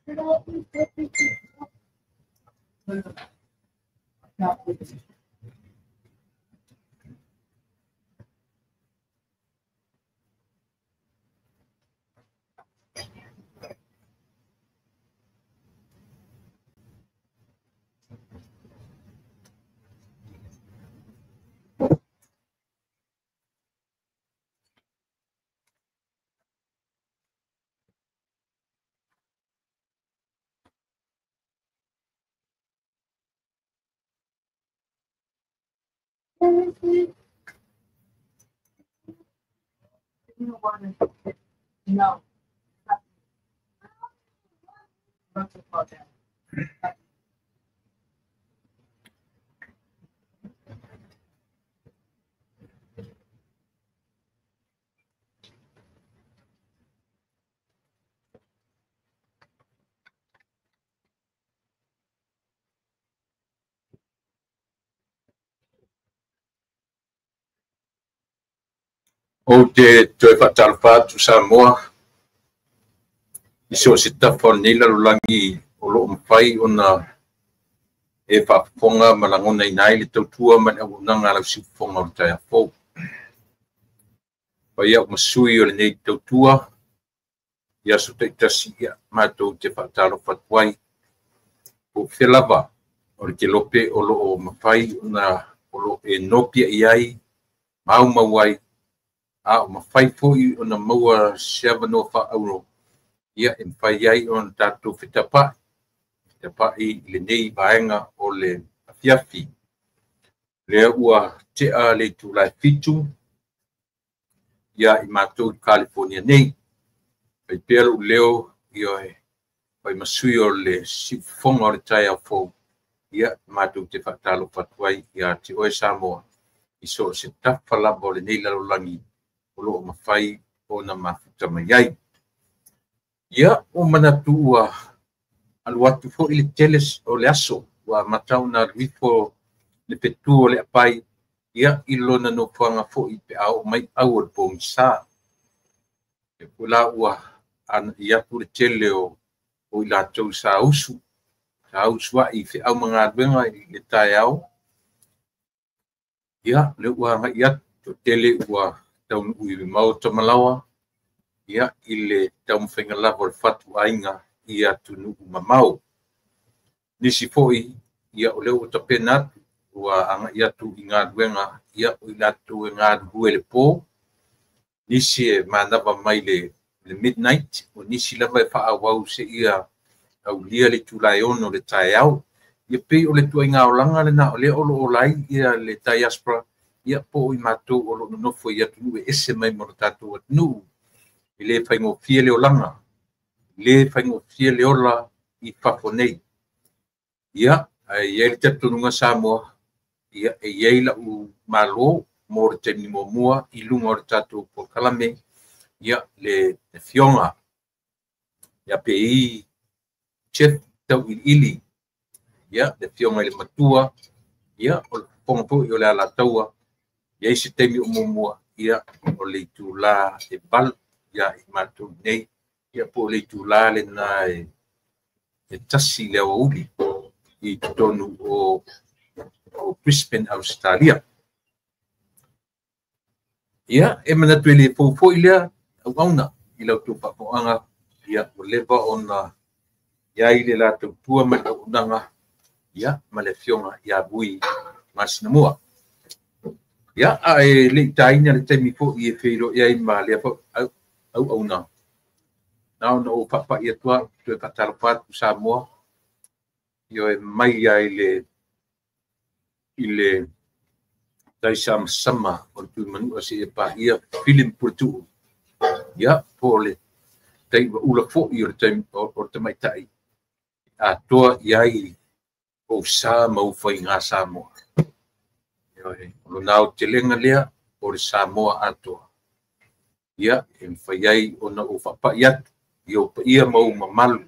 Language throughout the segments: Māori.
No. O te toe whatalwha tu Samoa i so se tawhanila lulangi o loo mawhai o na e whaafonga malangona i nai le tautua man au nanga lau si whafonga o tai a fau. Pai au masui o le nei tautua ia so te tasi ia mātou te whatalwha tuai o whelava o le ke lope o loo mawhai o na o loo e nopia i ai mau mawai a o mawhai fōi o na maua siavano whaauno ia e mwhai ai o na tātou whitapa i le nei vaenga o le awhiawhi. Lea ua tea le tūlai fitu ia i mātou California nei. Pai pēru leo i oe pai masui o le siwfonga o le tai au fōu ia mātou te whatalo whatuai ia te oe Samoa i so se tawhalaba o le nei lalolangi o loo mawhai o na mafuta mai ai. Ia o manatu ua aluatu fo i le teles o le aso ua matau na rifo le petu o le apai ia i lona no whanga fo i pe au mai au o le pōngi sā. E pula ua ia pu le tele o i lātou sā usu wa i whi au mga duenga i le tai au. Ia le ua ngai ia to tele ua taunu ui mau tamalawa ia i le taunu whenga lava o le whatu ainga ia tunu mamau. Nisi foi ia o leo o tapena ua anga ia tu i ngā duenga ia o i lātou e ngā duhe le pō. Nisi e manava mai le midnight o nisi lava e whaawau se ia au lia le tūlai ono le tai au. Ia pei o le tua i ngā olanga le na o le olo o lai ia le tai aspra ia po i mātou o lo nofo ia tunu e ese mai moro tātou atunu. I le whaingo fia le olanga. Le whaingo fia le ola i whafo nei. Ia, ia le tatununga Samoa, ia e ieila u malo mo re te nimo mua i lunga o le tātou po kalame, ia le fionga. Ia pe i chef tau ili. Ia, le fionga i le matua, ia o le pongapo i o le ala taua, ia isi teimi o mua, ia o le tu la e bal, ia i mātou nei, ia po le tu la le na e tasi le awa uli i tonu o Brisbane, Australia. Ia, e manatu le fōfō i lea au auna i lau tō whapoanga, ia o lewa o na ia i le la tau tua mai au unanga, ia ma le fionga ia bui masina mua. Ia, a e le taina le taimi fō i e whiro ia i ma lea fō au auna. Nau na o papa i atua, tu e patarapatu Samoa, i o e mai ia i le taisa sama o tu manu asi e pa ia film putu. Ia, po le taiwa ula fō i o le taimi o te maitai. A toa ia i o sa mau whai ngā Samoa. O nao te lenga lea o le Samoa atoa. Ia, e mwhai ai o na o whapa iatu. I o pa ia mau mamalu.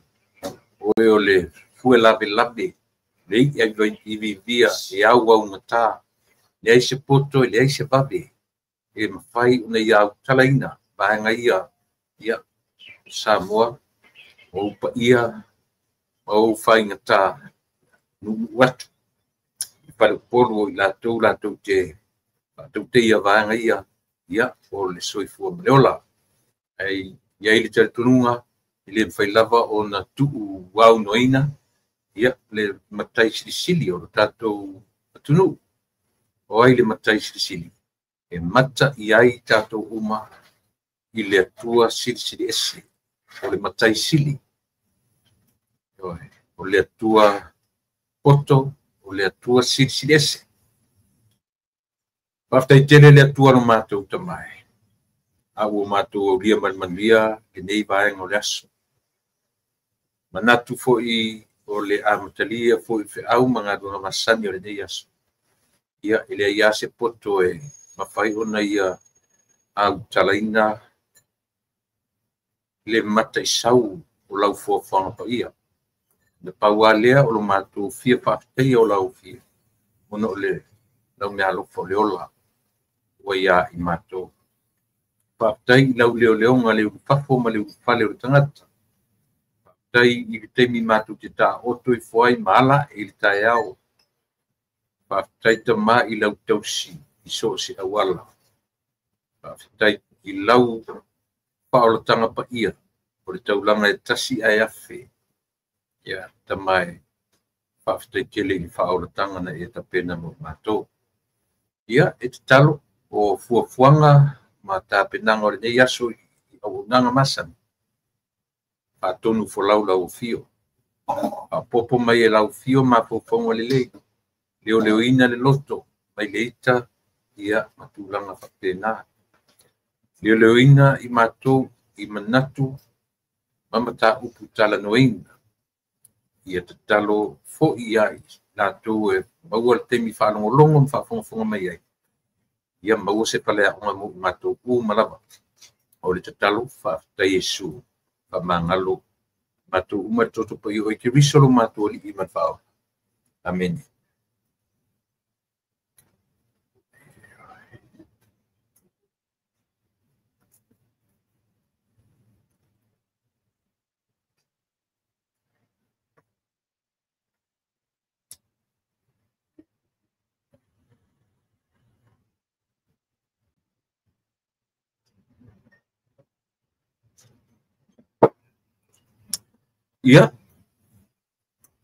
O e o le fue lawe lawe. Le i vai i vivia e au au ngata. Le ai se poto, le ai se babe. E mwhai o na iau talaina. Baenga ia Samoa. O pa ia au whaingata nuu atu. I whalepolo o I lātou te te ia vāanga ia o le soifua maleola. Ai ia le talitununga I le whailava o na tuu wau noina ia le matai silisili o le tātou atunu. O ai le matai silisili. E mata I ai tātou uma I le atua silisili ese. O le matai sili. O le atua poto, o le atua silisili ese. Paftai tele le atua no mātou tamai. Awo mātou o ria manmanuia ke nei vaenga o le aso. Manatu foi o le amatalia foi fe au mangadunga masani o le nei aso. Ia ele ia se poto e mawhai ona ia au talaina le mata isau o lau fuafanga pa ia. Le paua lea o lo mātou fia whaaftei o lau fia. Ona o le lau mea lofo leola. Wa ia I mātou. Whaaftei lau leoleonga leo whafo ma leo whale o tangata. Tai I te mi mātou te tā oto I fuai maala I le tae au. Whaaftei ta mā I lau tausi I so si awala. Whaaftei I lau whaolatanga pa ia. O le taulanga e tasi ai afe. Ia ta mai. Whaaftei kele I whaolatanga na e ta pena mo mātou. Ia e te talo o fuafuanga ma tā penanga o le nei aso I awunanga masani. Atonu fo lau lau fio. A popo mai e lau fio ma poponga le lei. Leo leo ina le loto. Mai le ita ia matulanga whapena. Leo leo ina I matou I manatu. Mamata upu tala noina. Ia te talo fo ia I natou e maua le temi whanongolongo mwhafonga mai ai. Ia maua se pale a onga mo matou u malawa. O le te talo whaftai Yesu. Pamangalo matou uma toto pa I ke risolo matou li I manfao. Amen. Ia.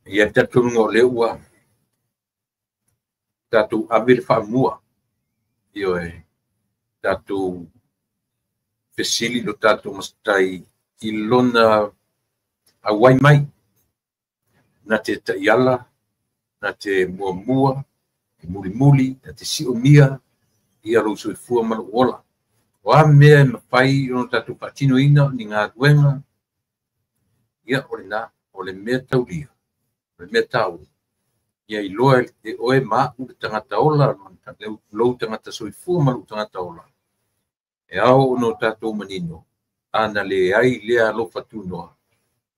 Ia tatu ngo leua. Tatu avil whamua. Io e. Tatu fesili lo tatu mastai I lona awai mai. Na te taiala. Na te mua mua. Muli muli. Na te si o mia. Ia lo sui fua malu ola. Wa mea mawhai no tatu patino ina ni ngā duenga. Ia ore na. Ole mea taulia. Ole mea tau. Ia I loa e oe maa u tangata ola. Lou tangata sui fua malu tangata ola. E au no tatou manino. Ana le ai lea lo fatunoa.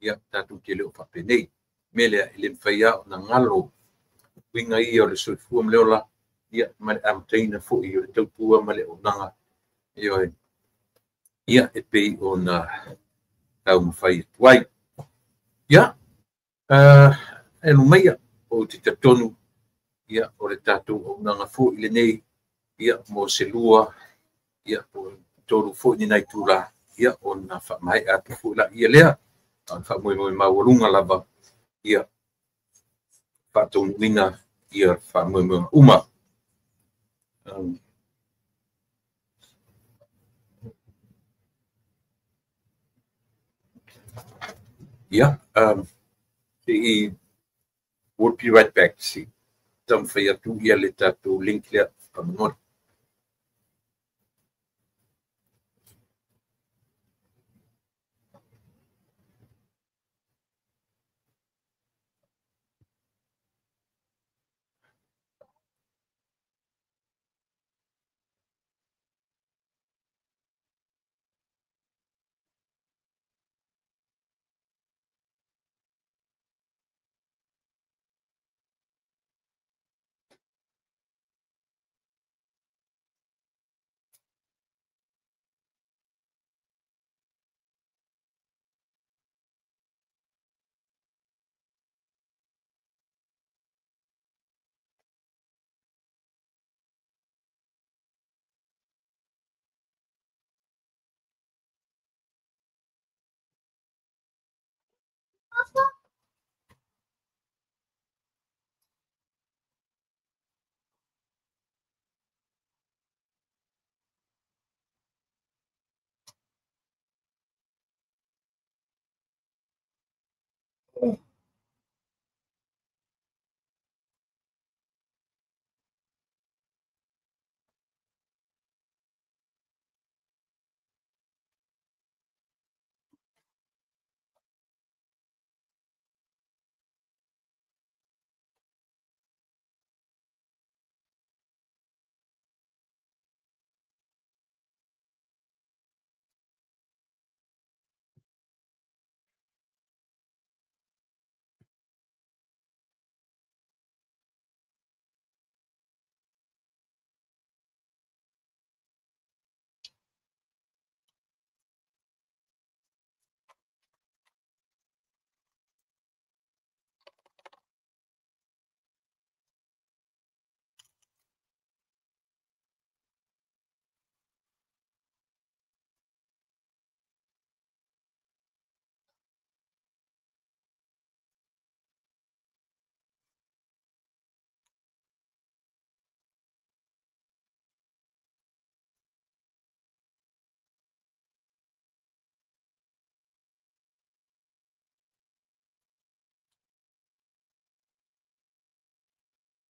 Ia tatou ke leo whapenei. Melea ele mwhaia o na ngalo. Winga ia o le sui fua mleola. Ia male amteina fo I o le taupua male o nanga. Ia e pei o na tau mwhai tuai. Ia. E lumeia o te tatonu. Ia o le tatou o nanga fo I le nei. Ia mo se lua. Ia o tolu fo ni nai tula. Ia o na whamai atu fo la ia lea. An whamui moi mawalunga lava. Ia whatou wina. Ia whamui moi uma. Ia. He would be right back. See. Tam whai atu ia le tatou link lea. Pamanori.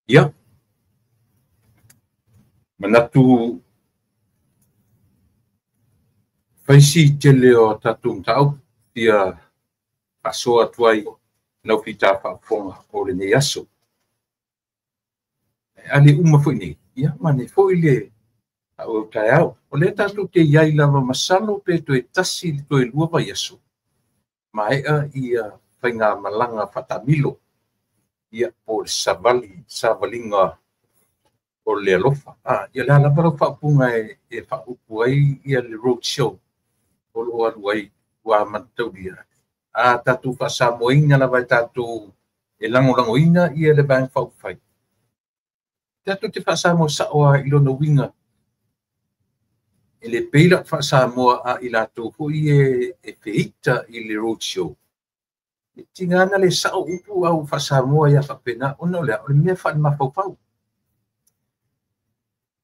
Ia. Manatu faisi tele o tatum tau ia asoa tuai lau fita whaafonga o le nei aso. Ale uma foi nei. Ia, mane foi le o tai au. O le tatu te iai lava masalo pe to e tasi to e lua vai aso. Maea ia whainga malanga whatamilo. Ia o le savalinga o le alofa. Ia le ala para whaapunga e whaupu ai ia le roadshow. O lo aluai wa matauria. Tatu whaasamoinga la vai tatu e langolangoina ia le bang whaupwhai. Tatu te whaasamo saoa ilona winga. E le peila whaasamoa a ilato hui e peita i le roadshow. E tingana le sao upu au whaasamoa ia whapena ono lea o le mea whaani mawhauwhau.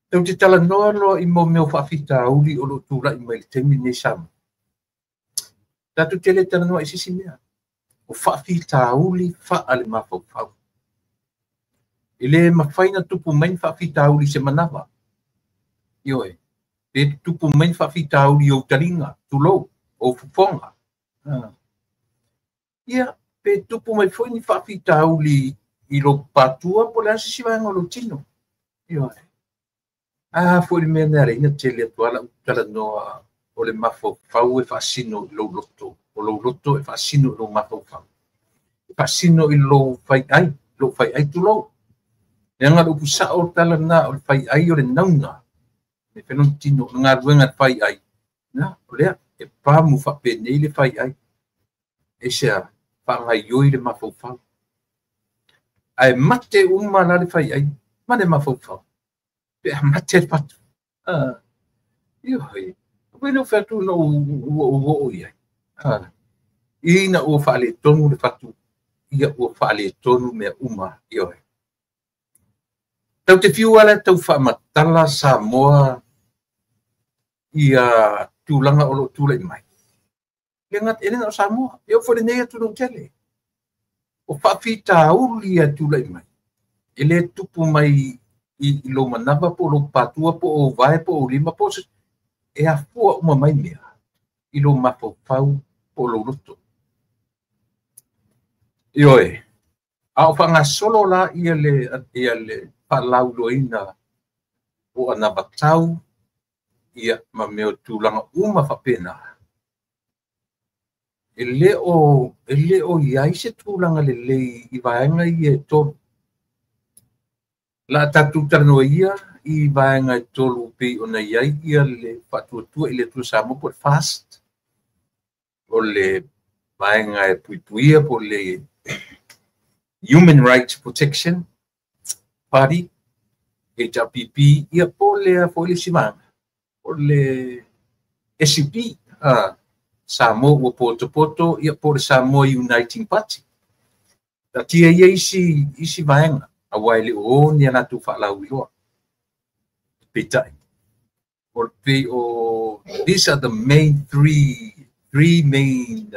Tau te tala noa loa i mo meo whaafita auli o lo tūra i mai le temi nei sama. Tatu te le tala noa i sisi mea. O whaafita auli wha le mawhauwhau. I le mawhaina tupu main whaafita auli se manawa. Ioe. Pe tupu main whaafita auli o taringa, tulou, o fufonga. Ia, pe tupu mai foi ni whaafita auli i lo patua po le ansi siwanga lo tino. Ioe. Foi le mea nere ina te le tuala utala noa o le mawhauwhau e whaasino i lo loto. O lo loto e whaasino i lo mawhauwhau. E whaasino i lo whai ai tulou. E anga upu sao tala na o le whai ai o le naunga. Me whenon tino ngā ruenga whai ai. Na, o lea, e pāmu whapene le whai ai. E sea, whangai ioi le mawhauwhau. Ai mate umana le whai ai, mane mawhauwhau. Pe mate patu. Ioi, weno whatu no uo iai. Ina ua whaale tonu le whatu. Ia ua whaale tonu mea uma, ioi. Tau te whiu ala tau whaamatala Samoa ia tūlanga o lo tūlai mai. Le ngat ene na o Samoa, e o whare nei atu no tele. O whaafita auli a tūlai mai. E le tupu mai i lo manava po lo patua po o vai po o lima po e a fua uma mai mea. I lo mawhauwhau po lo roto. Ioe, a o whanga solo la ia le palauloina o ana batau ia ma meo tūlanga uma whapena. E leo iai se tūlanga le lei i vaenga i e tolu. La tatu taranoa ia i vaenga i tolu pe ona iai ia le whatuatua i le tua Samoa po le fast. O le vaenga e puipuia po le Human Rights Protection Party, HRPP, ia po le le simanga. O le SUP, Samoa ua poto, ia po le Samoa Uniting Party. Tia ia isi vaenga, a wai le o ni anatu whaalau iloa. Petai. O pe o, these are the main three main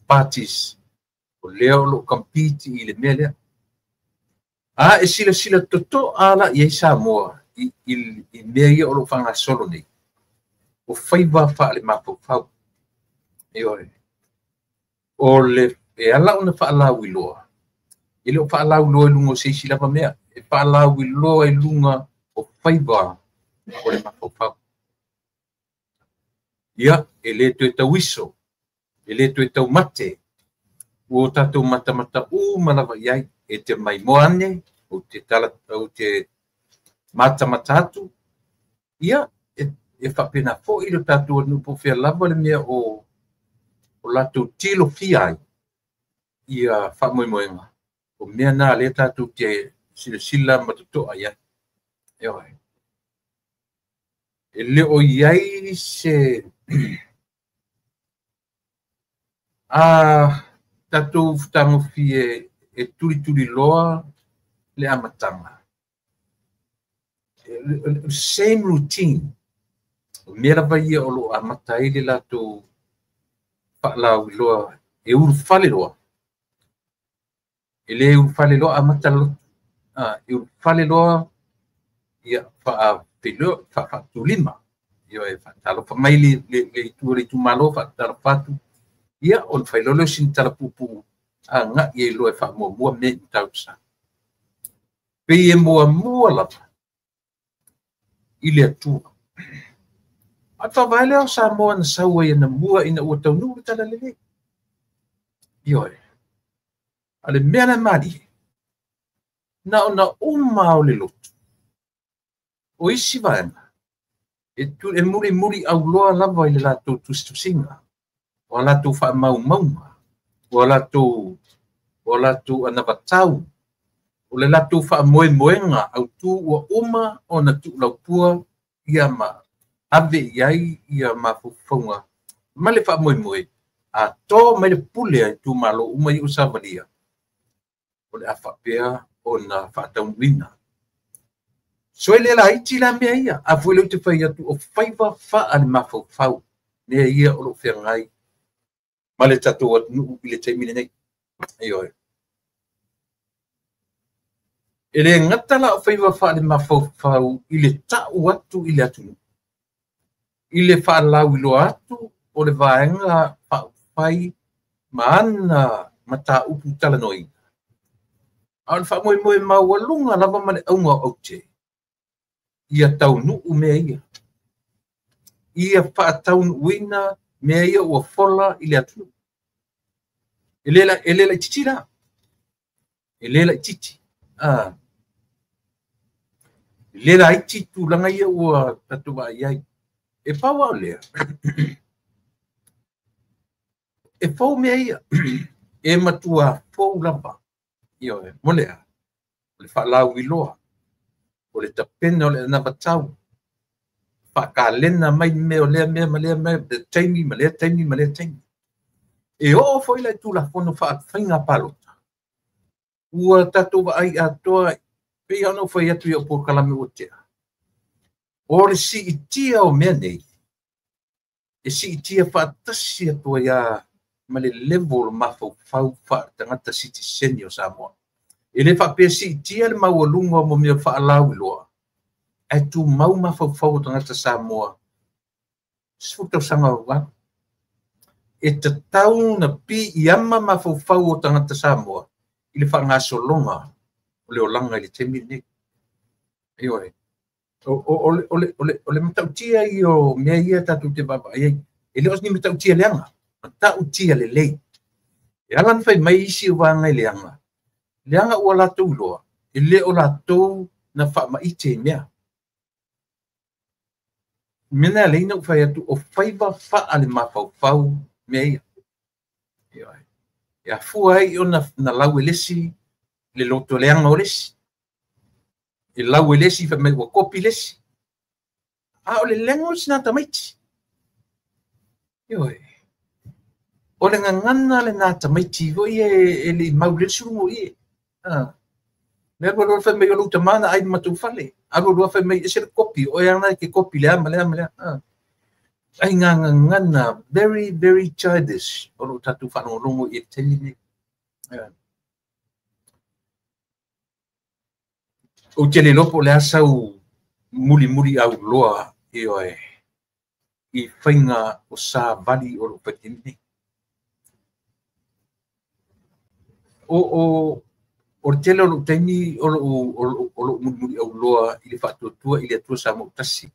parties. O leo lo compete i le mea lea. E sila toto ala i Samoa i mea ia o lo whanga solo nei. O whaiva wha le mapau. O le e ala ona whaalau i loa. I leo whaalau loa i lunga o seisi lava mea. E whaalau i loa i lunga o whaiva o le mapau. Ia, e le to e tau iso. E le to e tau mate. O tatou mata malawa iai. E te mai moane, o te tala, o te mata matatu. Ia, e whapena fo i lo tatou anu po whea lava le mea o latou tilo fiai. Ia whamoimoenga. O mea nā le tatou te sila matutoa ia. Eoi. E leo iai se tatou whatango fie e turi loa le amatanga. Same routine. Mera vai o lo amatai le lato whaalau loa e uru whale loa. E le uru whale loa amata lotu. eu fale loa ia fa pelo fa tulima yo e fa talo fa mai le tu malo fa talo fatu ia on fa lo sin tala pupu nga ye lo e fa mo me tausa pe e mo la ile tu ata vale o sa mo na sa we na mua ina o tau nu tala le yo ale mena mali na ona uma o le lotu o isi vaena e tu e muri au loa lava i le latou tustusinga o latou faamaumauga o latou ana vatau o le latou faamoemoega autu ua uma ona tuulaupua ia ma ave iai ia mafofauga ma le faamoemoe ato mai le pule ai tumalo uma i o savalia o le afa pea ona faataunuina so le la iti la mea ia a foi le te fai atu o faiva fa al mafaufau ne ia o lo feangai ma le tatu atu i le taimile nei aioi ele ngata la o faiva fa al mafaufau i le tau atu i le atu i le fa lau i lo atu o le vaenga fa fai maana mata upu talanoi al fa moi mawalunga lava mane aunga oche ia tau nuu mea ia whaatau nuuina mea ia ua fola i le atu. Elela titi la. Elela titi. Elela iti tu langa ia ua tatuwa iai. E pawa o lea. E fau mea ia. E matua fau lamba. Io e molea. O le whaalau i loa. O le tapena o le anavatau. Whakalena mai mea o lea mea malea taimi malea taimi. E o foi la tu la fono whaatwhainga palota. Ua tatuwa ai atoa pe ano foi atu i o po kalame o tea. O le si itia o mea nei. E si itia whaatasi atua ia ma le level mafau tangata siti seni o Samoa. E le whapea si itia le maualunga mo mea whaalau i loa. E tu mau mafau tangata Samoa. Sfutau sanga wa. E te tau na pi i ama mafau o tangata Samoa. I le whangaso longa. O le olanga i le temi ne. Ioi. O le matautia i o mea ia tatu te baba. E le os ni matautia leanga. Matautia le lei. E alan fai mai isi o wanga i leanga. Leanga ua latou loa. E le o latou na wha maite mea. Mena leina u fai atu o faiva wha ale mafau mea ia. E a fua ai o na lau e lesi le loto leanga o lesi. E lau e lesi fa mai ua kopi lesi. O le lenga o sina tamaiti. O le ngangana le nā tamaiti vo e le maule surungo ie. Mea kwa loa fai mai o luta mana ai matu fale. Aro loa fai mai ese kopi. O yana ke kopi lea malea. Ai ngangana very, very childish. O lo tatu whanau longo i teni ne. O tele lopo le asau muli au loa i oe. I whainga o sa vali o lo patini ne. O tele o lo taimi o lo muli au loa i le whatuatua i le atua sa mo tasi.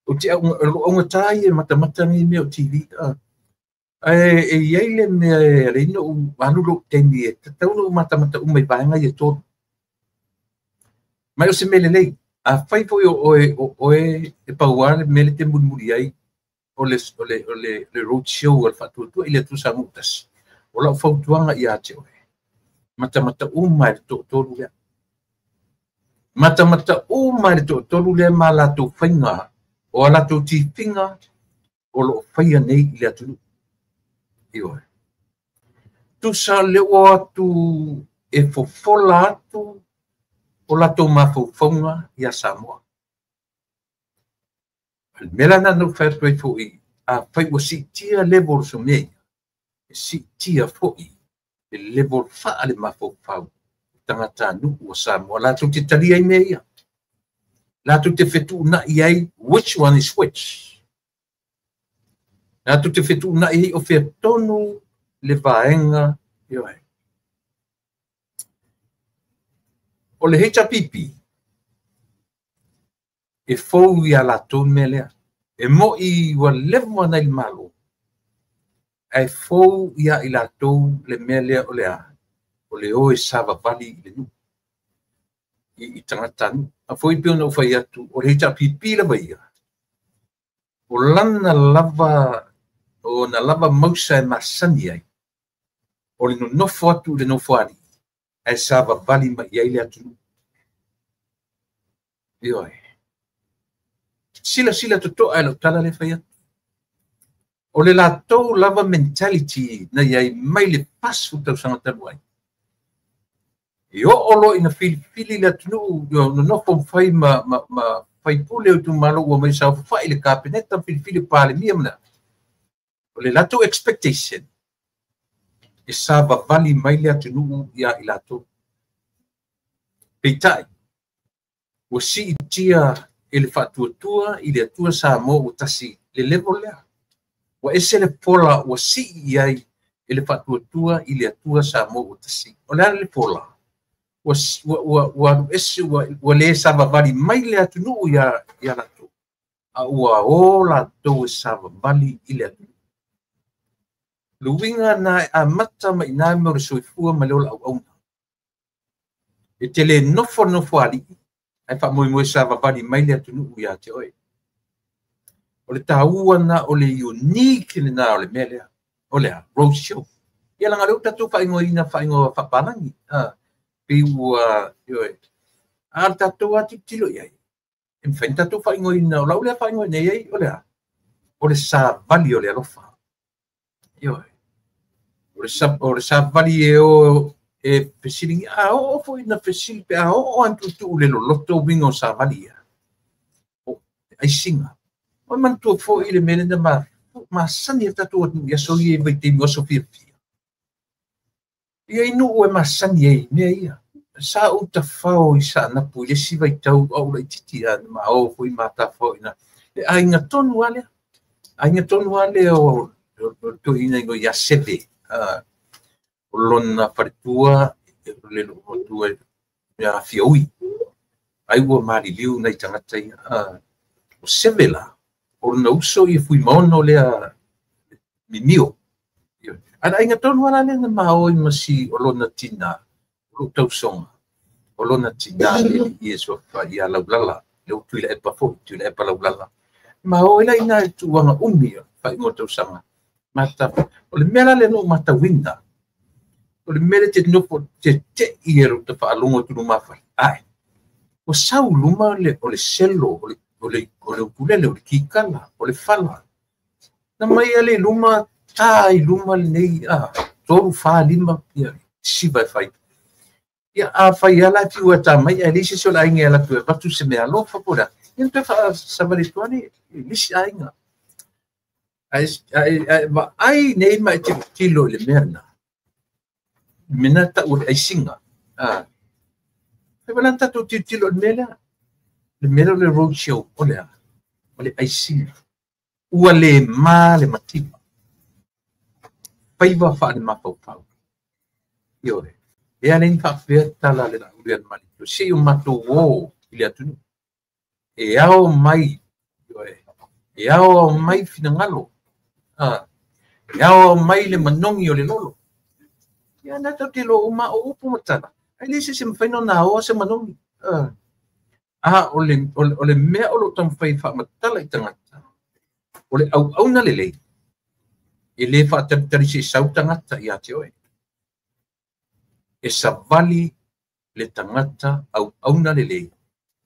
O te o ngatai e mata ni me o TV. E iei le me reino o anu lo taimi e tatau lo mata umai vaenga i e tonu. Mai o se mele lei. A whai foi o e pauane mele te muri ai o le road show al whatuatua i le atua sa mo tasi. O lau whautuanga i ate oe. Mata umai le tolu lea. Mata umai le tolu lea ma lato whainga. O lato tifinga o lo whaia nei i le atunu. Ioi. Tu sa leo atu e fofola atu o lato mafaufaunga i a Samoa. Mela na no whaetu e fwoi a whai o si tia level so mea. Si tia fwoi. E level wha ale mafaufau. tangata nu o Samoa la tu te tali ai mea la tu te fetu na iai which one is which la tu te fetu na i o fe tonu le vaenga yo ai o le hecha pipi e fou ia la ton melea e mo i wa levo na il malo ai fou ia i la ton le melea o le o e sava vali le nu i tangata nu a foi pe no fai atu o le hecha pipi la vai o lana lava o na lava mausa e masani ai o le no atu le no foari ai sava vali ma ia le atu ioi sila toto ai lo tala le fai atu o le latou lava mentality na iai mai le pasu tau sanga talu ai i o olo ina fili le atunu no fai ma fai pule o tu malo o mai sa fai le kapeneta fili pale mia mna o le latou expectation e sava vali mai le atunu ia i latou peitai o si tia ele fatuatua i le atua sa mo o tasi le level lea wa ese le pola o si iai ele fatuatua i le atua sa mo o tasi o le pola wa ese wa le sava vali mai le atunu ia latou a ua o latou e sava vali i le atunu luinga na a mata mai na me o le soifua ma le ola au e tele nofo ali ai fa mo sava vali mai le atunu ia te oi o le taua na o le unique na o le mele o le road show ia langa le tatu fa ingoina fa ingo fa panangi pe ua oi a tatu ati tilo ia en fin tatu fa ingoina o la le fa ingoina ia o le sa vali o le alofa oi o le sa vali e pesili o foi na pesili pe o antu tu le loto wingo sa vali o ai singa o man tu fo ile mele na ma sani tatu ya so ye vai te mo so fia ia inu o ma sani e me ia sa o ta fao i sa na pu le si vai tau o le titi ma o foi mata fo ina ai nga tonu ale o to ina go ya seve o lona paritua le lo tua ya fioi ai wo mari liu nei tangata o sevela o na uso i fui mono le minio ana inga tonu ala le ma o masi o lona tina o tau songa o lona tina i so fa ia la blala le tu le pa fo tu le pa la blala ma o ila ina tu wanga umi fa ingo tau sanga mata o le mela le no mata winda o le mele te nopo te iero te whaalongo tunu mawhai. Ai, o sau luma o le selo, o le ukulele, o le kikala, o le whala. Na mai ale luma, tai luma le nei, toru wha lima, siva whai. Ia a whai ala ki ua tā mai, a lisi so la inga ala tu e batu se mea lofa pora. Ia te wha savare tuane, lisi a inga. Ai nei mai te tilo le merna. Minata ur ai singa pe balanta to tilo le mela le road show ole ai singa ua le male matipa paiva fa le mapau pau yo e ale fa feta la le urian mali to si un mato wo ile atunu e ao mai yo e ao mai finangalo e ao mai le manongi o le lolo ia na te lo uma o upu matana ai lisi se mfaino na o se manongi o le mea o lo tam fai fa matala i tangata o le au na lele e le fa tari se sau tangata ia te oe e sa vali le tangata au na lele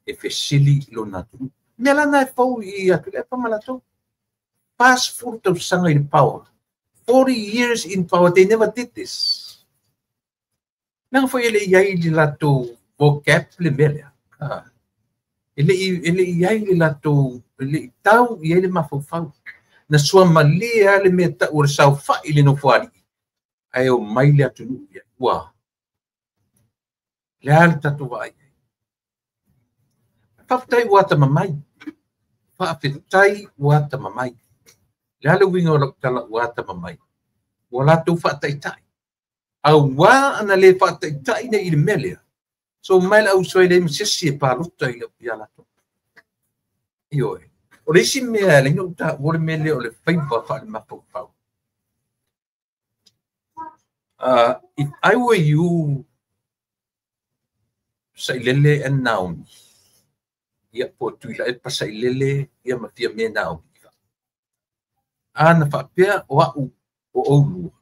e fesili lo natu mea lana e fau i atu le pa malato fast food tau sanga in power 40 years in power they never did this nang foi ele iai le lato vocab le mele ele iai le lato le tau iai le mafofau na sua malia le meta ur sau fa ile no fuari ai o mai le atunu ia wa le ale tatu vai faafetai ua tamamai faafetai ua tamamai le ale uiga o laʻutala ua tamamai ua latou faataʻitaʻi auā ana lē faataʻitaʻi nei i le mea lea so mai le ausoi lei masesi e palota i le ia latou ioe o le isi mea le ngau taʻua le mea lea o le faiva faale mafaufau. If I were you, sailele and Naomi, ia po tuila e pasailele ia mafia me Naomi. Ana whapea o au o oulu.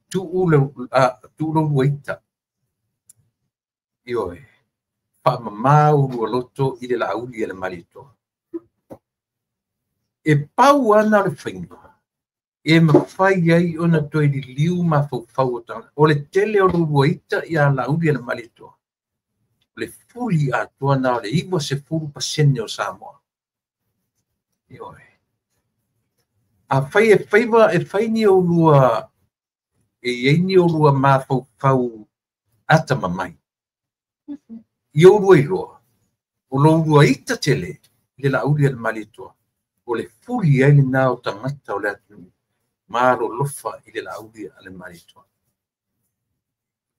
Tu ulo waita. Ioe. Pa mamau ua loto i le lauli e le malito. E pau ana le whainga. E mawhai ai ona toi li liu ma fau o tanga. O le tele o ruwaita i a lauli e le malito. O le fuli a tua na o le iwa se fulu pasene o Samoa. Ioe. A whai e whaiva e whai ni o lua e ni o lua ma fau ata mamai. I o lua i loa. O lo lua ita tele le lauli e le malito. O le fuli ai le nao tangata o le atu. Maro lofa i le lauli ale marito.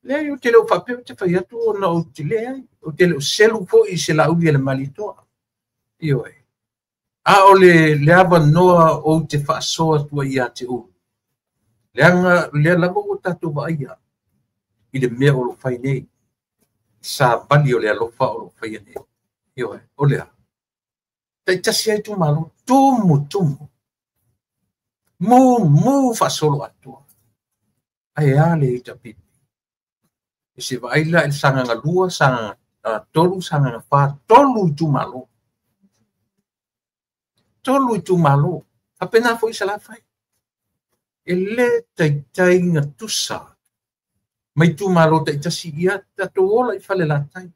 Le o te leo whapeo te whai atu o na o te lea, o te leo selu po i se lauli ale marito. Ioe. A o le awa noa o te whaasoa tua i a te u. Lea lama o tatu wa ia. I le mea o lo whai nei. Sa bali o le alofa o lo whai nei. Ioe. O lea. Tai tasi ai tu malo. Tumu. Mu fa solo atua. Ai ale i tapipi. E se vaila il sanga lua, sanga tolu, sanga fa, tolu tu malo. Tolu tu malo. Apena foi se la fai. Ele tai nga tusa. Mai tu malo tai tasi ia tato ola i fale la tai.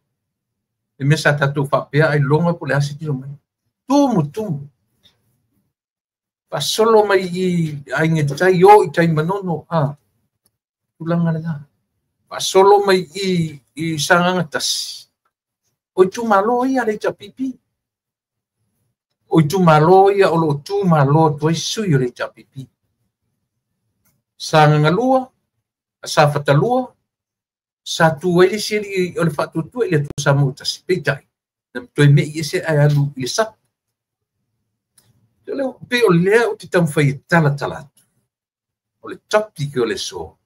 E mesa tato fa pea ai longa po le asiti mai. Tumu. Pa solo mai i ainge tai o i tai manono tulanga na. Pa solo mai i sanga tasi. O tu malo ia le tapipi. O tu malo ia o lo tu malo toi sui o le tapipi. Sanga ngalua, sa fatalua, sa tu ele siri o le fatu tu ele tu sa mutas. Peitai. Na toi me ese ai alu i le sap. Leo pe o lea o te tam whai tala. O le tapi ki o le so.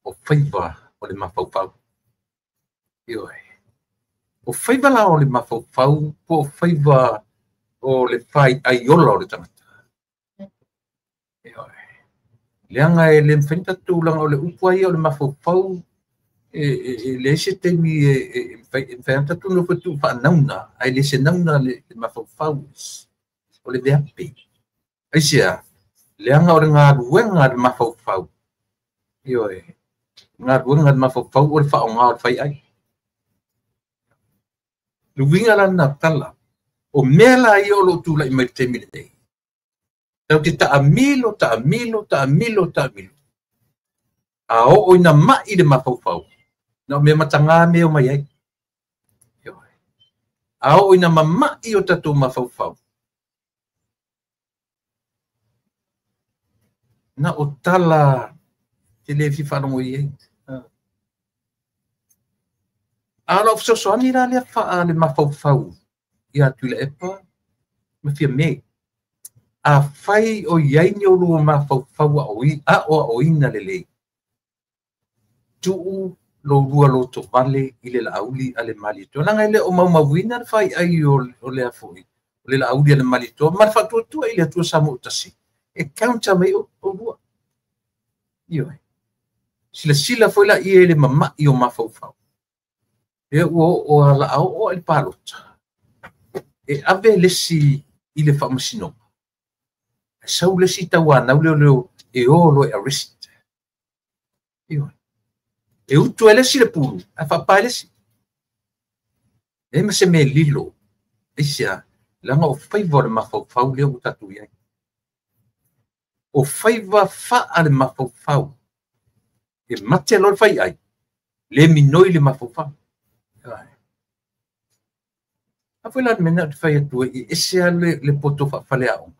O whaiva o le mawhauwhau. Ioe. O whaiva la o le mawhauwhau. Po o whaiva o le whai aiola o le tangata. Ioe. Leanga e le mwhenita tūlanga o le upuai o le mawhauwhau. Le se temi whainta tūno whatu whanauna. Ai le se nauna le mawhauwhau. O le veape. Aisia, leanga o ngā ruenga le mawhauwhau. Ioe, ngā ruenga le mawhauwhau o le whaonga o le whai ai. Luwinga lana tala, o mela i o lo tūla i mai te mile nei. Tau te taamilo. A o ina mai le mawhauwhau. Na me matanga me o mai ai. Ioe. A o ina mamai o tatu mawhauwhau. Na o tala te le whanongo i ei. Ala of so ni la le fa le mawhauwhau. I atu le epa. Ma fia me. A whai o iei ni o lua mawhauwhau a o ina le lei. Tuu lo lua lo to vale i le lauli a le malito. Nanga ile o maumawina le whai ai o le afoi. O le lauli a le malito. Ma whatua tua i le atua samo utasi. E kaunta mai o lua. Ioe. Sila foi la i ele mama i o mawhauwhau. E o ala au o ele palota. E ave lesi i le whamasino. E sau lesi tawana u leo e o lo e arrest. Ioe. E utu e lesi le pulu. A whapai lesi. E ma se me lilo. E sia. Langa o whaiva le mawhauwhau leo utatu iai. O whaiva wha ale mawhauwhau. e mate lo fai ai le minoi le mafofa a foi la mena fai atu e ese le poto fa fale au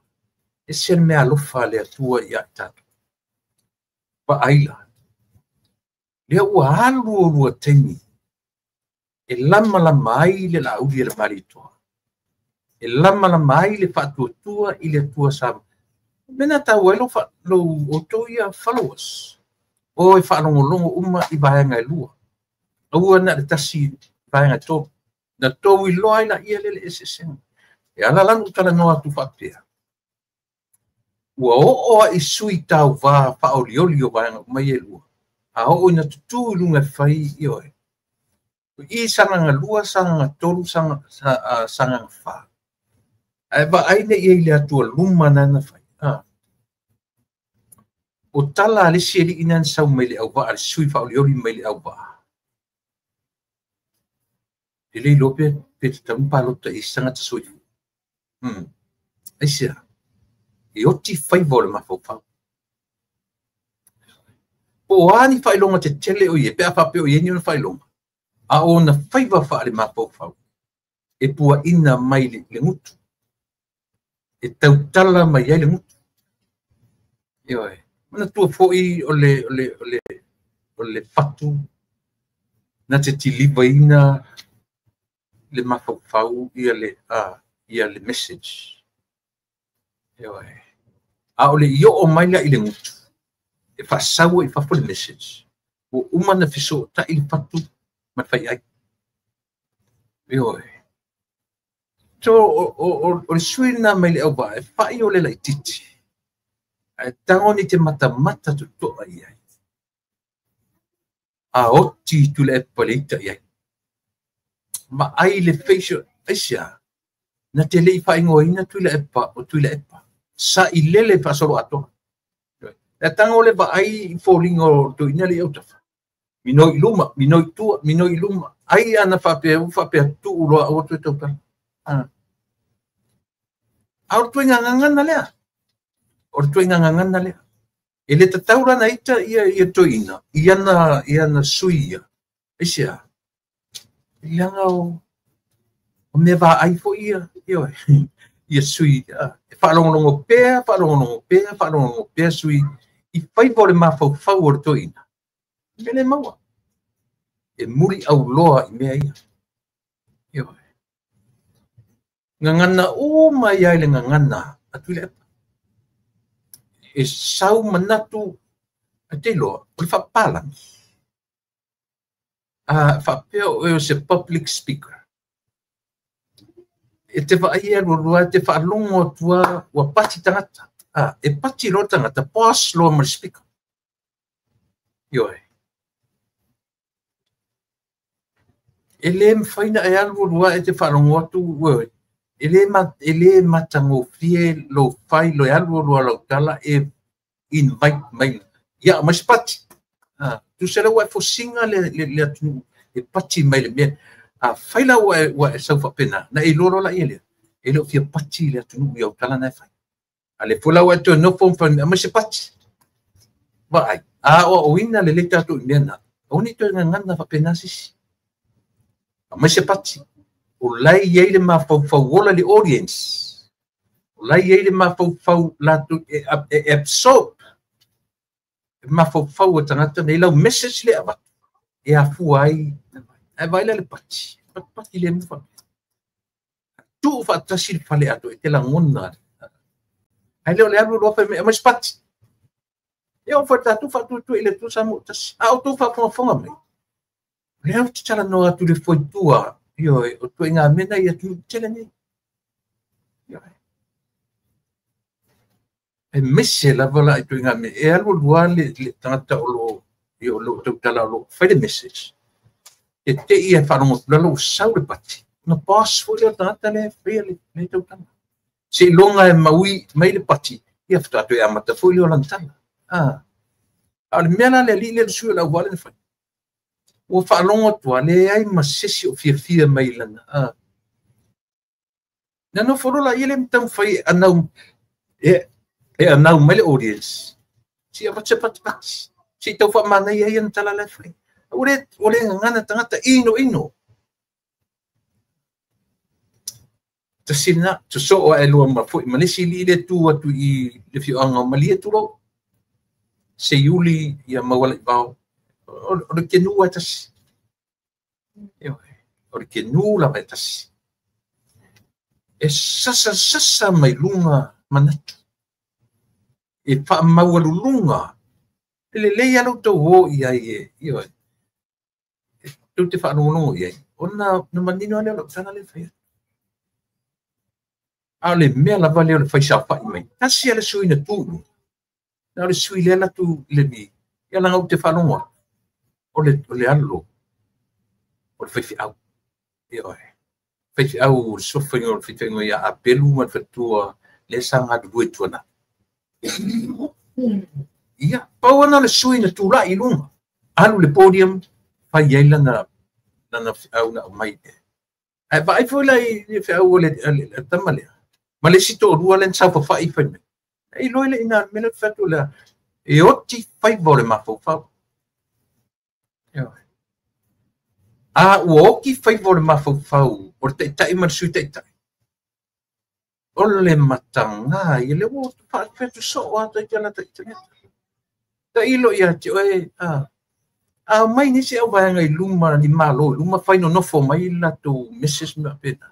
ese me alo fale atu ia tatu pa aila le ua alu teni e lama mai le la uli le marito e lama mai le fatuatua i le tua sa mena tau elo fa lo otoia followers o e fa longo uma i baenga e lua ua na le tasi baenga to na to i loa ina ia le ese sen e ala lanu tala noa tu fa pia ua o i sui tau va fa olioli o baenga mai e lua a o ina tutu lunga fai i oe i sanga lua sanga tolu sanga fa ai ba ai ne i le atua luma na fai o tala le seli inan sau mai le au va al sui fa olioli mai le au va ele lope pe tam palo ta isanga ta sui aisia e oti fai vol ma fo fa o ani fai longa te tele o ye pe fa pe o ye ni fai longa a ona fai va fa le ma fo fa e pua ina mai le mutu e tau tala mai le mutu oi mana tu foi o le fatu na te tiliva ina le mafau ia le message oi a ole io o mai la ile mutu e fa sau e fa le message o uma na fiso ta il fatu ma fai ai oi so o suina mai le ova e fa io le titi e tangoni te mata tu ai a oti tu le polita ai ma ai le facial asia na te le fa ingoina tu le epa sa ilele fa solo ato e tango le va ai falling o tu ina le auto minoi luma ai ana fa pe tu lo o tu to auto ngangana le o tu ngangana le ele te taura na ita ia toina iana suia asia ianga o me va ai fo ia sui fa longo pe sui i fai vole ma fa o toina mele maua e muri au loa i mea ia ngangana o mai ai le ngangana atu le e sau manatu a te loa o le whapalang a whapeo e se public speaker e te whaia rurua te whaalongo tua ua pati tangata e pati lo tangata pas lo ma speaker e le mwhaina e alu rurua e te whaalongo atu e le matango fie lo whai lo e alu rurua lo tala e invite mai ia mas pati tu sera wa fo singa le atu e pati mai le faila wa sa fa pena na e loro la ele ele fia pati le atu ia tala na fai ale fola wa to no fo mas pati ba ai o ina le leta to mena oni to ngana fa pena sis mas pati o lai ele ma fa wola le audience o lai ele ma fa la to absorb ma fo o tangata nei lau message le ava e a fuai e vai le pati le mu fa tu fa tasil fale ato e te la ngona ai le alu lo fa me pati e o fa tu ele tu sa mu tas auto fa fo mai le au tala no atu le foi tua o tu nga mena ia tu tele ni e messe la vola e tu nga me e alu luale le tangata o lo tu tala lo fa le message e te ia fa no lo sau le pati no pas fo le tangata le le tu tala se longa e maui mai le pati ia fa tu e amata fo le lantana al mena le li le su la vola fa o fa longa tu ale ai ma sesi o fia mai lana na no fo la ile mtam fai anau e anau mai le audience si a vace pati si tau fa mana ia ia tala le fai ole ngana tangata ino tasina tu so e lua ma foi malisi li le tu atu I le fi anga malia tu lo se yuli ia mawala bao o le kenu atas o le kenu la atas e sasa mai lunga manatu e fa mawalu lunga le le alo to ho ia io tu te fa no ia ona no manino le lo sana le fai ale mea la vale o le fai sa fai mai tasi ale sui na tu na le sui le la tu le mi ia la ngau te fa no o le alo o le fai au io fai au so fai o fai tengo ia a pelu ma fatua le sanga du tuana ia pawana le sui na tu la I lunga alu le podium fai ia na au na mai ai vai foi la I fai au le tamale ma le sito rua len sa fa fai fai ai loile ina me le fatu la e oti fai vole ma fa a uoki fai vole ma fa o te tai ma sui te tai o le matanga I le o fa fetu so a te tana te ta ilo ia te oe a mai ni se au vai ngai luma ni malo luma fai no fo mai la to Mrs. Mapena.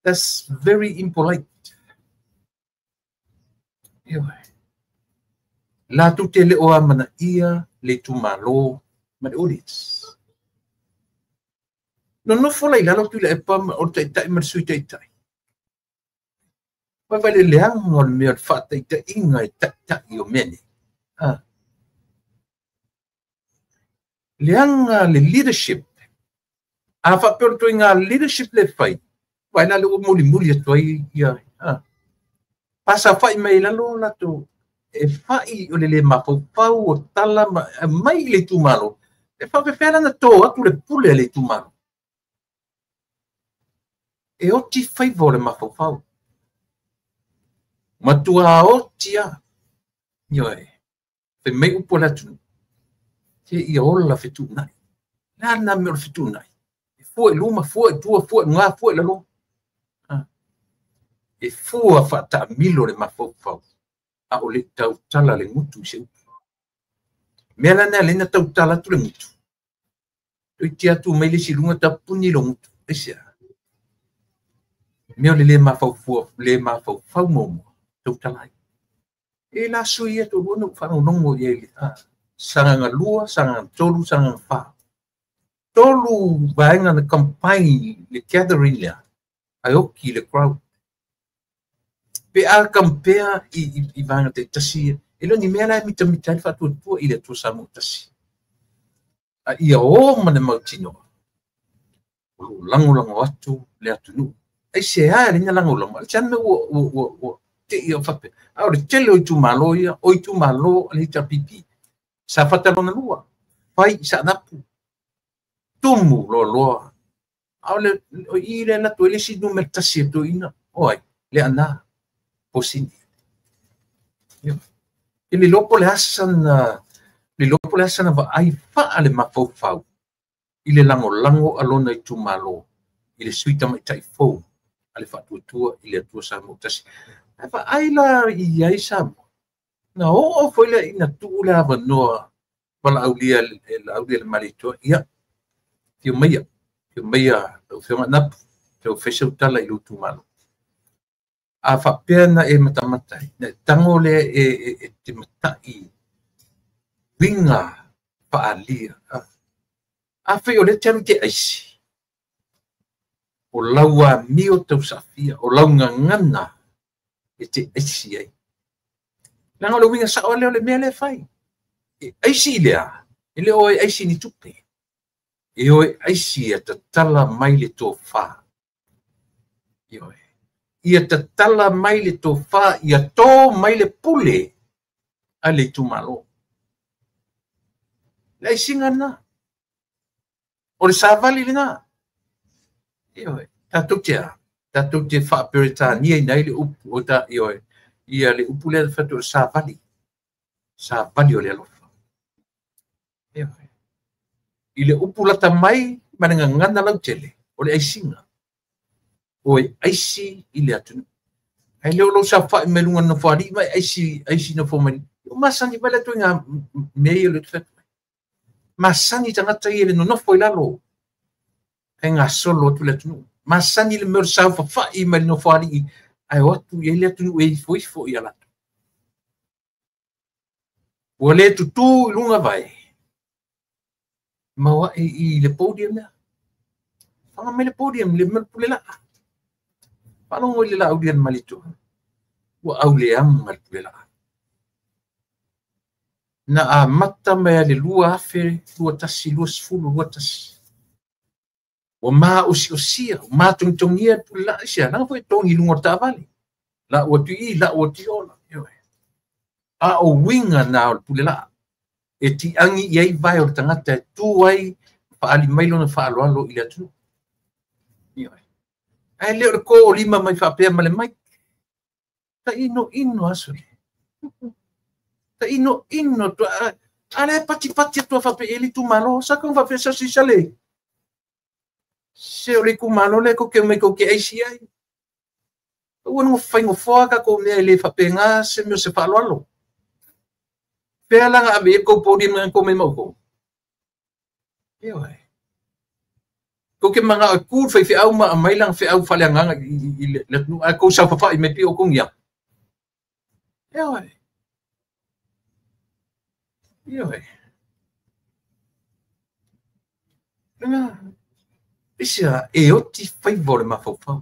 That's very impolite. La tu te le o amana ia le tu malo ma le audience. No fo lai la tu le pa o te tai ma sui te tai. Vai vai le ang on me fa te inga ta io meni. Leanga le leadership a fa per to inga leadership le fai vai na le muli to ia pasa fai mai la lo na to e fai o le mafau o tala mai le tu malo e fa pe fela na to atu le pule le tu malo e o ti fai vole mafau ma tu a o tia io pe me upo la tu te ia ola fitu nai la na me fitu nai foi luma foi tua foi nga foi la lo e fua fa ta milo le mafau a o le tau tala le mutu se me la na le na tau tala tu le mutu tu tia tu me le si lunga ta puni lo mutu e sia me le mafau mo tau tala e la suia to no fa no mo ye sanga lua sanga tolu sanga fa tolu vaenga na campaign le gathering ya ayoki le crowd pe a compare I vanga te tasi e lo ni mea mita fa tu ile tu samu tasi a ia o mana mautino lango atu le atu nu ai se a le lango chan me o te ia fa pe a o tele o tu malo ia o tu malo le ta pipi sa fata lona lua fai sa napu tumu lo ale ile na to ile si numero tasi to ina oi le ana posini ile lopo le asan va ai fa ale mafau ile lango alona I tu malo ile suita mai tai fo ale fa tu ile tu sa mo tasi fa ai la I ai sa na o foi le ina tu la va no wala aulia le malito ia tio meia o fema na o fesho tala I lutu malo a fa pena e matamata na tango le e te matai winga pa alia a fe o le tanu te aisi o laua mio tau safia o launga ngana e te aisi ai langa le winga sa ole le mea le fai aisi lea ele o aisi ni tupe e o aisi ta tala mai le to fa ia ta tala mai le to fa ia to mai le pule ale tu malo lai singana o le savali le na tatu te fa perita ni nei le up o ta ia le upule fa to savali o le alo I le upu lata mai mananga ngana lau tele o le aisinga o e aisi i le atunu ai leo lo sa fa me lunga no fari mai aisi no fomani o masani vale to nga me le fet masani tangata i le no foi lalo e nga solo tu le tunu masani le mer sa fa i me no fari ai o tu i le atunu e foi i ala o le tutu lunga vai ma wa i le podium na fanga me le podium le mer pulela palo ngoi le audian malito wa aule amal pulela na a mata me le lua afe lua tasi lua sfulu lua tasi wa ma osia ma tongtongia pulela sia na foi tongi lunga ta vale la o ti la o ti ola a o winga na pulela e ti angi iai vai o tangata tu ai pa ali mailo na fa alo ile tu ai le ko o lima mai fa pe male mai ta ino asole ta ino to ale pati to fa pe eli tu malo sa kon fa pe sa si sale se o le ku malo le ko ke me ko ke ai si ai o no fa ngo fo ka ko me le fa pe nga se me se fa alo pela nga abe ko podium nga ko me mo ko ko ke mga cool fa fi au ma mai lang fi au fa lang nga le nu ko sa fa i me pi o kong ya nga isia e o ti favor ma fa fa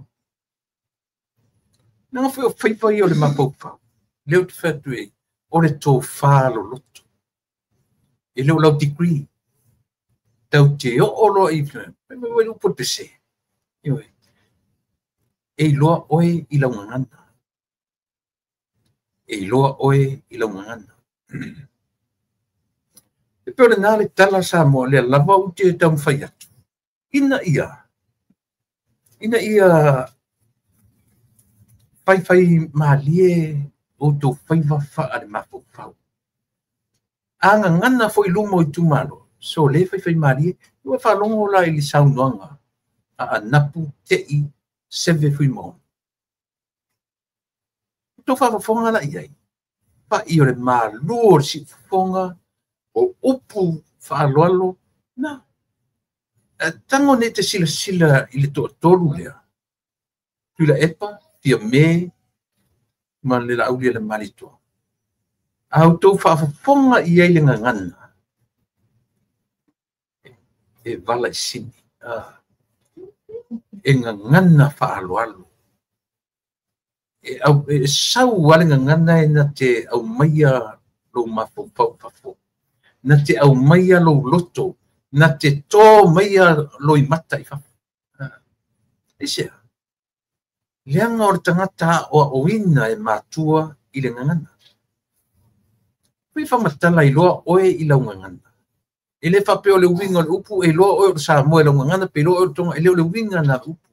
nga fa favor yo le ma fa fa le o fa tu e o le tō whālo loto. E leo lau degree. Tau te o lo i me upo te se. E loa oe i lau ngangana. E loa oe i lau ngangana. E pere nā le tala sa mo le lava uti e tau mwhai atu. Ina ia whai maalie o tō whaiva wha ale mafo whau. Anga ngana fo i lumo i tumalo. So le whai maalie, ua whalongo la i li saunoanga. A napu te i seve fui mo. Tō whafonga la iai. Pa i ore maa lor si whafonga o upu whaaloalo. Na. Tango ne te sila i le tō tolu lea. Tula epa, tia me, ma le la aulia le malito. Au tau whaafonga i ei le ngangana. E vala i sini. E ngangana whaaloalo. E sau wale ngangana e na te au maia lo mafo fau. Na te au maia lo loto. Na te tō maia lo i mata i whafu. E sea. Leanga o tangata o oina e mātua i le ngangana. Pui whamatala i loa oe i lau ngangana. E le whapeo le winga le upu e loa oe o sa moe lau ngangana pe loa o tonga e leo le winga na upu.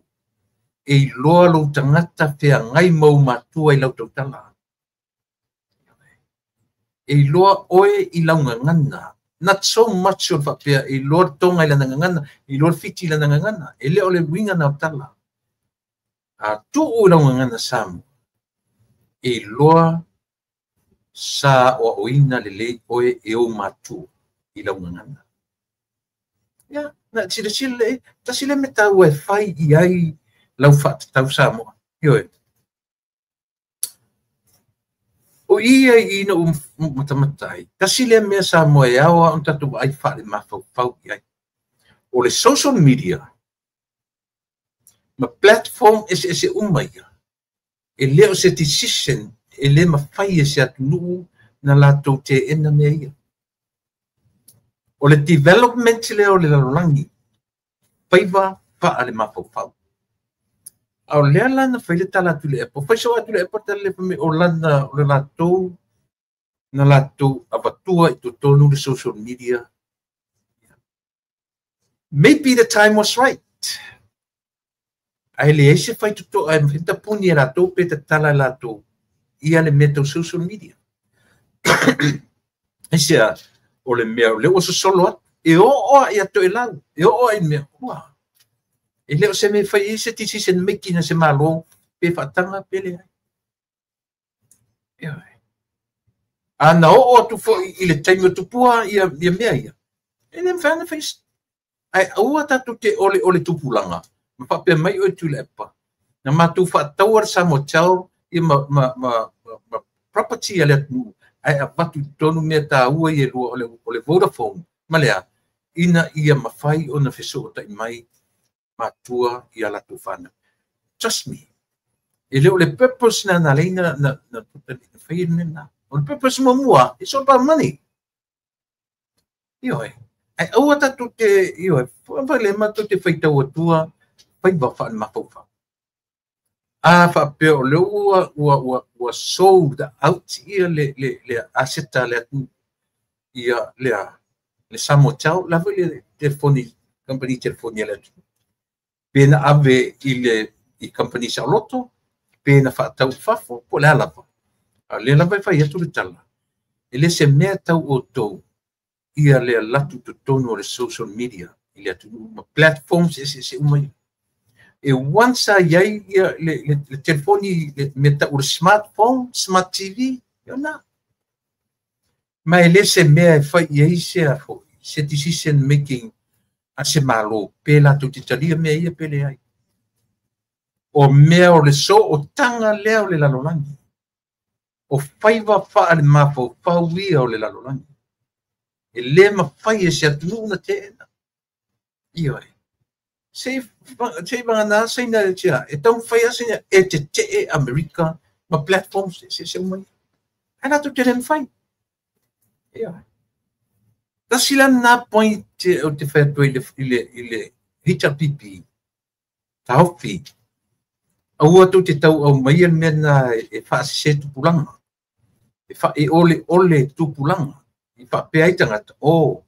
E loa lau tangata whea ngai mau mātua i lau tautala. E loa oe i lau ngangana. Not so much o whapea e loa tonga i lana ngangana, e loa fiti i lana ngangana. E leo le winga na utala. A tu o lau ngangana samu. E loa sa o oina le le oe e o matu i lau ngangana. Ya, na sile ta sile me tau e whai i ai lau what tau Samoa. Ioe. O ia i ina matamatai. Ta sile mea Samoa e awa on tatu ai whare mafau i ai. O le social media ma platform ese umaia. E leo se decision e le mawhai e se atunu na lato te ena mea ia. O le development leo le lalangi. Paiva pa ale mafau. Au lea lana whaile tala atu le epo. Whaiso atu le epo tala le pame o lana o le lato na lato apatua i to tonu le social media. Maybe the time was right. Ai le eise whai tuto ai mwhita puni e lato pe te tala lato ia le meta social media. Eisea, o le mea le o solo e o ia to e lau e o ai mea ua e le o se me fai se tisi se mekina se malo pe fatanga pele ia ana o tu fo i le taimi tu pua ia mea ia e le mfana fai ai ua tatu te ole tupulanga ma fa pe mai o tu le pa na matu fa tawar sa mo chao i ma property ale tu ai avatu tonu me ta ua i ole Vodafone malea ina ia mafai ona feso ta mai matua ia la tufana trust me ele ole purpose na leina na fai na on purpose mo mua it's all about money io ai ua tatu te io fa le ma te fai tau tua fai va fa ma fa fa pe o le ua sold out ia le aseta le ia le samo chao la le telefoni company telefoni le pena ave i company Charlotte pena fa tau fafo po le lava le lava fai tu le tala ele se mea tau o tou ia le latu to tono le social media ile tu platforms se umai e once ai ia le telefoni le meta o smartphone smart TV yona ma ele se mea fai ai se decision making a se malo pela tu titalia mea ia pele ai o mea o le so o tanga leo le lalolangi o faiva fa le mafo fauia o le lalolangi e le mafai e se atunu na tena io sei bangana sei na tia e tão fai assim e te America ma platforms se umai ana tu te fai io da sila na point o te fai tu ile HRPP taufi au tu te tau au mai mena e fa se tu pulanga e fa e ole tu pulanga e fa pe ai tanga o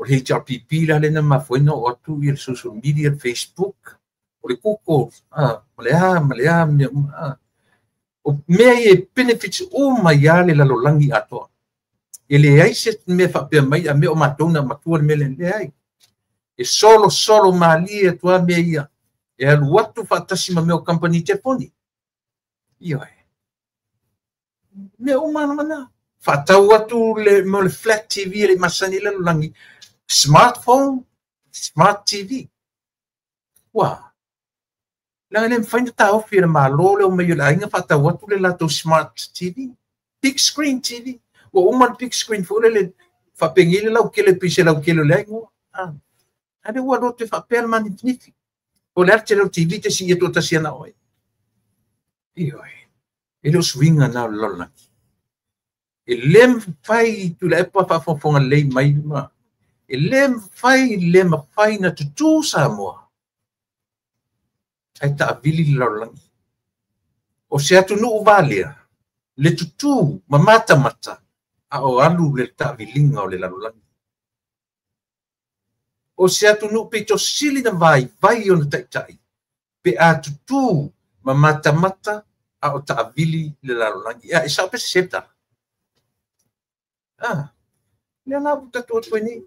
HRPP la lena ma foi no o tu il social media Facebook o le kuko malea o me e benefits o mai ale la lolangi ato ele ai se me fa pe mai a me o matona matua me le ai e solo mali e tua me ia e al watu fa tasima me o company telefoni io me o mana fa tau watu le mo le flat TV le masani le lolangi smartphone, smart TV. Wah, lang nem find tao fir malo le may yula inga fata watu le lato smart TV, big screen TV. Wa uman big screen fo le fa pengile la ukele pise la ukele le ngo. Ade wa rote fa per man infiniti. O le arche le TV te si yeto ta siana oi. Ioi. Elo swinga na lola. E lem fai tu le pa fa fonga le mai ma. E le fai na tutu sa moa. Ai ta avili laulangi. O se atu nu valia, le tutu, mata, a o alu le ta avilinga o le laulangi. O se atu nu pe to sili na vai o na tai. Pe a tutu, mata, a o ta avili le laulangi. Ia, isa pe septa. Le na buta tu ni.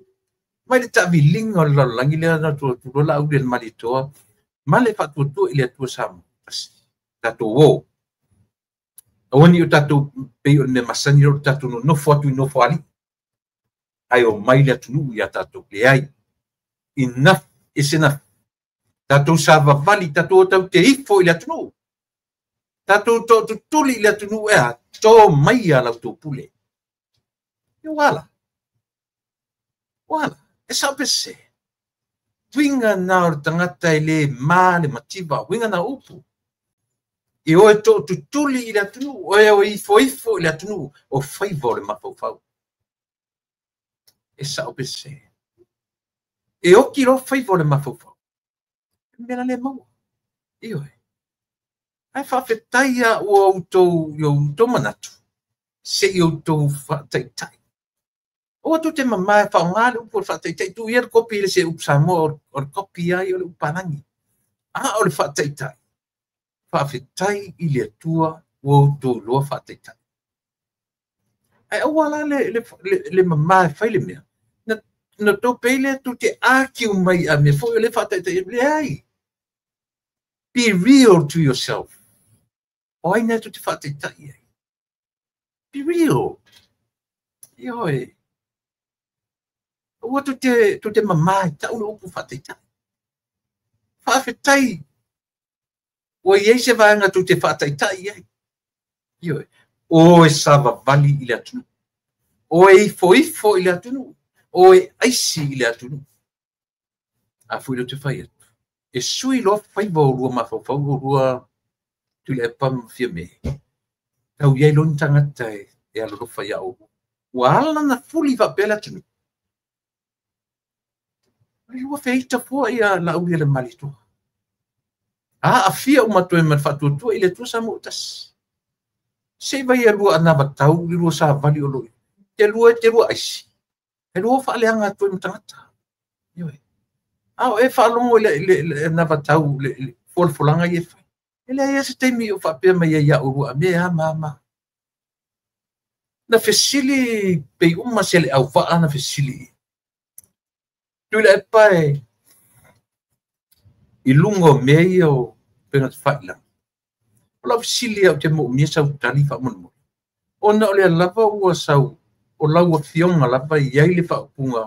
Mai le tavilinga o la langi le na tu la u del malitoa ma le fatu tu ile tu sam tatu wo oni o tatu pe o ne masani o tatu no fotu no fali ai o mai le tu ya tatu le ai enough is enough tatu sava vali tatu tau te ifo ile tu tatu to tuli ile tu e to mai ala tu pule yo wala e sa pese winga na o tangata ile male mativa winga na upu e o to tuli ile tu o e ifo ile tu o favor ma fau e sa pese e o kilo favor ma fau me la le mo io ai fa fetaia o to manatu se yo to fa tai o tu te mama fa ngale o fa tai tu yer kopi le se upsamo o kopi ai o panangi o le fa tai fa fitai ile tua o to lo fa tai ai wala le mama fai le mea na to pele tu te aki mai a me fo le fata te le ai be real to yourself oi na tu te fata tai be real yoi o tu te mama ta uno ku fata tai fa fetai o ye se va nga tu te fata tai yoi o sava vali ile atu o ifo ile atu o aisi ile atu a fu le te fai e sui lo fai vo rua ma fa rua tu le pam fia me tau ye lon tanga tai e alo fai au wala na fuli va bela tu lu fai ta fo ia la u le malito a fia uma to e fa tu ile tu sa mutas se vai a lua na va tau lu sa vali o lo te lua aisi e lua fa le anga to mtata yo au e fa longo le na va tau le folanga ye fa ele ia se temi o fa pe mai ia o a me a mama na fesili pe uma se le au va na fesili tu le pai i lungo meio pe na fa la la fesili o te mo mi sa tali fa mo ona le lava o sau o lau o fionga lava i ai le fa punga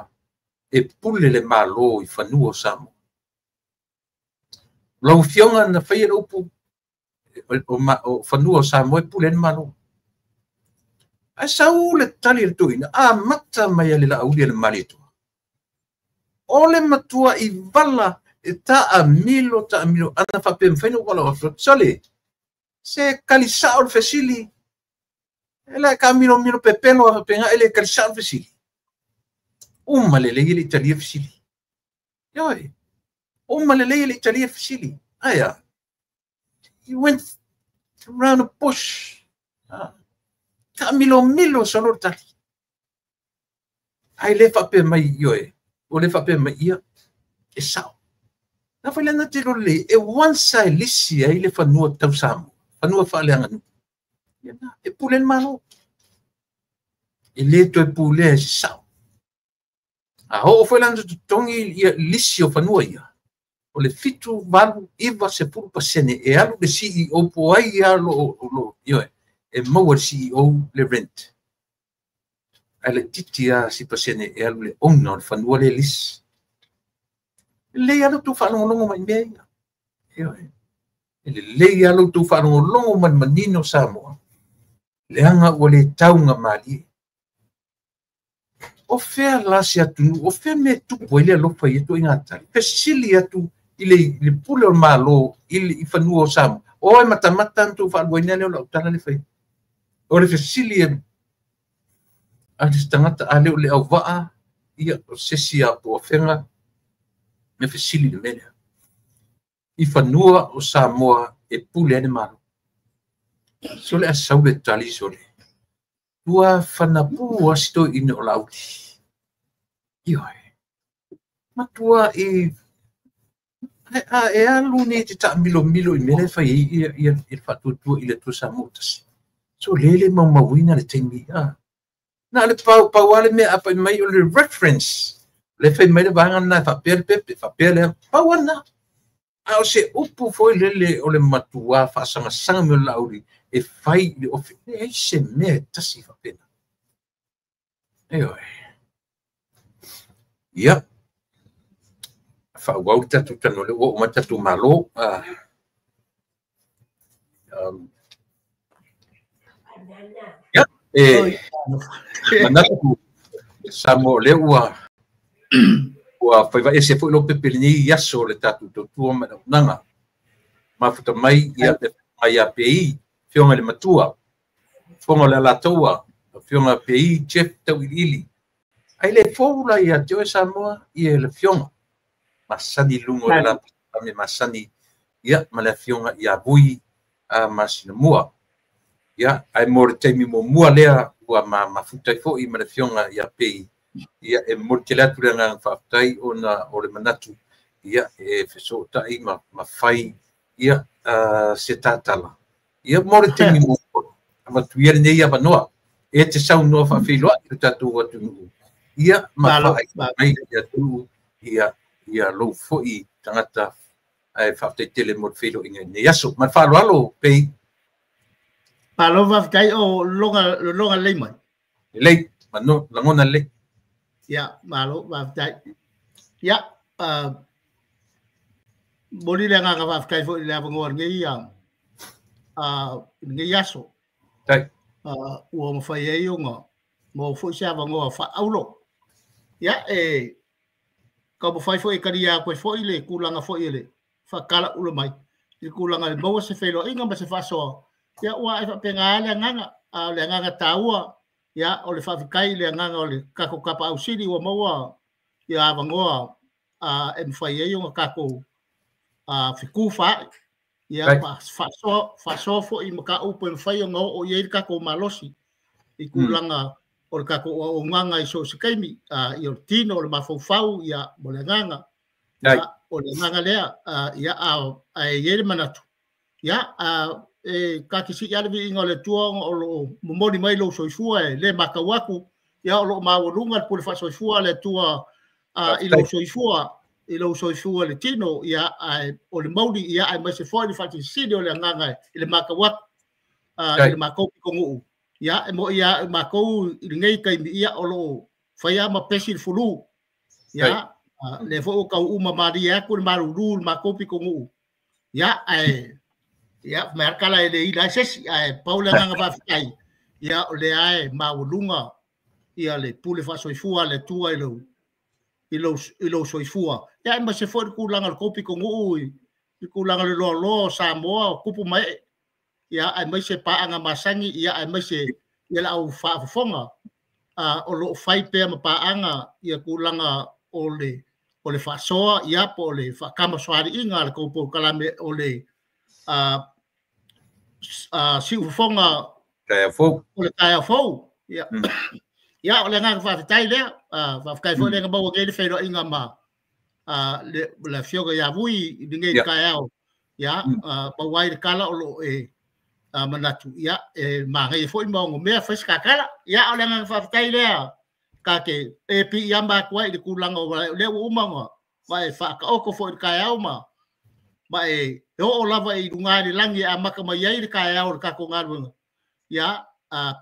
e pule le malo i fanua samo lau fionga na fai e upu o fanua samo e pule le malo a sau le tali le tuina a mata mai le la auli le malito o le matua i vala e ta amilo ana fa pe mfeno wala o sole se kalisa o fesili ela camino pepeno a penga ele kalisa o fesili uma le le Italia fesili yoi uma le le Italia fesili aya he went around the bush Camilo solo tali ai le fa pe mai yoi o le fa pe mai ia e sao na fa lana te le e once ai lisi ai le fanua tau samo fanua fa le anga e pulen malo e le to e pule e sao a ho foi lana tongi lisi o fanua ia o le fitu valu iva se puru pasene e alu le CEO po ai alo lo yo e mo le CEO le rent ale titia si pasene e alu le owner fanua le lis le alu tu fa longo mai me yo le alu tu fa longo man manino samo le anga o le taunga mali o fea lasi atu o fea me tu poile lo fa yeto ingata pesili atu ile pule o malo ile ifanua o samo o e mata tu fa goinele o tala le fai o le pesili a tangata ale o le au vaa ia o sesia po fenga me pesili le mele ifanua o Samoa e pule ane malo so le asau le tali so le tua fanapu asito ina o lauti ioi matua e alu ni te ta milo i mele fai i fatutua i le tu Samotas so lele mawina le teimi na le pau ale me apa mai o le reference le fai mai le vanga na fa pele pau ana ao se upu foi lele o le matua fa sanga me lauri e fai le ofi e se me tasi fa pena ia fa wau tatu tano le o mata tu malo ia manatu samo le ua fai vai se foi lo pepelini yaso le tatu tua nanga mafuta mai ia le mai API fionga le matua fonga le latoa fionga API chef tau ili ai le foula ia te Samoa ia le fionga masani lungo la me masani ia ma le fionga ia bui a masina mua ia ai morte mi mo mua lea ua mafuta fo i ma le fionga ia API ia e mortelatu le ngang faafetai ona o le manatu ia e fesootaʻi ma fai ia se tatala ia mo le temi mo avatuia lenei avanoa e te sau no fa filo i tatu atu ia ma fa ai ia tu ia lo foi tangata ai fa te tele mo filo inga ne yaso ma fa lo pe palo va kai o longa le mai le ma no langona le ya malo va kai ya boli le nga va kai fo le va ngor ngi ya ngi yaso tai o mo fa ye yo ngo mo fo xa va ngo fa aulo ya ka mo fai fo e karia ko fo ile kulanga fo ile fa kala ulo mai i kulanga le mo se felo inga ba se fa so ya wa e fa penga le nganga taua ya o le fa kai le nganga o le kako kapa au sidi o mo ya va ngo em fa ye yo kako fiku fa ya fa so fo i maka open fa yo ngo o ye kako malosi i kulanga o kako o nganga i so se kaimi i o tino o le mafau ya mo le nganga ya o le nganga lea ya a ye le manatu ya ka kisi ya le inga le tua o lo moni mai lo soifua le makawaku ya o lo mawolunga po le fa soifua le tua i lo soifua le tino ya o le mauli ya ai mai se foi fa ti sidi o le nganga i le makawaku i le makopi kongu ya mo ya makou i ngai kai ia o lo fa ya ma pesi fulu ya le fo ka uma maria ku maruru makopi kongu ya ya merkala le ila ses paula nga va fikai ya le ai maulunga ia le pule fa soifua le tua ilo soifua ya ma se for ku langa kopi kongu i ku langa le lo Samoa kupu mai ya ai mai se pa anga masangi ya ai mai se ia la au fa fonga o lo fai pe ma pa anga ia ku langa o le fa soa ia po le fa kama soari inga le ko po kalame o le si fonga kaya fo o le kaya fo ya ya o le nga fa tai le fa kai fo le nga ba o ge le fe ro inga ma le fioga ya vui dinge kaya ya ba wai kala o lo manatu ya ma ngai fo mo me fa ska kala ya o le nga fa tai le ka ke pi yamba kwa i kulanga le uma ma fa ka o ko fo kaya ma ma o lava i runga ni langi a maka mai ai ka ya o ka ko ngaru ya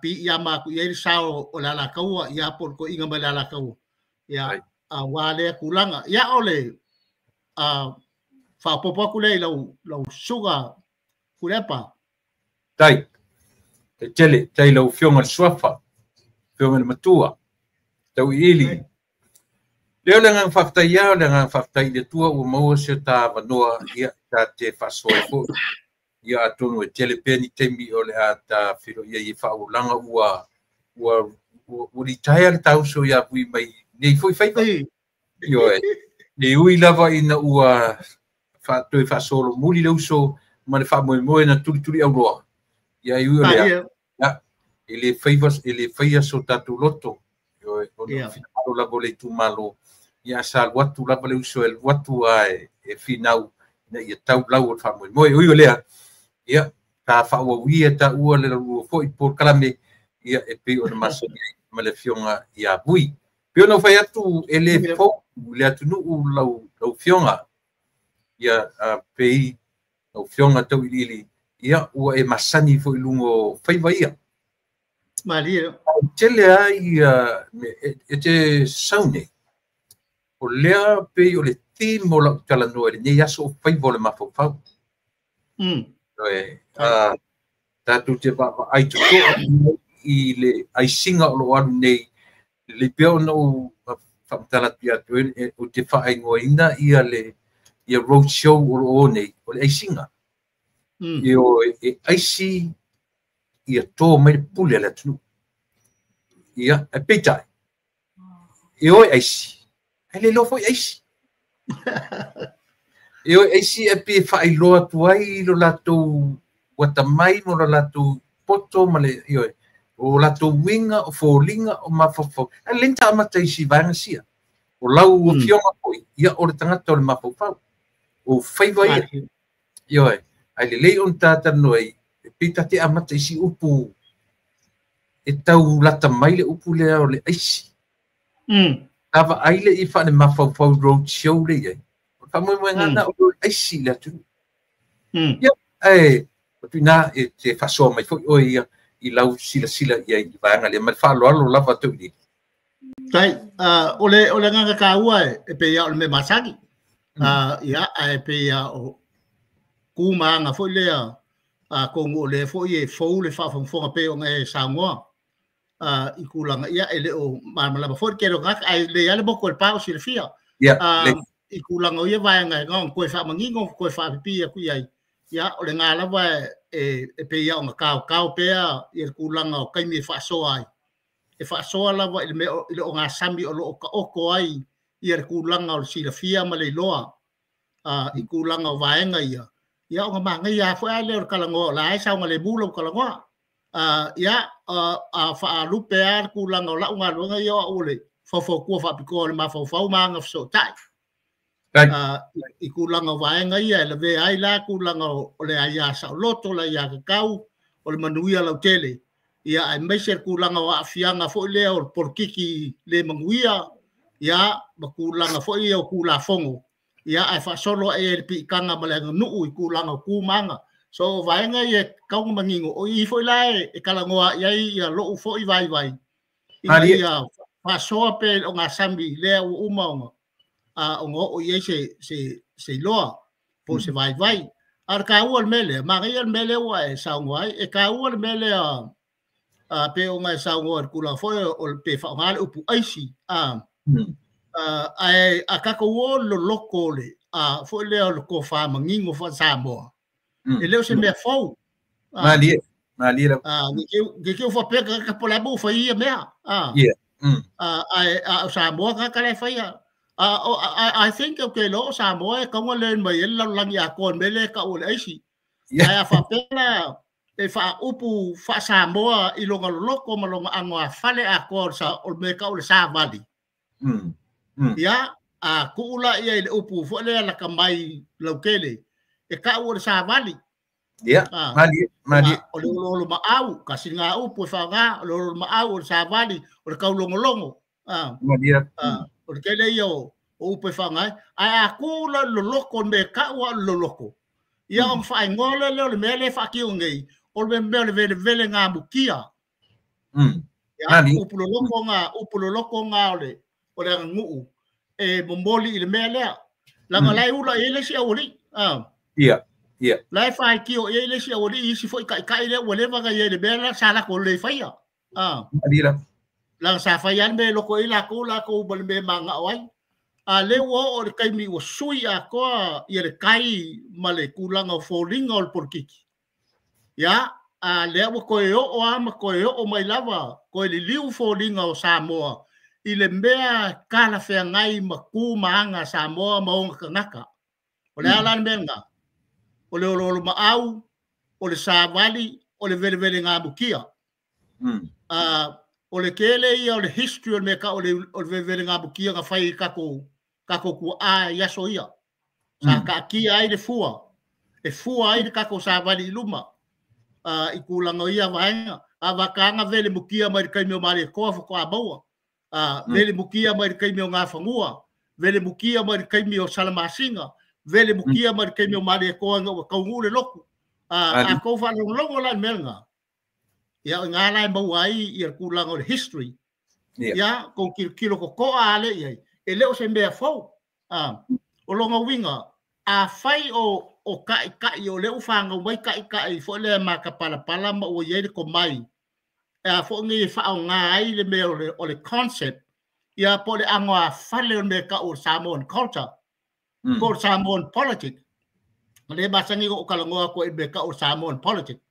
pi yamba ku ye sao o la kau ya por ko inga ma la kau ya wale kulanga ya ole fa popo ku le lo suga kulepa tai te tele lo fionga swafa fionga matua tau ili leo le ngang faktai ya le ngang faktai le tua o mo se ta vanoa ia ta te fasoi fo ia tonu e tele peni temi o le ata filo ia I fa o langa ua retire le tau so ia pui mai nei foi fai yo e ui lava ina ua fa toi fa solo muli le uso ma le fa mo na tuli au roa ia ui o le ya ele fai so tatu loto yo o la bole tu malo ia sal watu la bole uso el watu e finau na ia tau lau o fa mo ui o le ia ta fa o wi ta u le lu foi por kalame ia e pe o maso ma le fionga ia bui pe no fai atu ele fo le atu no lau fionga ia pe o fionga tau ili ia o e masani fo lungo fai vai ia Maria tele ai e te saune o lea pe o le timo la tala no ele ia so fai vole ma fo fa tatu te ai tu I le ai singa o lo anu nei le peo no whamatala pia tuen o te whaai ngoina ia road show o lo nei o le ai singa ai si ia tō mai pule le tunu ia e peitai oi ai si ai le lofo ai si ai si e pe whaai loa tuai lo lato wata mai mo lo lato poto male o lato winga o folinga o mafofo a lenta mata I si vanga sia o lau o fionga koi ia o le tangata o le mafofo o faiva ia ai le lei on tata noi pita te amata I si upu e tau lata mai le upu le o le aisi. Tava ai le i whane mawhau road show le iei. Ka mo ngana o le aisi le atu. Ia, tu na e te whasoa mai fo o ia i lau sila ia i vaanga le mai whaaloalo lava tu ni. Tai, ole nganga ka ua e pe ia o le me masaki. Ia, e pe ia o kumanga fo lea kongo le fo ie fo le whawhongfonga pe o ngai Samoa. I kulanga ia e le o malama fo ke ro ngak ai le ale boko le pao sila fia. I kulanga o ia vai ngai ngong koe whamangingo koe whapipia kui ai. Ia, o le ngā lawa e pe ia o ngā kau pea i le kulanga o kaimi e whaasoa ai. E whaasoa lawa i le o ngā sami o lo ka oko ai i le kulanga o le sila fia ma le loa. I kulanga o vaenga ia. Ia o ngā manga ia fo ai le o kalangoa la ai sao ngā le mula o kalangoa. Ia a whaalupe a kulanga o lau ngā luanga ia o le whawhau whapiko le mawhau maanga fso tai. I kulanga o vaenga ia le ve ai la kulanga o le aia sa o loto la ia kakau o le manuia lau tele. Ia ai meise kulanga o afianga fo lea o porkiki le manguia. Ia ma kulanga fo ia o kula fongo. Ia ai whaasolo e le pikanga ma le nuu i kulanga o kumanga. So vaenga ia kaunga mangingo o i fo ilae e kalangoa iai ia loo fo i vai. Ia whaasoa pe o ngā sambi lea o umaonga. O ngō o iei se loa po se vai. Ar ka ua le mele, mga ia le mele ua e saungoai, e ka ua le mele pe o ngai saungoa le kula fo o le pe whaongale upu aisi. A kako ua lo loko le, fo leo lo ko wha mangingo wha Samoa. E leo se mea fau. Malia. Gikeu wha peka ka polabu wha ia mea. Samoa kakale wha ia. I think okay lo Samoa kaunga len mai e lau langi a kon mele ka ule aisi. Ai a wha pena e wha upu wha Samoa i longa loko ma longa angoa whale a kon sa o me ka ule sa vali. Ia, kuula ia i le upu fo lea laka mai laukele. E ka ule sa vali. Ia, mali. O le olo maau, kasi ngā upu e wha o le olo maau o le sa vali, o le kaulongolongo. Malia. O le kele ia o upe whangai, ai a kūla loloko me kaua loloko. Ia o mwhai ngole leo le mele whakio ngei, o le mele vele ngā mukia. Upu loloko ngā o le nguu, e momoli i le mele. Langa lai ula e le si awori. Ia. Lai whai kio e le si awori, isi fo i kai le wale wanga i le mele, sala ko le whaia. Malia. Lang sa fayan me loko ila ko bal me manga wai le wo o le kaimi o sui a ko i le kai male kulanga falling all porkiki ya le wo ko o ama ko o mai lava ko le liu falling o Samoa i le mea kala fe ngai maku manga Samoa mo naka o le ala menga o le olo maau o le savali o le vele nga bukia o le kele ia o le history o le ka o le vele ngā bukia ngā whai kako ku a yaso ia. Sa ka ki ai le fua. E fua ai le kako sa wali luma. I kulanga ia vaenga. A wakanga vele mukia mai kaimi o mare koa whako a baua. Vele mukia mai kaimi o ngā whangua. Vele mukia mai kaimi o salamasinga. Vele mukia mai kaimi o mare koa ngā kaungure loku. A kou whanongongo lai melnga. Ia ngā lai mau ai i kulanga o le history. Ia, kong kilo ko ale iai. E leo se mea fau. O longa winga. A whai o kai o leo whanga mai kai fo lea maka pala ma o iei ko mai. E fo ngi whao ngā ai le mea o le concept. Ia po le angoa whale o mea ka o Samoan culture. Ko Samoan politics. Le masangi o kalangoa ko e mea ka o Samoan politics.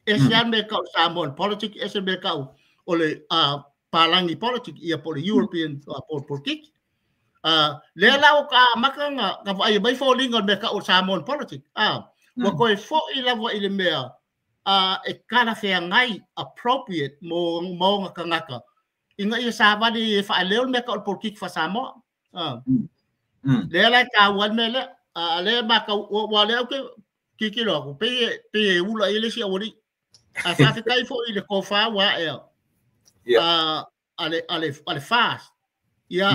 Esian me kau Samoan politics, esian me kau ole palangi politics ia po le European politics. Le lau ka makanga ka vai mai falling on me kau Samoan politics. Wa ko e fo i lava i le mea e kala fea ngai appropriate mo nga ngaka. Inga ia savali e fa leo me kau politics fa Samoa. Le la ka wan me le ma ka wa le ke kikilo ko pe ula ile si awori. A whakakai fo i le ko wha wa ea. ale fast ia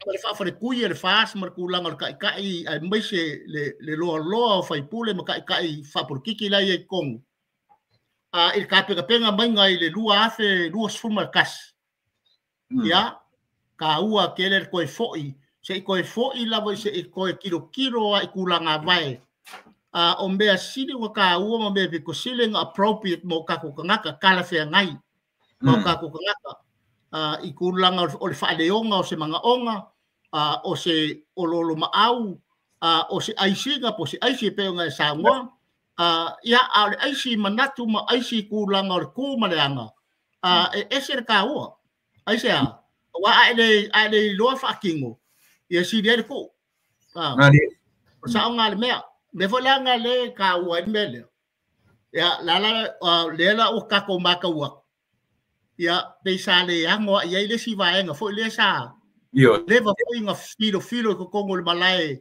ale fa fa kui ale fast mar kulang al kai ai mai se le lo fai pule ma kai fa por kiki la ye kong il ka penga mai ngai le lua afe lua sfuma kas ia ka ua keler ko foi se ko foi la voi se ko kilo ai kulanga vai o mea sili wa ka ua ma me ko siling appropriate mo ka ko ngaka kala fe ngai mo ka ko ngaka i kulanga o le fa leonga o se manga onga o se ololo maau o se aisinga po se aisi pe nga sa ngoa ia ale aisi manatu ma aisi kulanga o ku maleanga ese ka ua aisi wa ale lo fa kingo ia si der ko sa nga le mea me volanga le ka ua mele ya la o ka ko maka ua ya pe sale ango ia ile si vaenga fo le sa le va fo inga filo ko kongo le malai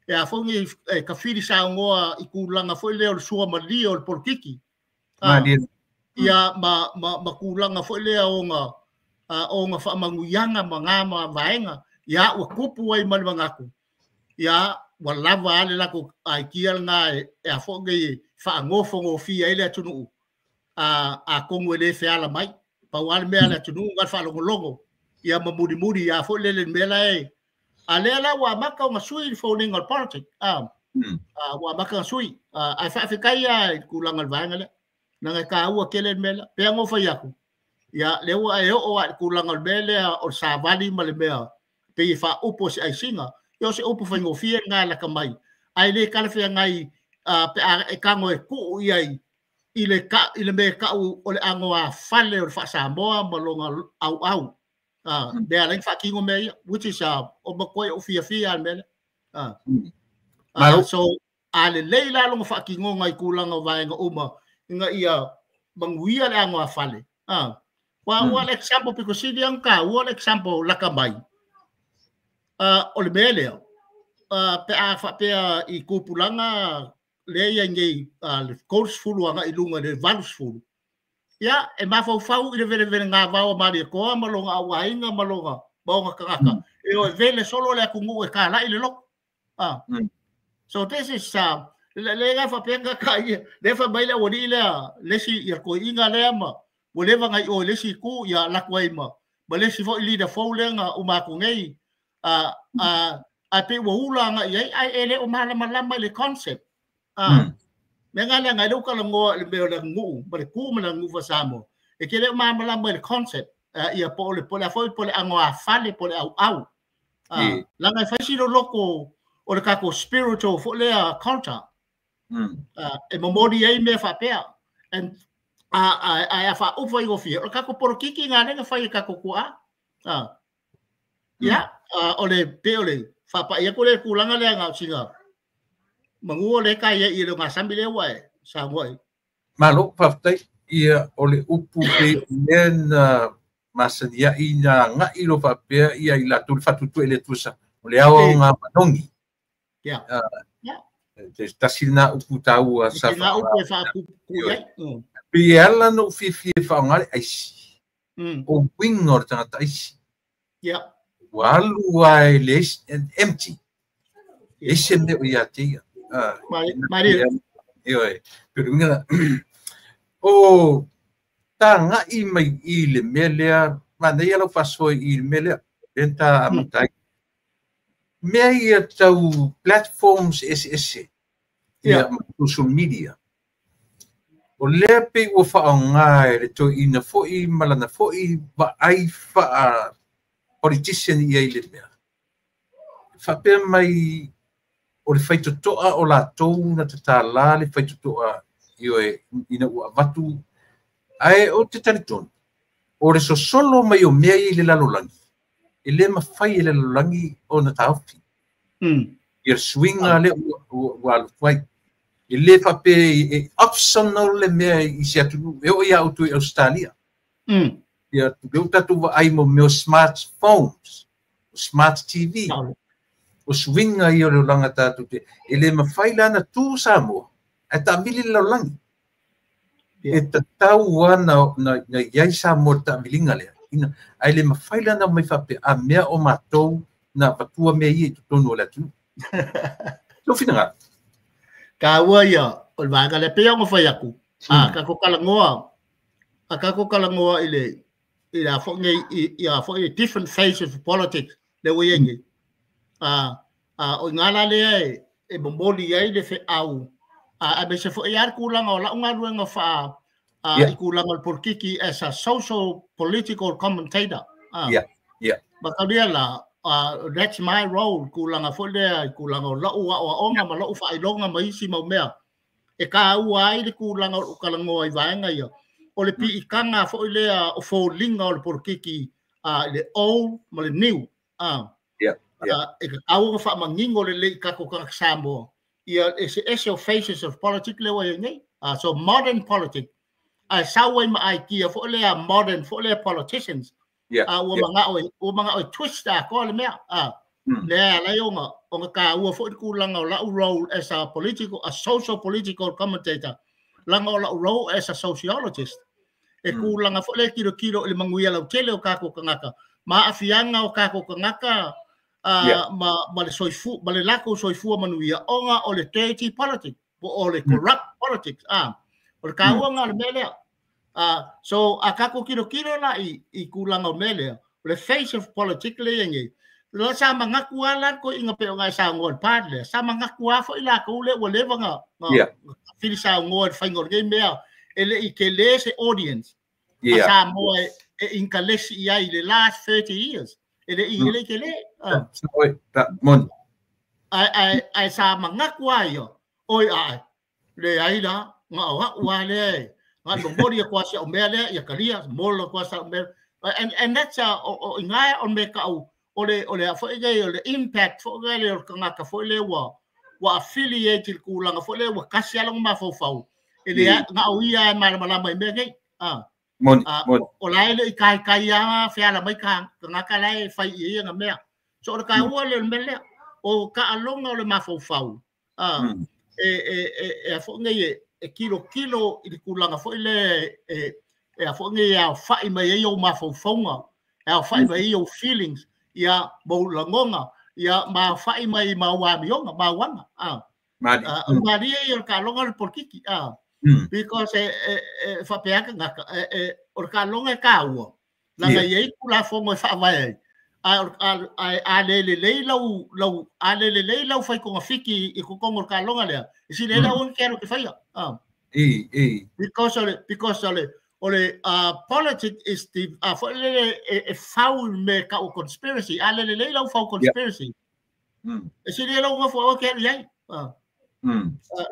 ya fo ngi ka fili sa ngoa ikulanga fo le o sua mali o porkiki ya ma kulanga fo le onga fa manguyanga mangama vaenga ya o kupu ai mal mangaku ya walava ale la ko ai kial nga e fo ngi fa ngofo ngofi ile tunu a kongo le fe ala mai pa wal me ala tunu ngal fa longo ia mamudi ia fo lele mela ala wa maka nga sui fo ningal politic wa maka sui a fa kai kulang al vangale nanga ka wa kele mela pe ngo fa yaku ia lewa o kulang al mela o sa vali male mea pe fa upos ai singa yo se upo fa ngo fie ngala kamai ai le kala fe ngai pe e kango e ku ia ile me ka o le angoa fale o fa Samoa malonga au de ala fa kingo me which is o bakoi o fia me so ale leila lo fa kingo ngai kulanga vaenga uma nga ia banguia le angoa fale wa example piko sidiang ka wa example lakamai o le mele pe i kupulanga le ngi le course fulu nga ilunga de valus fulu ya e ma fau i le vere nga va mari ko malonga wa inga malonga bonga kaka e o vele solo le kungu e kala ile lo so this is le nga fa penga kai le fa baila wodi le si ir ko inga le ma wole va ngai o le si ku ya la kwai ma le si fo ili de fo le nga o ma ku ngai a pe wo ula nga ai ele o malama le concept menga nga lo kala ngo le be ngu ba ku mana ngu fa samo e kele mala le concept ia po le ango a fale po le au la nga fa si lo loko o le ka ko spiritual fo le culture e momodi ai me fa pe and a fa o foi go fi o ka ko por kiki nga le fa ka ko a ya o le pe o le fa pa ia ko le kulanga le nga singa manguo le ka ia i lo ngasambi le wa sa ngoi malo paftai ia ole upu pe men masadia ina nga i lo fa pe ia i la tu fatu tu ele tusa ole ao nga manongi ya tasina upu tau sa na upu fa ku pe ala no fi fa ngale ai o wingor tanga tai ya walu ai les empty esse me ia tia Maria pero nga o tanga i mai i le melea mana ia lo faso i le melea enta amatai me ia tau platforms ss ia social media o le pe o fa nga e to ina fo i malana fo i ba ai fa politician ia i le mea fa pe mai o le faitotoa o latou na tatala le faitotoa ioe ina ua vatu ae o te talitonu o le sosolo mai o mea i le lalolagi e lē mafai e le lalolagi ona taofi ia swinga le ua alufu ai e lē fape e optional le mea i se atunu e o ia autu i Australia ia tupeu tatou vaai mo mea smartphones smart TV o swinga i o le langa tatu te ele mafai lana tu Samoa e tamili lalolagi e tatau ana na iai Samoa tamilinga lea ina ai le mafaila na mai fa pe a mea o matou na patua me i tu tonu la tu so fina ka ua ia o va ka le pe ngo fa yaku ka ko kala ngoa ka ko kala ngoa ile ila fo ngai ia fo different phases of politics le we ngi o ngala le e bomboli ai le fe au a be se fo iar kulang o la unga ruenga fa i kulang o porkiki as a social political commentator bakalia la that's my role kulang a fo le kulang o la o onga ma la fa ilonga mai si mau mea e ka ua ai le kulang o kalango ai vaenga ia o le pi ikanga fo le o fo linga o porkiki le old ma le new e ka au fa mangingo le ka ko ka sambo ia is your faces of politics le wa ngai so modern politics sawe ma ai kia fo le modern fo le politicians o manga o twist ko le mea le la yonga o ka u fo ku langa la role as a social political commentator langa la role as a sociologist e ku langa fo le kilo le manguia la tele o ka ko ngaka ma afianga o ka ko ngaka ma le soifu ma le lako soifu manuia onga o le dirty politics o le corrupt politics o le ka nga le mele so akako kilo la i kulanga o mele le face of politics le ngi lo sa manga kuala ko inga pe nga sa ngol padle sa manga kua fo ila ko le wole vanga fili sa ngol fa ngol ge mea ele i ke lese audience sa mo e inkalesi ia i the last 30 years ele i ele ke le mon ai sa manga kua yo oi ai le ai da nga wa le nga no mori ko sa o mele ya kalia molo ko sa mele and that's ngai on me ka ole fo le impact fo le ka ka fo le wa affiliated ku langa fo le wa kasia lang ma fo fo ele nga uia mala mai me ngai mon o lai le kai ya fa la mai ka nga ka lai fa i nga me so ka wa le mele o ka alonga le ma fo fo e fo ngai e kilo i ku langa fo le e fo ngai ya fa i mai yo ma fo fonga e fa i mai yo feelings ia mo langonga ia ma fai mai ma wa mionga ma wanga mari ia ka longa por kiki because fa peaka ngaka or ka longa ka wo la ngai kula fo mo fa vai le lau fai ko fiki i ko ngol ka longa le si le la on quero que fai because ole politics is the foul me ka o conspiracy ale le lau foul conspiracy si le lau fo ke ya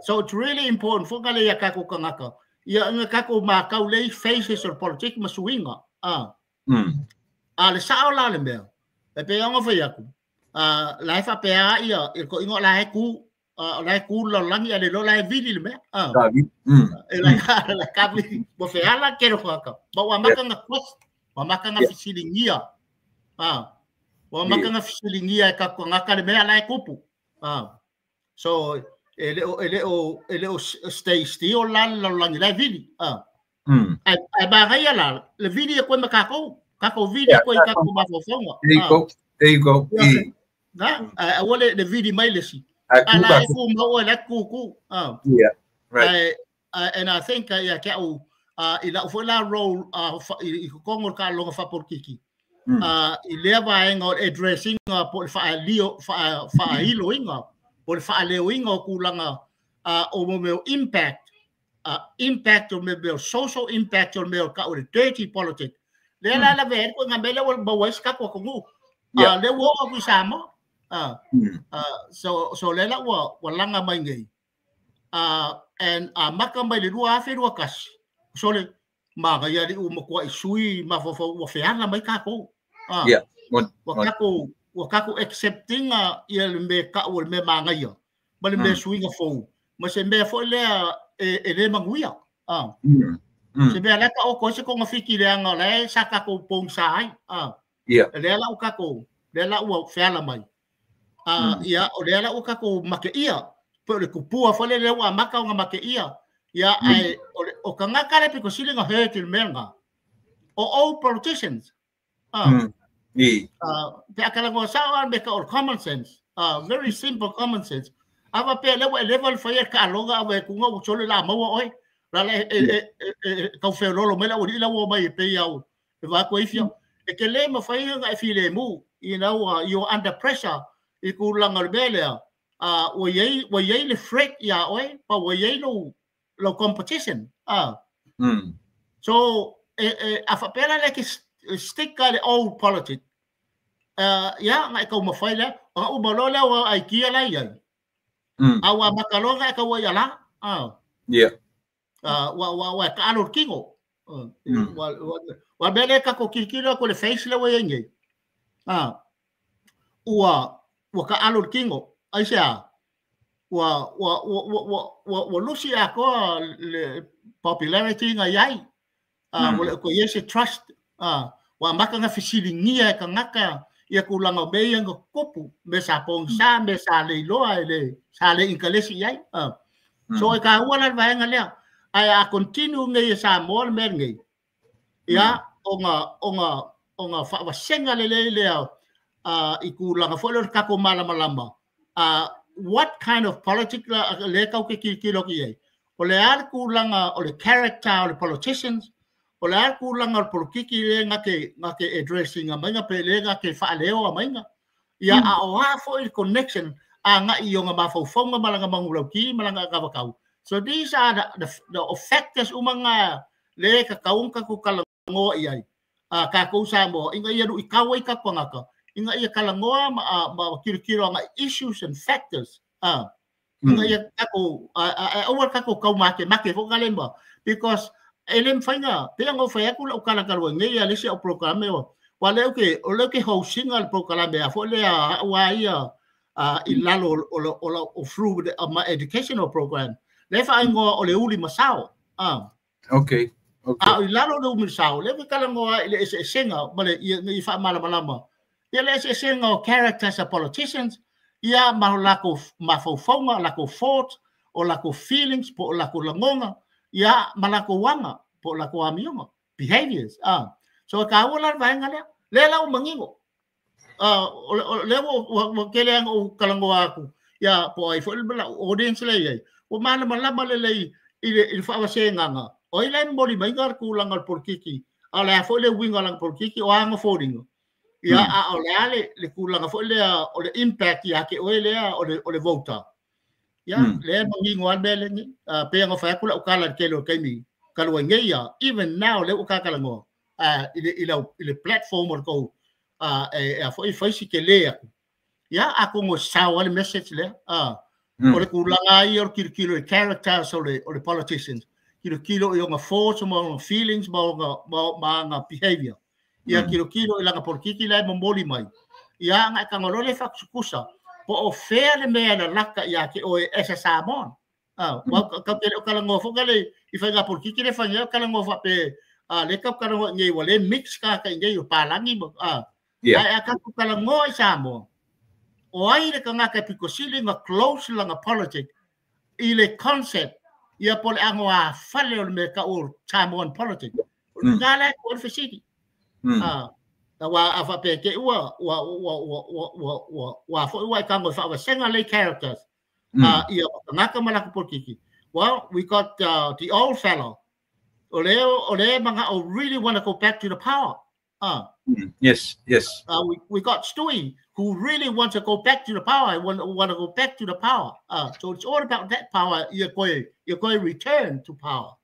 so it's really important for kale ya ka ko ngaka ya nga ko ma ka le faces of politics masuinga ale sa ola le me e pe nga fo ya ku la fa pe ia ko ingo la ku la ku lo langi ale lo la vidi le me la kabi bo fe ala kero ka ba wa maka nga kwas wa maka nga fisilingia wa maka nga fisilingia ka ko nga ka le me ala kupu so ele o stay still la lo langi la vidi ai ba ga ya la le vidi ko maka ko vidi ko ka ko ma fo fonga there you go na wole le vidi mai le si ala fu mo la ku right and I think ke au ila fo la role i ko ngol ka longa fa por kiki i le va en addressing por fa lio fa hilo inga por fa leo inga ku langa o mo impact o me social impact o me ka o dirty politics le la ver ko ngambele wal ba wes ka ko ngu le wo ku sama so le la wa langa mai ngai and maka mai le rua fe rua kas so le ma ga ya di mo ko isui ma fo fe ala mai ka ko wa ka ko accepting ia le me ka o me ma ga ya ba le me sui ga fo ma se me fo le le manguia se me la ka o ko se ko ngafiki le anga le saka ko pong sai le la o ka ko le la o fe ala mai ia o le la o ka ko make ia le kupua fole le wa maka nga make ia ya ai o kanga kare pe ko silinga hurt menga o all politicians Pe akala ngo sa be ka common sense. Very simple common sense. Ava pe level fa ka longa ave ku ngo chole la mo oi. La le ka fe lo me la o la wo mai pe yau. Va ko ifio. E ke le ma fa nga file mu, you know, you're under pressure. Iku langal bele. Wo ye le threat ya oi, pa wo ye lo competition. So afa pe la like stick the old politics. Ngai kau mafaila o umalola wa ai kia la ia awa makalonga ka wa yala wa ka alo kingo wa bele ka ko kikira ko le face la wa yengi wa ka alo kingo ai sia wa lusia ko le popularity nga yai wa ko yesi trust wa maka nga fisilingia ka ngaka ia kulanga be yang kopu be sa pong sa be sa le loa le sa le inkalesi yai so ka wala va nga le ai continue ngai sa mol mer ngai ya onga fa wa senga le ikulanga fo le ka ko malama what kind of politics le ka ke kilo ki o le ar kulanga o le character o le politicians o le ar kulanga o politiki le ngake addressing a mainga pe le ngake fa leo a mainga ia a o fo il connection a nga i nga mafofonga malanga mangulauki malanga kavakau. So these are the factors umanga le ka kaunga ku kalango iai ka ko sa mo inga ia i kawai ka kwangaka inga ia kalango ma kirikiro nga issues and factors inga ia kako over kako kau make fo galemba because elem fainga pengo fa ku lo kala kala ngai ale se o programa wa le ke housing al programa fo le wa ia ilalo o through my educational program le fa ngo o le uli masao okay ilalo le uli masao le kala ngo le senga male i fa malama ia le senga characters of politicians ia malako mafofonga lako thought o lako feelings po lako langonga ya malako wanga po lako amionga behaviors so ka wala va ngale le la mangingo le wo kele ang kalango aku ya po ai fo bla audience le ye o mana malama le ile fa se nganga o ile mboli maingar kulang al porkiki ala fo le winga lang porkiki o anga fodingo ya o le kulang fo le o le impact ya ke o le voter ya le mangingo al bele ni pe nga fa kula ukala kelo kaimi kalwa ngeya even now le ukaka lango ile platform ko fo si ke le ya ako ngo sawa le message le o le kulanga i o kilo characters o le politicians kilo yo nga thoughts mo feelings mo nga behavior ya kilo ilanga porkiki le mboli mai ya nga ka ngolole fa kusa po o fair le me la laka ya ke o esa samon ka kala ngo fo gale ifa nga porkiki le fa nga kala ngo fa pe le ka kala ngo ngi wale mix ka ngi yo palangi mo ai ka kala ngo samo o ai le ka ngaka pikosili nga close langa politics ile concept ia pole angwa fale o me ka o samon politics ngala ko fisiki wa afa pe ke wa fo wa ka ngo fa wa senga le characters ia ngaka malaka politiki. Well, we got the old fellow ole manga really want to go back to the power. Yes. We got Stewie who really wants to go back to the power. Want to go back to the power. So it's all about that power. You're going to return to power.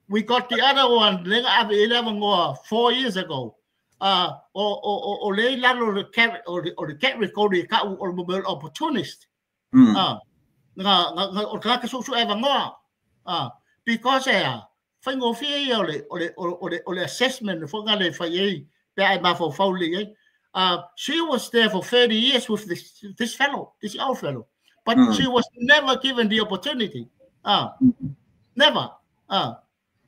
We got the other one. 11 or 4 years ago. Or the cat recording or opportunist. Because fango fi or assessment for ngale faye she was there for 30 years with this old fellow, but she was never given the opportunity. Never.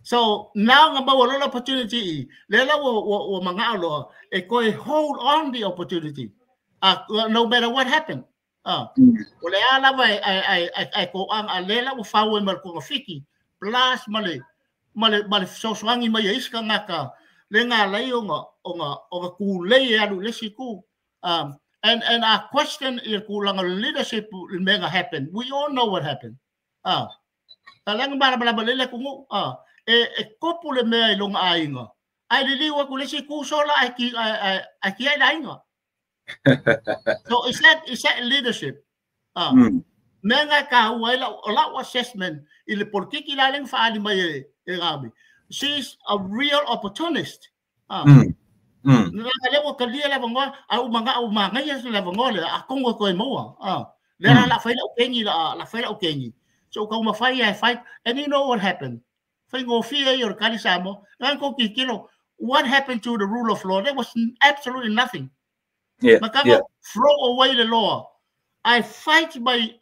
So now nga wala opportunity lela wo mga alo ko hold on the opportunity no matter what happened. Wala ala I ko ang lela wo fawe mal ko fiki plus mali so swangi may iska ngaka le ngā lai o ngā kūlei alu le siku. And our question is kulanga leadership mega happen. We all know what happened. Talang bara le kungu e kopu le mea long ainga. Ai li wa kulesi ku sola ai ki ainga. So is that leadership? Mega ka la assessment ile politiki la leng fa ali mai e gabi. She's a real opportunist. Nalalewa kalia la vango au manga ya la vango le a kongo ko mo le la faila o kengi la faila o kengi so ko ma fight and you know what happened faingo fia your kanisamo ngan ko kikilo what happened to the rule of law? There was absolutely nothing. Throw away the law. I fight by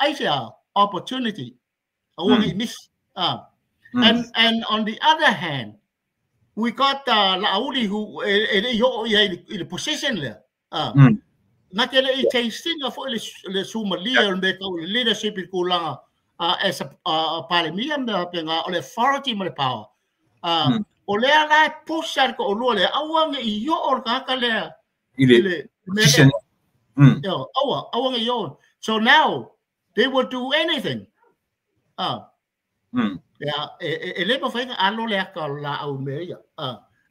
opportunity. And on the other hand, we got Lauli who in the position there. Nakele I tasting of the Somalia and make leadership in Kulanga as a parliament or authority my power. Olea la pushar ko olole awang iyo or kakale ile awang iyo. So now they will do anything. Elepa fa alo le ka la au meia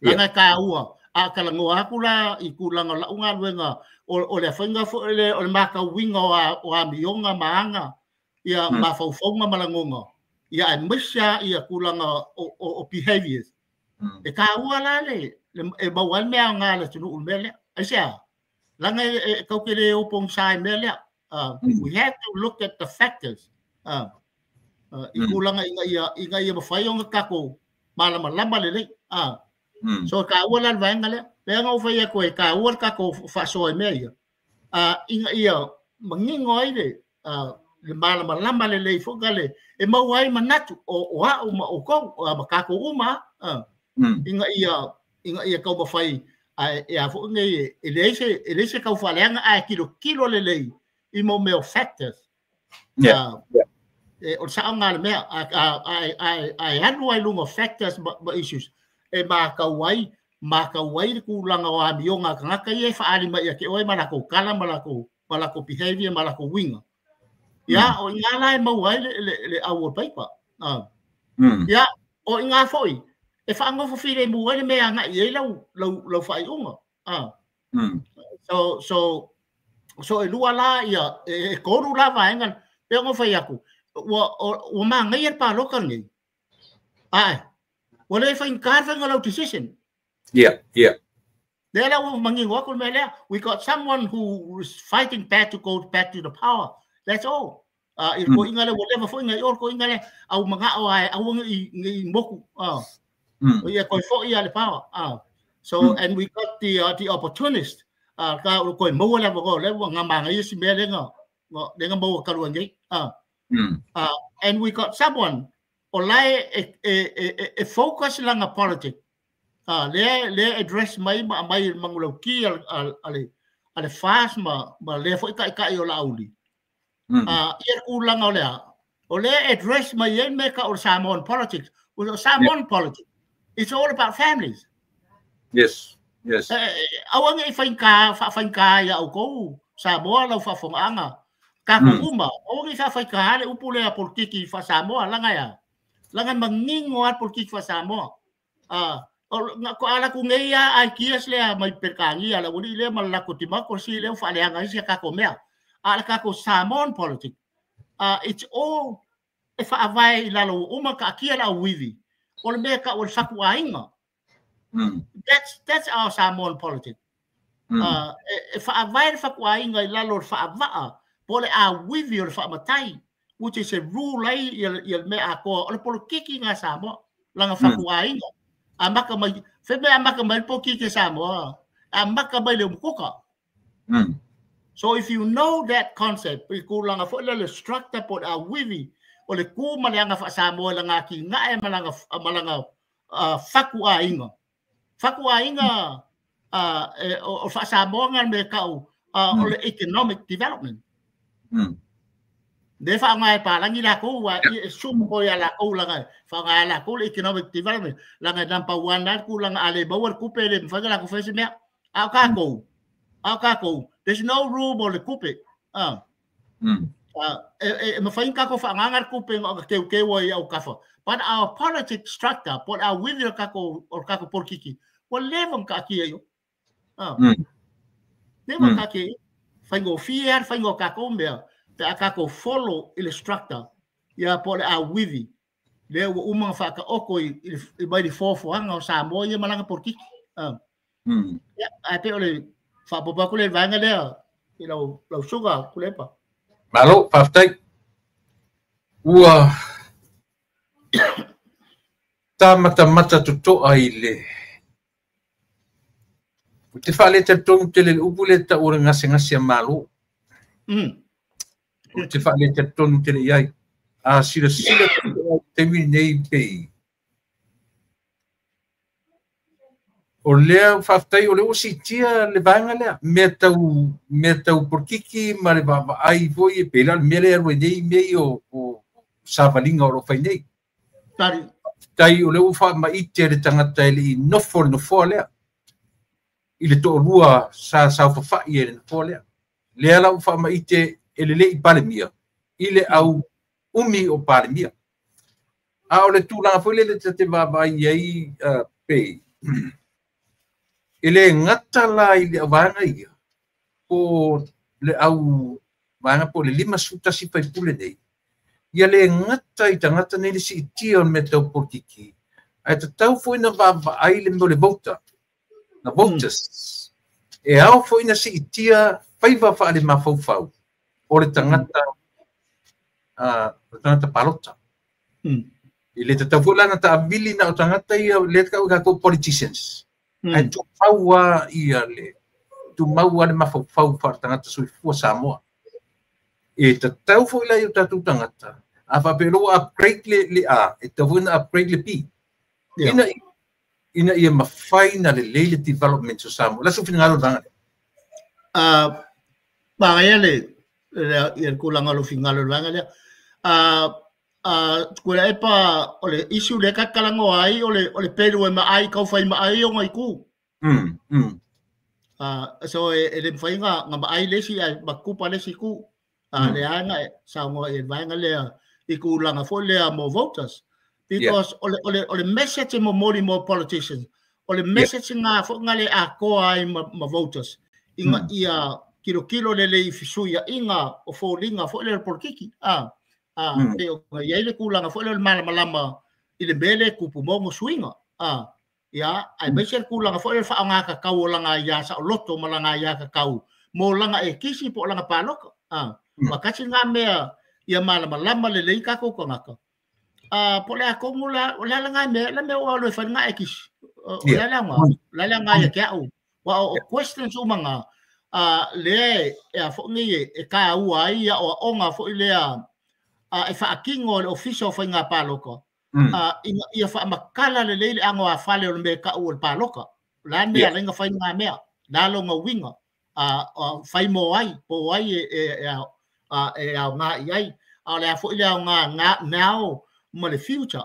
langa ka ua a kala ngoa kula I kulanga la unga wenga o le fanga fo le o maka winga o mionga maanga ia mafaufonga malangonga ia misha ia kulanga o behaviors e ka ua la le e bawan mea nga le tunu mele asia langa ka kele opong sai mele we have to look at the factors ikulanga inga ia mafaiong kako malama lamba le so ka ua la vanga le nga fai ko ka ua kako fa so meia inga ia mangingoi le le malama lamba le fogale e mawai manatu o ko kako uma inga ia ka mafai ia fo ngai elese ka fa lenga a kilo le I mo me factors o sa nga me I anu ai lunga factors issues e makawai ku langa wa mionga ngaka ye fa ali mai ke oi malako kala malako behavior malako winga ya o ngala mo wai le our paper ya o nga foi e fa ngo fo fire mo wai me nga ye lo fai unga so e lua la ya e koru la va ngan pe ngo fai aku o ma ngai pa local ngai ai wala fa in carve ngalo decision there was manging wa ko mele we got someone who was fighting back to go back to the power that's all il ko ingale whatever fo ngai or ko ingale au manga au ngai moku ya ko fo ia le power so and we got the opportunist ka ko mo la ko le nga manga yisi mele nga mo ka ru ngai and we got someone olai a focus langa politics le address mai mangulo ki ale fast ma le fo ka yo lauli ir ulanga ole address mai yen me ka or Samoan politics politics it's all about families yes awang fa ka ya ko Samoa lo fa fonga ka kuma o ki fa ka le upule a politiki fa Samoa langa mangingo at politiki fa Samoa ko ala ku ngeia ai kies le mai perkangi ala woni le malako timako si le fa le anga si ka ko mea ala ka ko Samoan politics it's all if avai lalo uma ka kia la wivi o le me ka o saku ainga that's our Samoan politics if avai fa ku ainga lalo fa ava pole a wivi o fa matai which is a rule ai il me a ko o politiki nga Samoa langa fa ku ainga amaka mai febe amaka mai poki ke Samoa amaka mai le mukoka so if you know that concept ku langa fo le structure pot a wivi o le ku malanga fa Samoa langa ki nga e malanga faku ainga o fa Samoa ngan me ka o le economic development de fa ngai pa langi la ko wa sum ko ya la ko langa fa ngai la ko economic development langa dampa wana ku langa ale bawar ku pele fa la ko fa me a ka ko there's no room on the kupe ma fa inka ko fa ngar ku pe ke wo ya ka fa but our politics structure but our with ka ko por kiki well level ka ki yo level ka ki fa go fear fa go ka ko me ka ko follow il structure ya por a wivi le uma fa ka oko i by the fofo hanga sa mo ye malanga por kiki ya ate ole fa boba ko le vanga le lo suga ko le pa malo paftai ua mata tuto ai le te fale te tong te le upule ta ora ngase malo te fale te tong te le ai a sila te mi nei pe o lea faftai o le usi tia le vanga lea me tau por kiki ma le vava ai voi pe la me le erwe nei mei o savalinga o lo fai nei tai o le ufa ma ite le tangata ili nofo lea i le to lua sa fa i le nofo lea la ufa ma ite ele le i palemia ile au umi o palemia a o le tūlanga foi le te vava ai pe ele ngata la i le avanga ia po le au vanga po le 5 suta si pai pule nei ia le ngata i tangata nei le si tia on metau portiki ai te tau foi na vava ai le mo le vota na votas e au foi na si tia faiva fa le mafau o le tangata palota ile te tau foi lana ta avili na o tangata ia le ka ko politicians ai tu faua ia le tu maua le mafau fa tangata sui fu Samoa e te tau foi la i tatu tangata a fa pelo upgrade le a e te vuna upgrade le pi ina ia mafai na le leile development so Samoa la su finalo danga ba ia le ia kulanga lo finalo danga le kula epa ole issue le kakalango ai ole pelu e mai kau fai mai o ngai ku so ele fai nga ai lesi ai bakupa lesi ku le anga sa ngo e vanga le i kulanga fo le mo voters because ole message mo more politicians ole message nga fo nga le a ko ai ma voters inga ia kilo le fisuia inga o fo linga fo le por kiki pero ia le kulanga fo le malama i le bele kupu mongo swinga ya ai bese kulanga fo le fa nga ka kau langa ya sa loto malanga ya ka kau mo langa e kisi po langa paloko makasi nga mea ia malama le ka ko ngaka po le ko mula la nga me la me o le fa nga e kisi la nga ya ka o wa questions umanga le e fo ngi e ka ua ia o onga fo le e fa kingo le official fa nga paloko ia fa makala le ango a fale o me ka o paloko la me la nga fa nga me la lo nga winga fai mo ai po ai e nga ai le fo le nga now mo le future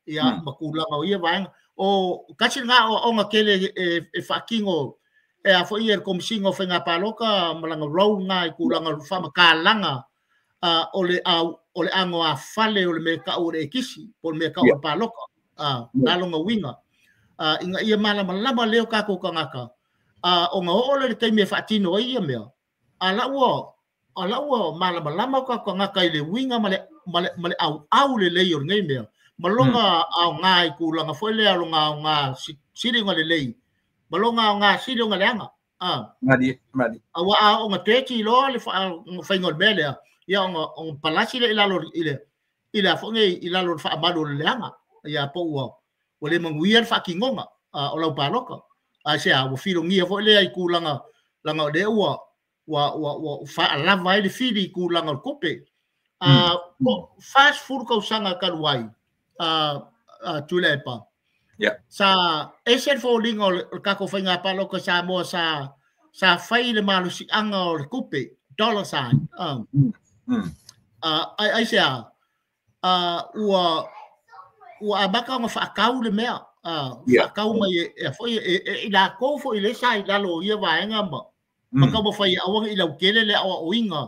ia makula nga ia vang o kasi nga o nga kele e fa kingo e a fo ia komisingo fa nga paloka malanga ro nga kulanga fa makalanga ole ango a fale ole me ka o le kisi por me ka o paloka na longa winga inga ia malama leo ka ko ngaka o nga ole te me fatino ia me ala wo malama ka ko ngaka ile winga male au le yor ngai me malonga au ngai kulanga fo le nga siri ngale lei malonga nga siri ngale anga madi awa o nga teki lo le fa ngol bele ya on palasi le ilalo ile fo ngai ilalo fa amado le anga ya po o le manguier fa kingonga o la paloka sia o filo ngia fo le ai kulanga langa de wa fa la vai le fili kulanga kope fast food ko sanga kalwai tulepa sa esen fo lingo ka ko fa nga paloka sa mo sa fai le malu si anga o kope dollar sign ai sea ua baka nga whaakau le mea whaakau mai foi i la kou fo i le sai lalo ia vaenga ma ka mo fai awang i lau kele le awa oinga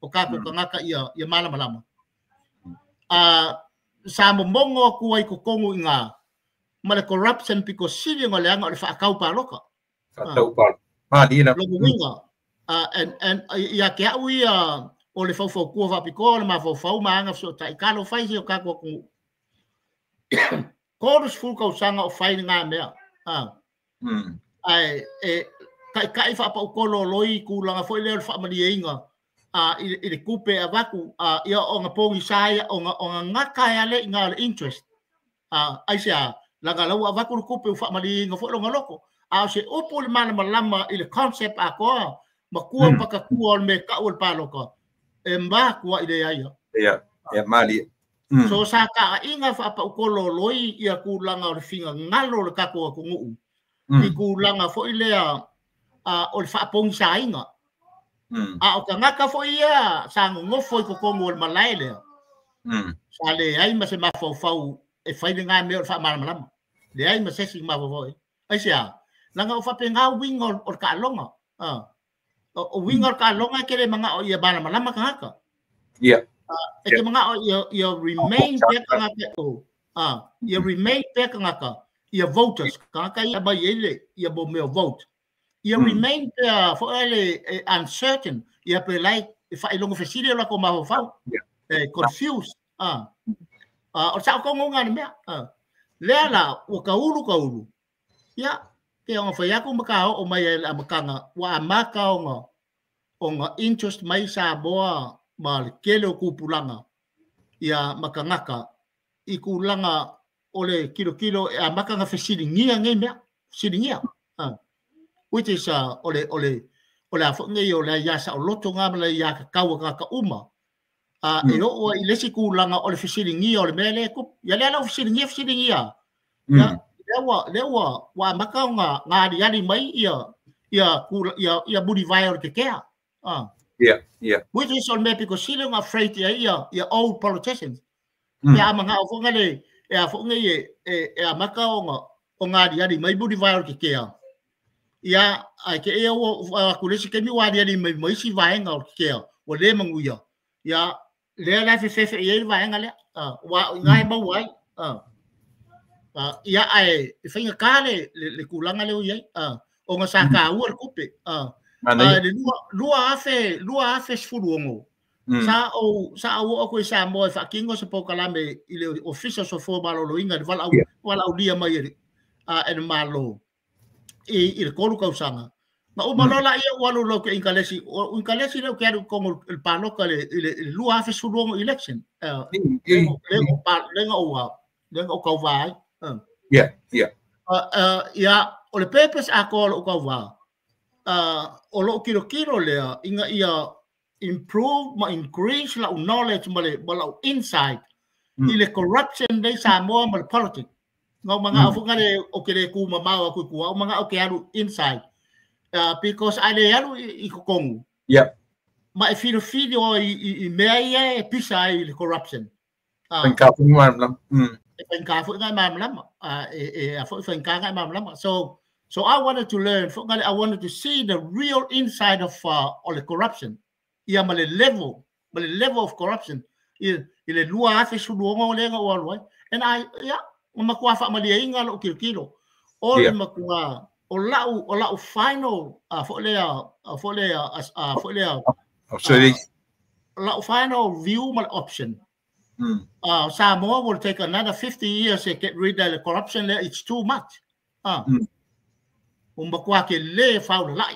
o kako kangaka ia malama sa mongo ku ai ko kongu inga ma le corruption piko sili nga le anga le whaakau paloka whaakau paloka ma dina logo winga and ia ke au ia o le fau kua va piko le ma fau maanga so tai kalo fai si o kako ku Chorus full kau sanga o fai nga mea ai kai fa pa kolo loi ku langa foi le fa mali inga i le kupe avaku ia o nga pongi sai o nga ngaka ya le nga interest ai sia langa lau avaku kupe fa mali nga foi longa loko se opo le malama i le concept a ko ma ku pa ka ku me ka ul paloka emba ku i le ia mali so sa ka inga fa pa kolo loi ia ku langa o finga ngalo le kako ku ngu i ku langa foi le o le fa pong sa inga o ka ngaka foi ia sa ngo foi ko mo le malai le sa le ai ma se ma fau e fai nga me o fa malam le ai ma se si ma voi ai sia langa o fa pe nga wingo o ka longa o wingo ka longa ke le manga o ia bana malama ka ngaka e ke mga ia remain pe kangaka ia remain pe kangaka ia voters kangaka ia ba yele ia bo me vote ia remain pe for ele uncertain ia pe like if I long facility la ko ma fa confused o sa ko ngonga me le la o ka ulu ia ke on fa ya ko maka o mai la makanga wa maka o nga interest mai sa boa mal kelo kupulanga ia makangaka i kulanga ole kilo e makanga fesilingia ngemea silingia which is ole afo ngai ole ya sa loto ngamla ya ka kawa ka uma e o ile si kulanga ole fesilingia ole mele ku ya le fesilingia ya lewa wa makanga ngadi ali mai ia budi vai o te kea which is on me because she don't afraid ya old politicians ya manga o ngale afo ngai maka o ngadi ali mai budi vai o te kea ya ke o kulesi ke mi wadi ali mai si vai nga o te kea o le manguia ya le la fe ye vai nga le wa ngai ba wai ya ai finga kale le kulanga le ye o nga saka u kupe lua afe sfuluongo sa o ko sa mo fa kingo se pokalame ile official so fo balo lo inga wala dia mai en malo il kolu kausanga ma o malola ia walu lo ke inkalesi le ke ko el palo kale lua afe sfuluongo election le o ka vai ya o le papers a ko o ka vai o lo kilo le inga ia improve ma increase la knowledge ma le insight ile corruption dei sa mo ma politics ngau manga afu ngale o kele ku mama ku o manga o ke alu insight because ale alu I kokong ma e filo I meia e pisa ile corruption penka fu mam penka fu ngai mam lam afu penka ngai mam lam So I wanted to learn. I wanted to see the real inside of all the corruption. Yeah, the level of corruption. And makuafa lo kilo. All makua o final final view mal option. Samoa will take another 50 years to get rid of the corruption there. It's too much. Umbakwa ke le faul lai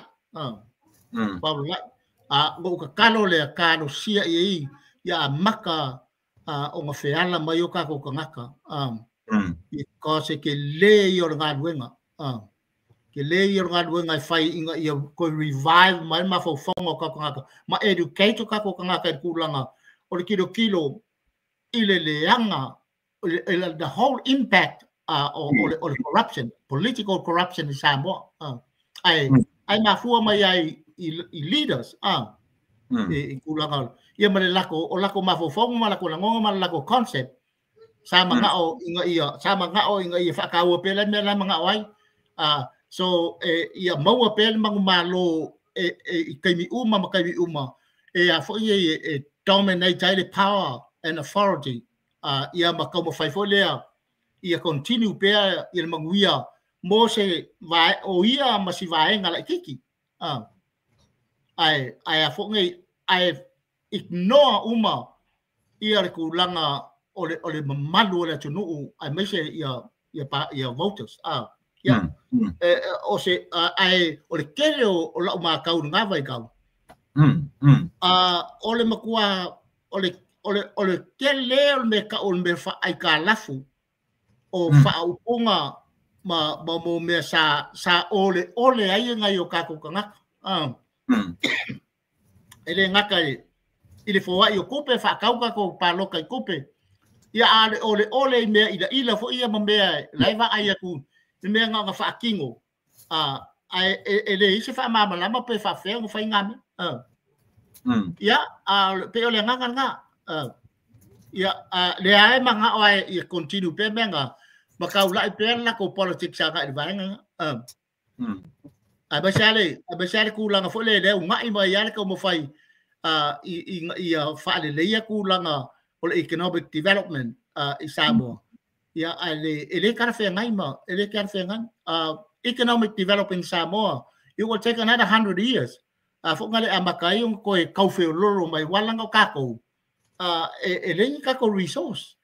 go ka kalo le kano sia ia maka o nga feala mai o ka ko ngaka because ke le yo ngadwenga ke le yo ngadwenga fai inga ia ko revive mai ma fo fongo ka ngaka ma educate ka ko ngaka kulanga o kilo ile leanga the whole impact or corruption, political corruption in Samoa. I mafua mai leaders. I kulanga ia male lako o lako mafofong ma lako langonga ma lako concept sama ngao inga ia whakau pela me la mga wai so ia maua pela mangu malo kaimi uma a fo ia dominate the power and authority ia makau mo fai fo lea ia continue pea ia mangu ia mo se vai o ia ma si vai ngala kiki ai a fo ngai ai ignore uma ia le kulanga ole mamalu le tunu ai me se ia voters ia o se ai ole kele o la ma kau nga vai kau ole makua ole kele me ka ole me fa ai ka lafu o fa upunga ma mo me sa ole ai ngai o ka ko nga ele ngakai ile fo ai o kupe fa kau ka ko pa lokai kupe ia ale ole me ila fo ia mambea laiva ai aku me nga fa kingo ai ele ise fa mama lama pe fa fe ngo fa ngame ia pe ole nga ia le ai manga ai ia continue pe menga makau lai pe la ko politics aga i vai nga abasale ku langa fo le ngai mai ia ko mo fai i fa le ia ku langa o economic development i Samoa ia ele kara fe ngai ma ele kara fe ngai economic development Samoa it will take another 100 years fo ngale amakai un ko kau fe loro mai walanga kako ele ka ko resource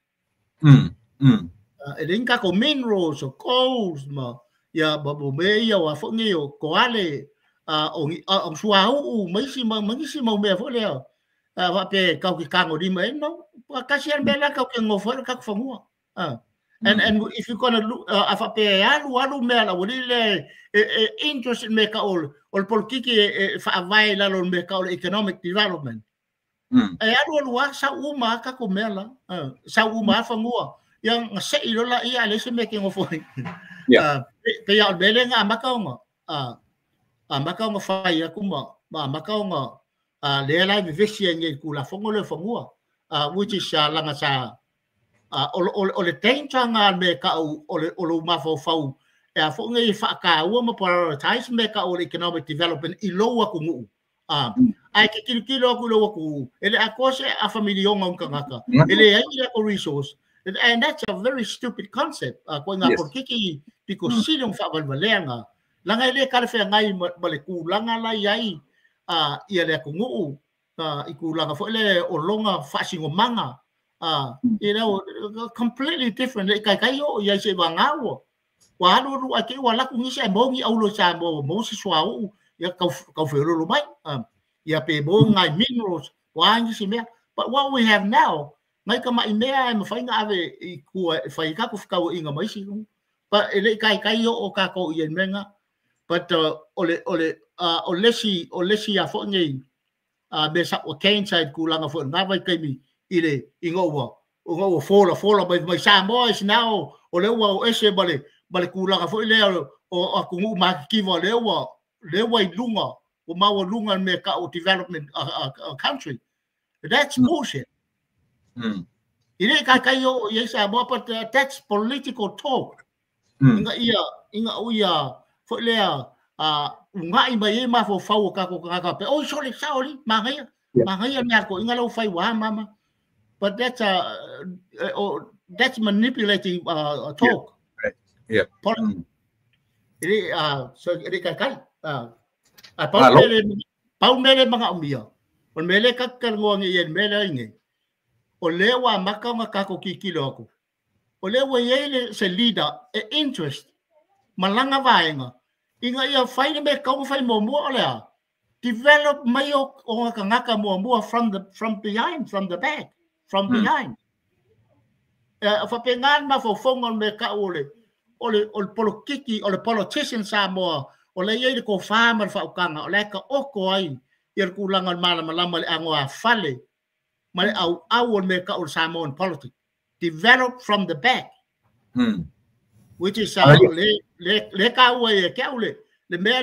ele ka ko minerals or coals ma ia babo me ia wa fo ngi o ko ale o suau mai si me fo le wa pe kau ki kango di mai no kasian bela kau ke ngofo ka fangua and if you gonna look afa pe alu me la wile interest me ka ol politiki fa vai la lo me ka ol economic development alu wa sa uma ka ko mela sa uma fangua yang se ilo la ia le se me ke ngofo pe ya bele nga makao nga fa ya kuma makao nga le la vivesi nge kula fongo le fangua which is langa sa o le tentanga me ka o mafo fau e fo nge fa ka o mo prioritize me ka o economic development i loa ku mu ai ke kilo ku loa ku ele akose a familia nga ngaka ele ai ko resource and that's a very stupid concept ko nga por kiki because silong fa valvalenga langa ele ka fe ngai male ku langa la yai ia le ku ngu ikulanga fo le o longa fasingo manga you know completely different kai yo ia se bangawo wa lu ake wala ku ngisi mo ngi aulo sa mo si swau ya ka fe lo mai ya pe bo ngai minerals wa ngi si me but what we have now ngai ka mai me ai mo fainga ave ku fai ka ku ka inga mai si but ele kai yo o ka ko yen menga but ole si ya fo ngi be sa o kain side kulanga fo na vai kaimi ile ingowa fola mai sa mo is now o le wa ese bale kulanga fo ile o aku ma ki vo le wa lunga o ma lunga me ka o development country that's bullshit ile ka yo yes mo but that's political talk inga uya fo le ngai mai ma fo fau ka pe o sorry mangai me ko inga lo fai wa mama but that's manipulating talk ini so ini kai pau mele mga umia on mele ka ngong yen mele ngi o lewa maka ka ko kikilo ko o lewa yele se leader interest malanga vaenga inga ia fai me ka fai mo le develop mayo o ngaka mo from behind from the back from behind fa pengan ma fo fongon me ka ole politiki ole politician sa mo ole ye ko farmer fa ukanga ole ka oko ai yer kulangan malama le angwa fale male au me ka ol sa mo politics develop from the back which is le ka we ke ole le me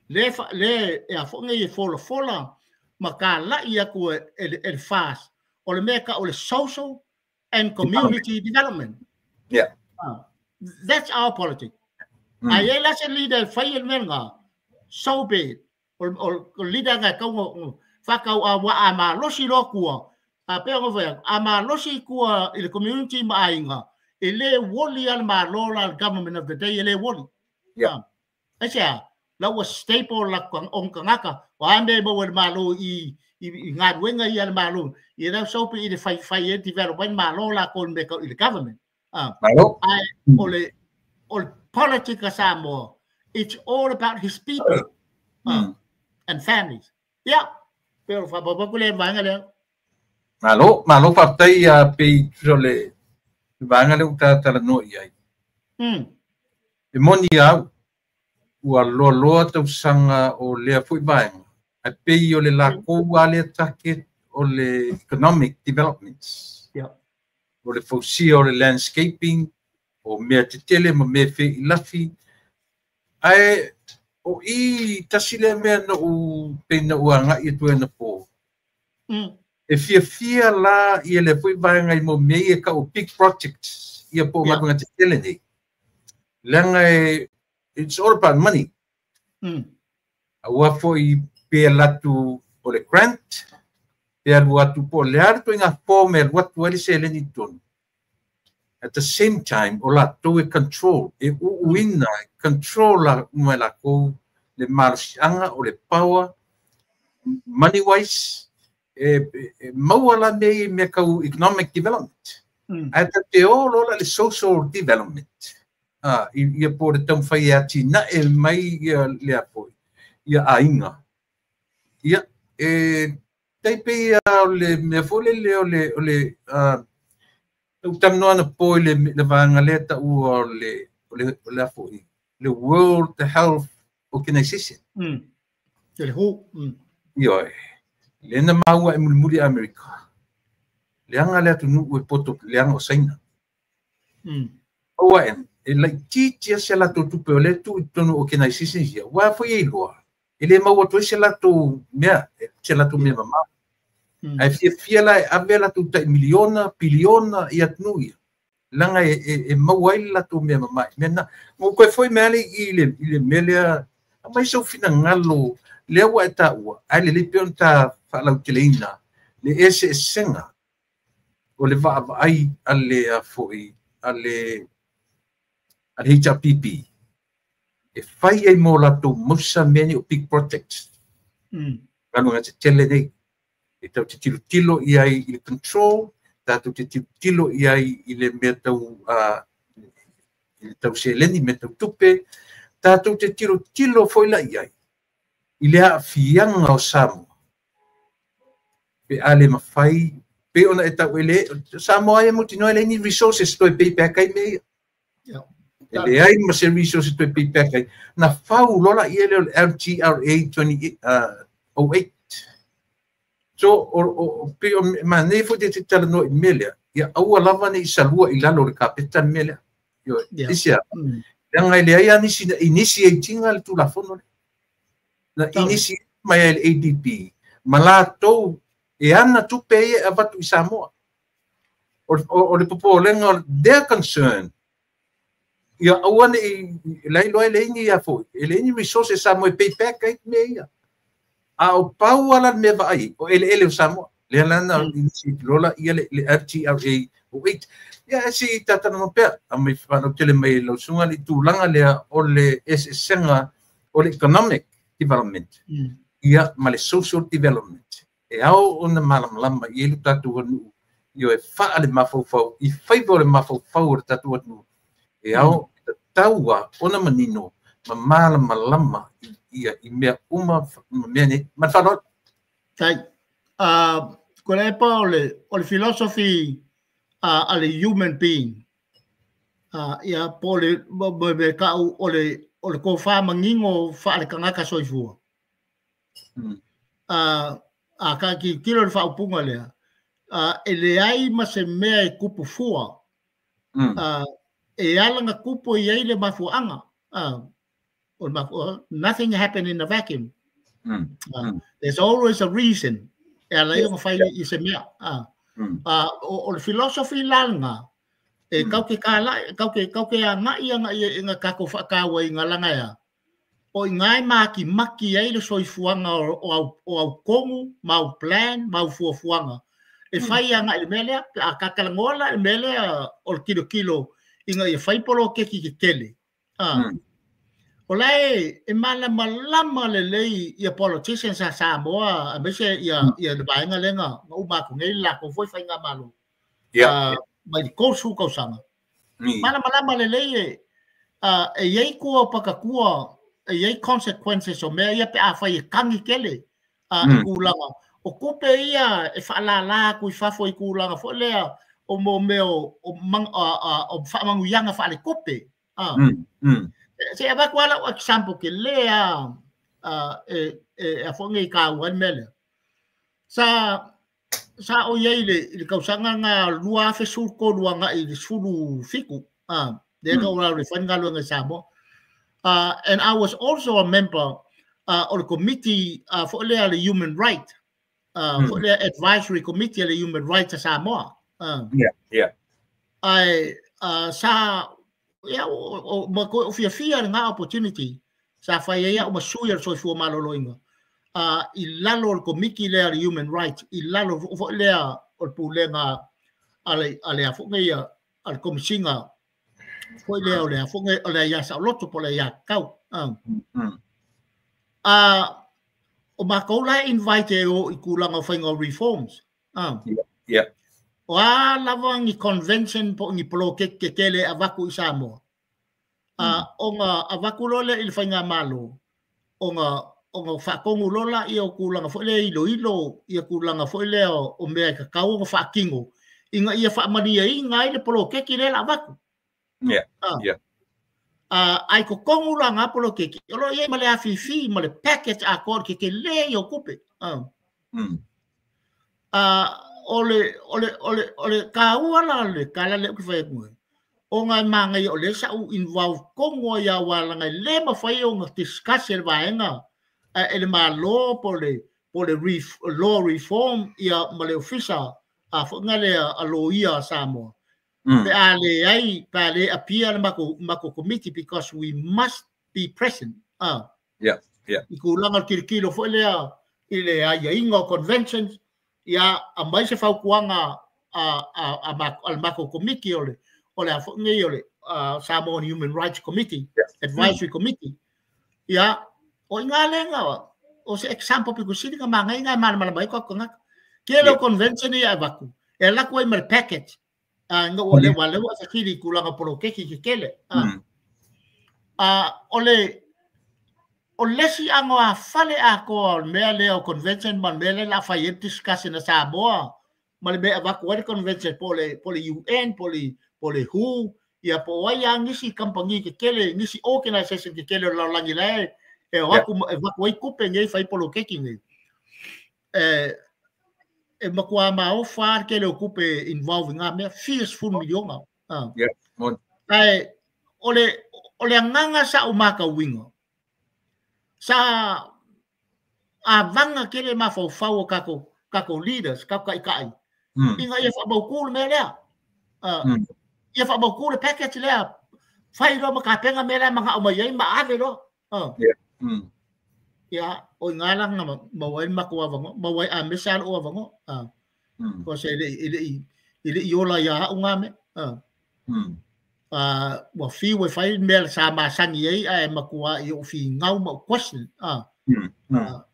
le ya fo ngi fola makala ia ko el fast o le meka o le social and community development. Yeah. That's our politics. Ai la se leader fai el menga so be o leader nga ko fa ka wa ama losi lo ku pe ngo ve ama losi ku il community ma ainga ele woli al ma lola government of the day ele woli. Yeah. Acha la was staple la on kangaka wa ande bo ma lo I ngat wenga I al ma lo I na so pe I fai development ma lola kon be ko il government. Ai all politics Samoa. It's all about his people and families. Yeah. Pero fa baba kule vanga le. Malo fatai pe jole vanga le ta no ia. E moni au ua loa tau sanga o lea fui vanga. A pe o le la ko ale take o le economic developments. Yeah. O le fausia o le landscaping o mea te tele ma mea fe I lafi. Ai, o I tasile mea na u peina ua ngai e tue na po. E fia la I le pui vanga I mo mea ka o big projects. Ia po madunga te tele nei. Langa it's all about money. A ua fo I pea latu o le grant. Pea lua tu po le arto inga po mea lua tu ali se le ni tonu. At the same time, o la toe control, e uina control la uma la ko le marsianga o le power, money wise, maua la me kau economic development. At te o lola le social development. Ia po le tau whai ati na e mai le apoi, ia ainga. Ia, teipe le me fole le o le tau tamnoa na po le vanga leta ua le afoi. Le World Health Organization. Le ho. Ioi. Le na maua e muri Amerika. Le anga lea tunu ue poto le anga o saina. Oa en. E lai titia se la to tupe o le tu tonu organization ia. Wa foi e loa. E le maua to se la to mea. Se la to mea mama. Ai fia la avela tu tai miliona biliona ia tnuia langa e mawai la tu me mai mena mo ko foi mele ile mele mai so fina ngalo le wa ta wa ai le pionta fa la utilina le ese senga o le va ai alle foi alle HRPP e fai ai mo la tu musa meni o big projects kanu ngate tele nei e tau te tilo ia I control, tātou te tilo ia I le mea tau, tau se leni mea tau tupe, tātou te tilo foila ia I le a fianga o Samoa. Pe ale mawhai, pe ona e tau ele, Samoa e muti noa le ni resources toi pei pekai mea. Le ai ma se resources toi pei pekai. Na whau lola ia le LGRA 28. So pe ma ne fo te tala no melia ia aua lava nei salua I lalo le kapeta melia yo isia nga ile ai initiating al tu la fono na initiate mai el ADP malato e ana tu pe e avatu I Samoa o le popo lenga their concern ia aua nei lai loi le ni ia fo ele ni resources Samoa pe pack meia au pau ala me vai o ele Samoa le lana lola ia le RTRA o 8 ia si tata no pe a me fa no tele mai lo sunga li tulanga le o le senga o le economic development ia ma le social development e au ona malam lama I lu tatu nu io e fa ale mafofau I faivo le mafofau tatu nu e au taua ona manino ma malam lama ia I mea uma mea ne manfanot tai ko le pa o le philosophy ale human being ia po le me ka o le ko fa mangingo fa le kangaka soifua ka ki kilo le fa upunga le ele ai ma se mea e kupu fua e alanga kupu I ai le mafuanga nothing happened in a vacuum. There's always a reason. Ela yung fai I se mea. O philosophy langa. Kau ke kala, kau ke nga ia kako whakawa I ngalanga ia. O ngai maki ai le soifuanga o au kongu, mau plan, mau fuafuanga. Fai anga I melea, a kakalangola I melea o kilo. Inga ia fai polo keki ke kele. Olai malama lei ia politicians sa Samoa, a mese ia le bainga lenga, ngau mako ngai la ko foi fai ngamalo. Mai ko su ko sanga. Malama lei e yei ko pakakua, e yei consequences o me ia pe a fai kangi kele. Kulanga. O kupe ia e fa'alala ku I fafo I kulanga fo lea o mo meo o whamanguyanga whaale kupe. Se ava kuala o example ke lea a whongi ka uan mele. Sa o yei le kausanga ngā lua fe surko lua ngā I le suru fiku. Deka ora le whangalo ngā Samoa. And I was also a member of the committee for lea le human right. For the advisory committee le human rights Samoa. I sa o mako o fia nga opportunity sa fai ia o masuia so fu maloloinga. I lalo o komiki le human rights I lalo o le o pulenga ale a fu ngia al komisinga foi le o le fu ngia le ya sa loto po le ya kau. O mako la invite o I kulanga whainga reforms. O a lava ngi convention po ngi polo ke kele avaku I Samoa. O nga avaku lole I whainga malo. O nga whakongu lola I o kulanga whaile ilo I o kulanga whaile o mea kakao o whakingo. Inga ia whamania I ngai le polo ke kele avaku. Ai ko kongu la nga polo ke olo ye male afifi male package accord ke le yo kupe. Ole ka wala le kala le ku fai mo. O nga manga yo le sa u involve kongo ya wala nga le ma fai o nga discuss el vaenga. El malo pole law reform ia male official fo nga le a lo ia Samoa. Pe ale appear mako committee because we must be present. Ikulanga kirkilo fo ile ia ingo conventions ia ambai se fau kuanga al mako committee ole fo ngi ole Samoan Human Rights Committee advisory committee ia o ngalenga o se example pe kusini ka mangai ngai mal bai ko nga kelo convention ia vaku ela ko mer package nga ole wale wa sakiri kulanga polo keki kele o lesi ango a fale ako mea leo convention man mele la fayet discussion na Samoa mal be avaku convention pole UN pole WHO ia po waya ngisi kampangi kele ngisi organization kele la langi lai evaku kupe ngai fai polo keki ngai makua mau far ke le ocupe involving a me fearful million ai ole nganga sa umaka wingo sa avanga ke le mafo fau kako leaders kako kai inga ia fa bokul me le ia fa bokul package le fai ro maka penga me le manga o mai ma ave ro ya o ngalang na mawai makuwa vango mawai amesal o vango ko se ile yola ya ungame wa fi we fai mel sama sangi ai makuwa yo fi ngau ma question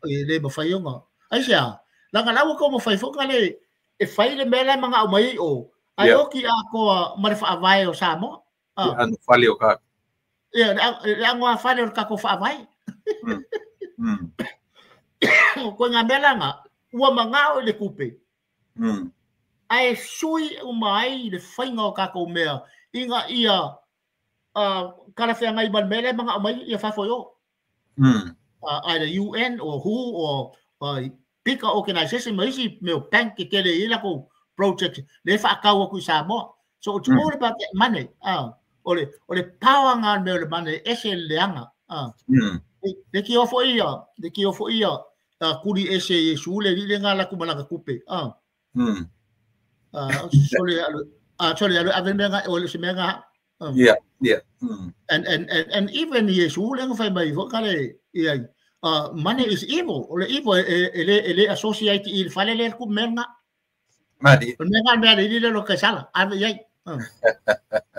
ile ba fai nga ai sia langa lawo ko mo fai fo ngale e fai le mela manga o mai o ai o ki ako marifa avai o samo an fali o ka ya angwa fali o ka ko fa avai ko ngambela nga ua mangao le kupe ai sui umai le fainga ka ko mea inga ia kala fia ngai ban mele manga mai ia fa foyo either UN or WHO or big organization mai si me bank ke le ila ko project le fa ka ko Samoa so it's all about that money ole power nga me le money ese leanga de ki ofo ia kuri ese Yesu le li ngala ku malaka kupe sorry ave menga o le semenga and even Yesu le ngafai mai vo kale ia money is evil or evil ele associate il fale le ku menga menga le lo que sala ave ia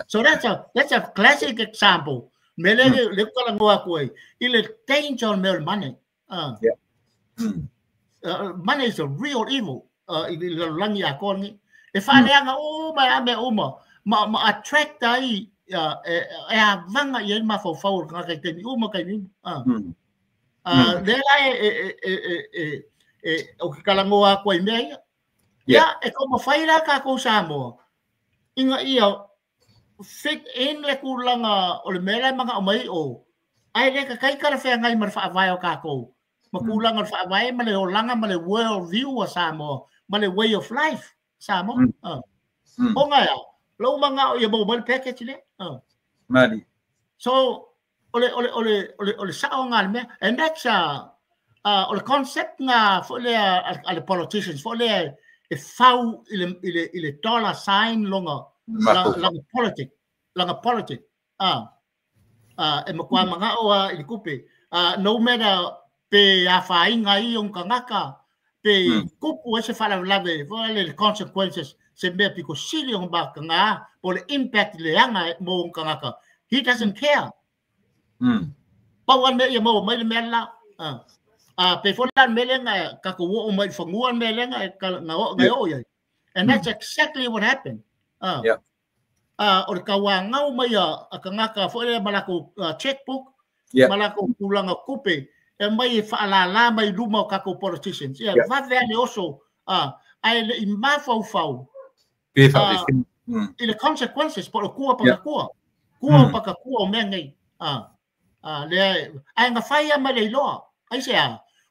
so that's a classic example mele le kala ngoa ko ile danger mel money money is a real evil ile langi akoni e fale nga o ma attract ai vanga ye ma fo fo ka te ni ka ni le lai o ki kala ngoa ko me ya e como faira ka ko samo inga ia fit in le kulanga o le mele manga o mai o ai le ka kai kara fe ngai mar fa vai o ka ko makulanga fa vai ma le o langa ma le world view o samo ma le way of life samo o nga ya lo manga o ye bo bal package le mali so ole sa o nga me and that's ole concept nga for le politicians for le e fau ile dollar sign longa langa politic e makwa manga o i kupe no matter pe a fai ngai on kangaka pe kupu se fala lave le consequences se me pico sili on ba kanga por the impact le anga mo kangaka he doesn't care pa wan me mo mai me la pe folan melenga ka ko o mai fanguan melenga ngao ya and that's exactly what happened or kawa ngau mai a kangaka fo le malako checkbook malako kulanga kupe e mai fa la mai luma ka ko politicians va vele also ai le mafau fau ile consequences por kua pa kua mengai le ai nga fai ma le lo ai se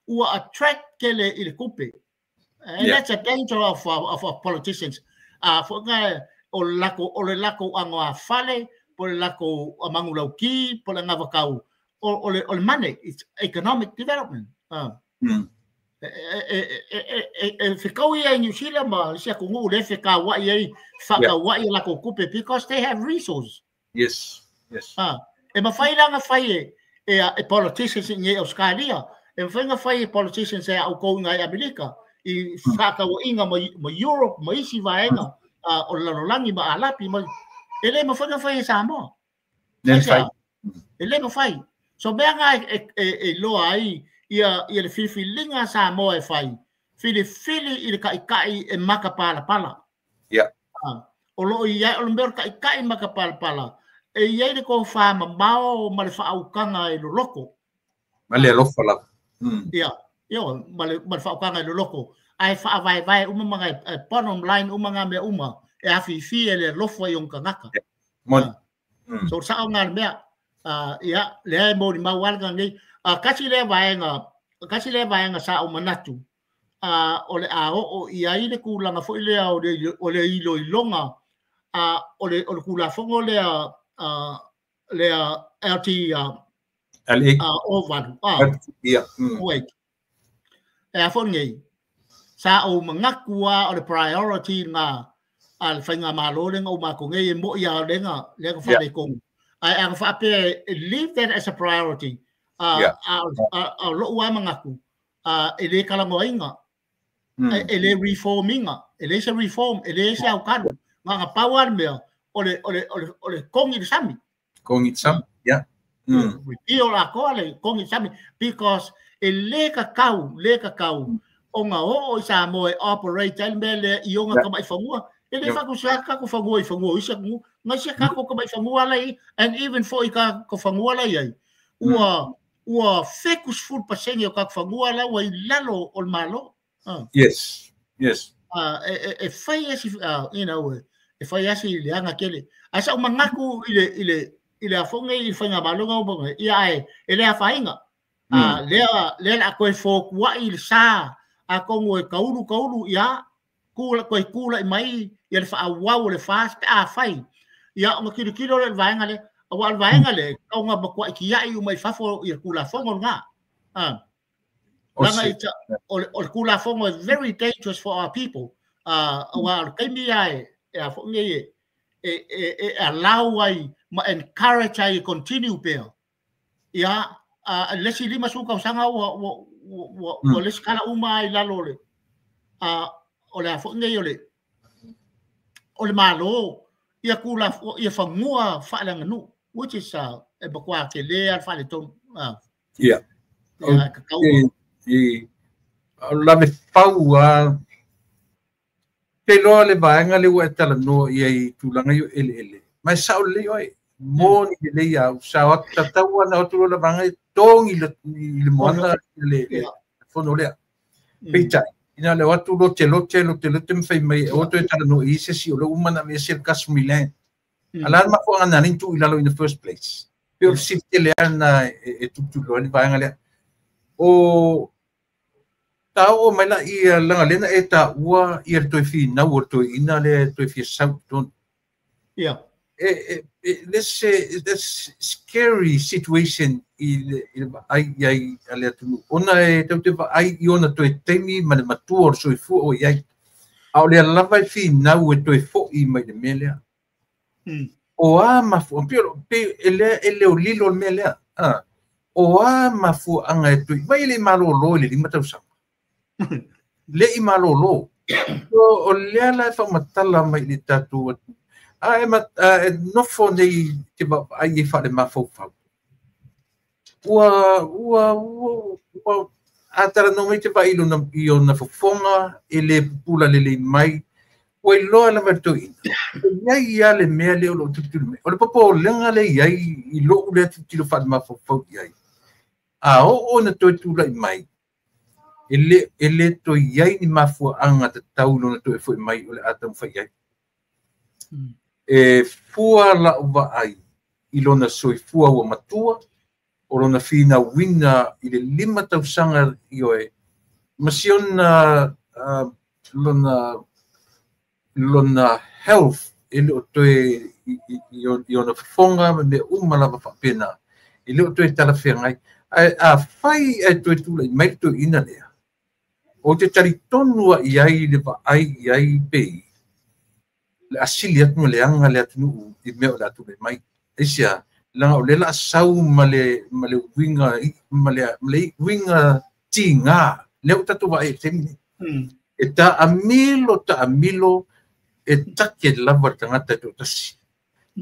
ua attract kele ile kupe and that's a danger of politicians for nga o le lako angoa fale po le lako amangulauki po le ngavakau o le money it's economic development fikau ia New Zealand ma sia kungu le fikau wa ia faka wa ia lako kupe because they have resources yes e mafai langa fai e politicians in Australia e mafai fai politicians e au ko ngai America i faka wa inga ma Europe ma isi vaenga o langi ma alapi ma ele mafai fai samo ele mafai so benga e lo ai ia le filinga samo e fai fili i kai e maka pala o lo ia o lember kai maka pala e ia le ko fa mau ma le fa au kanga e lo loko ma le loko la yo ma le fa au kanga e lo loko ai fa vai mga bottom line mga me e afi le lofo i onka ngaka so sa nga me ia le mo ni mawalga ngai kasi le vaenga sa o manatu ole o ia ile kulanga fo ile o le ilo ilonga ole kula fongo le LT over wait e fo ngai sa o mangakua o le priority nga al fainga malo le o ma ko ngai mo ia le ko fa le kong I fa pe leave that as a priority lo wa mangaku ele kala ngoinga ele reforminga ele se reform ele se au kanu nga power me ole kongi sami io la kole kongi sami because ele kakau o nga o sa mo operate mele ionga ka mai fangua ele fa ku sa ka ku fangua isa ku nga sia ka ko mai fangua lai and even for ka ko fangua lai ai ua fecus full pasenio ka fangua la wa lalo ol malo yes e fai asi you know e fai asi le anga kele asa mangaku ile afonga i fanga malo nga bo ia ai ele a fainga le a ko fo wa il sa a ko ngoi kaulu ia kula mai ia fa wa le fast a fai ia o kilo le vainga le awal vaenga le kau nga bakwa kia I umai fafo I kula fongo nga langa ita o kula fongo is very dangerous for our people awal kaimi ai ya fonge allow ai ma encourage ai continue pe ya lesi lima suka usanga wa lesi kala umai lalole ole fonge ole ole malo ia kula ia fangua fa'alanga nu which is bakwa ke le al fa'ale ton yeah la me faua te lo le vaenga le wa tala no ia tulanga yo ele mai sao le oi mo ni le ia sao tatawa na tu la vanga tong le mona le fono le pita ina le watu lo te me fai mai o te tala no I se si o le umana me se kasmilen ala ma ko ngana ni tu ilalo in the first place pero si te le ana tu lo ni vaenga le o tao mai la I langa lena eta ua I to fi na o to ina le to fi southton yeah this scary situation ai ale tu ona te ai ona to temi ma matur so fu o ai au le lava fi na o to fo I mai de mele o ma fu pe ele o lilo mele o ma fu anga tu mai le malo lo le mata sa le I malo lo o le la fa matala mai le tatu ai ma no fo nei te ba ai fa le ma fo fa wa atara no mai te ba ilo na io na fonga ele pula le mai o lo la verto ia le me le lo tu o le popo lenga le ia I lo le tu fa ma fo ia o na to tu lai mai ele to ia ni ma fo anga te tau no to fo mai o le atam fa ia fua la uva ai I lona soifua ua matua o lona fina winga I le 5 tausanga I oe masiona lona health ele o toe I ona fonga me umala pa pena ele o toe tala fengai a fai toe tula I mai to ina lea o te taritonua I ai le va ai pei le asili atu le anga le atu I meo le atu le mai isia langa o le la sau male winga tinga le o tatu vai temi ta amilo take lava tangata to tasi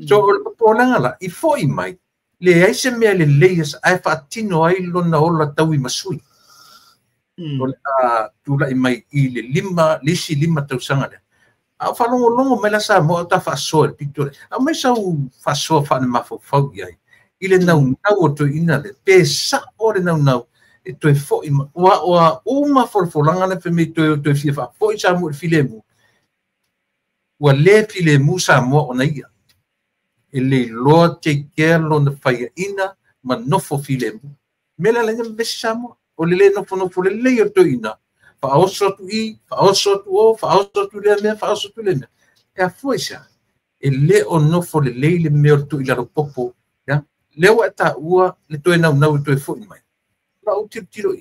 so o langa la I foi mai le ai se me le leias ai fa tino ai lona ola tau I masui o tu la mai I le 5 tausanga le a fa longo me la sa mo ta fa so el picture a me sa fa so fa na fo fo ia ile na to ina le pesa ore na to fo wa uma for langa na fe me to fi fa fo sa mo filemu wa le filemu sa mo ona ia ele lo te kerlo na fa ina ma no fo filemu me la le sa mo o le no fo le to ina fa oso tu le me e foi xa ele o no fo le me tu ila popo ya le wa ta ua le to na to foi mai la o tiro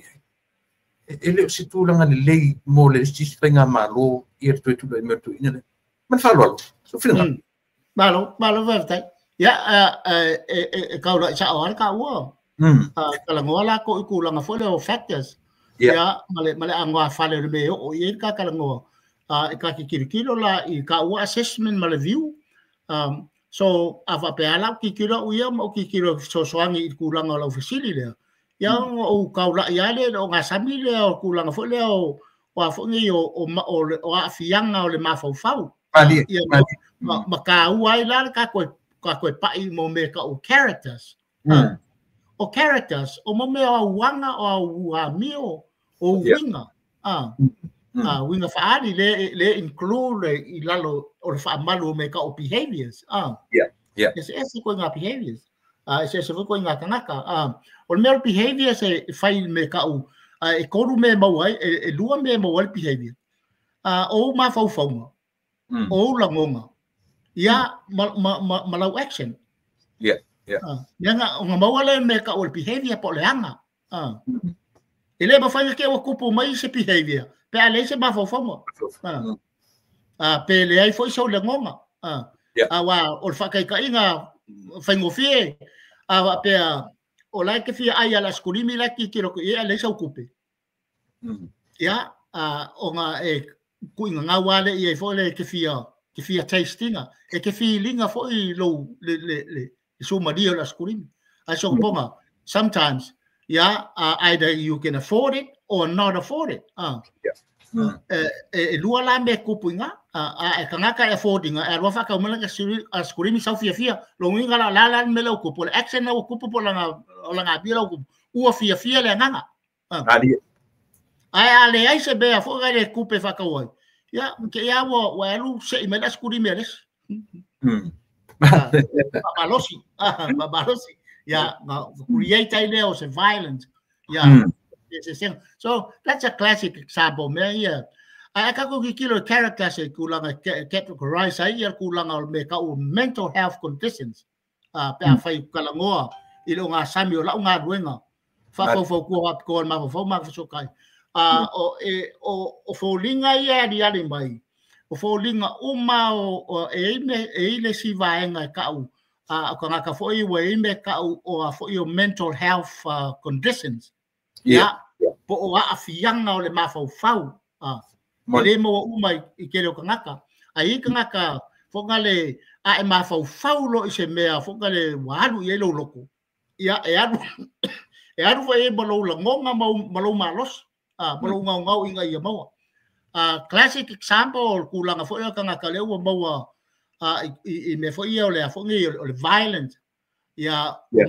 ele o situ langa le mo le sti spenga malo to le me tu ina man fa lo so fina malo verte ya ka ro cha or ka ua kala ngola ko ku langa fo le factors ya male angwa fale be o ye ka kala ngo ka kikiro la I ka wa assessment male view so ava pe ala kikiro u ya mo kikiro so soangi ku langa la facility le ya o ka la ya le o nga samile o ku langa fo le o wa fo ngi o afianga o le mafau ma ka u ai la ka ko pa I mo me ka o characters o mo me o wanga o mio o winga winga faali le include I lalo o fa malu me ka o behaviors ese ko nga behaviors ese ko nga kanaka o me behaviors e fai me ka o e koru me mawai e lua me mawai behavior o ma fau o langonga ya malau action Nga o mau le me ka o behavior po le anga. Ele ba fanga ke o kupu mai se behavior. Pe ale se ba fo mo. Pe le ai foi so le ngonga. Wa o fa kai ka inga fango fie. Pe o lai ke fia ai ala skurimi la ki kiro ko ia le sa okupe. Ya o nga kuinga nga wale ia fo le ke fia tastinga e ke feelinga fo I lo le so madio la skurimi. So ponga sometimes either you can afford it or not afford it. Lua la me kupuinga kangaka affordinga wa fa ka mala ka skurimi sa fia lo winga la me lo kupu action na kupu po la bi lo u fia le nganga ale ai se be fo ga le kupe fa ka wai ke wa lu se me la skurimi les babalosi create idea of violence so that's a classic example me ka ko kilo characters e kulanga categorize ai kulanga me ka mental health conditions pe fai kalangoa ilo nga samio la nga ruenga fa fo ko ma so kai o fo linga ia di ali mai o fo linga uma o le si vaenga ka ko nga fo I we me ka o fo your mental health conditions po o afianga o le mafau le mo uma I kero kangaka ai kangaka fo ngale e mafau lo I se mea fo ngale walu I lo loko adu fo bolo la ngonga malo malos bolo ngau inga ia mau classic example kulanga fo kangaka le o mau I me fo ia le fo ngi o le violent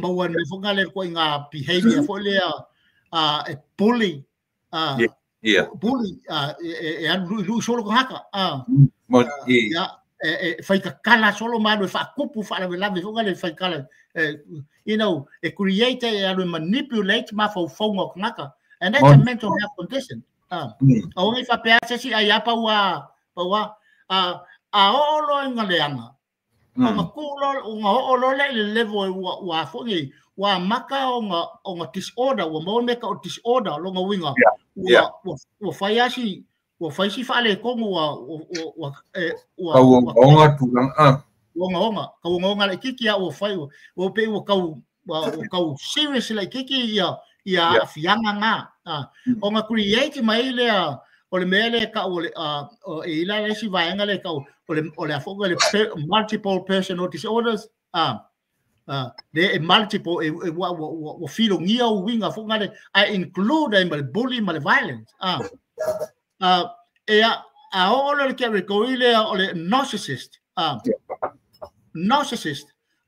mau me fo ngale ko inga behavior fo le bully bully lu solo ko haka fai ka kala solo manu fa kupu fa la fo ngale fai kala it create manipulate ma fo ngo ngaka and that's a mental health condition only fa pe si ai pa wa olo ngaleanga nga kulo nga olo le level wa fo ngi wa maka o nga disorder wa mo me ka disorder lo nga winga wa fayashi wa faisi fa le ko wa onga tulang onga le kiki o fai o pe o kau serious le kiki ya fianga nga onga create mai le o le mele ka o ila le si vaenga le ka o le fo le multiple personal disorders the multiple what feel ngia winga fo ngale I include them bullying and violence all the category or the narcissist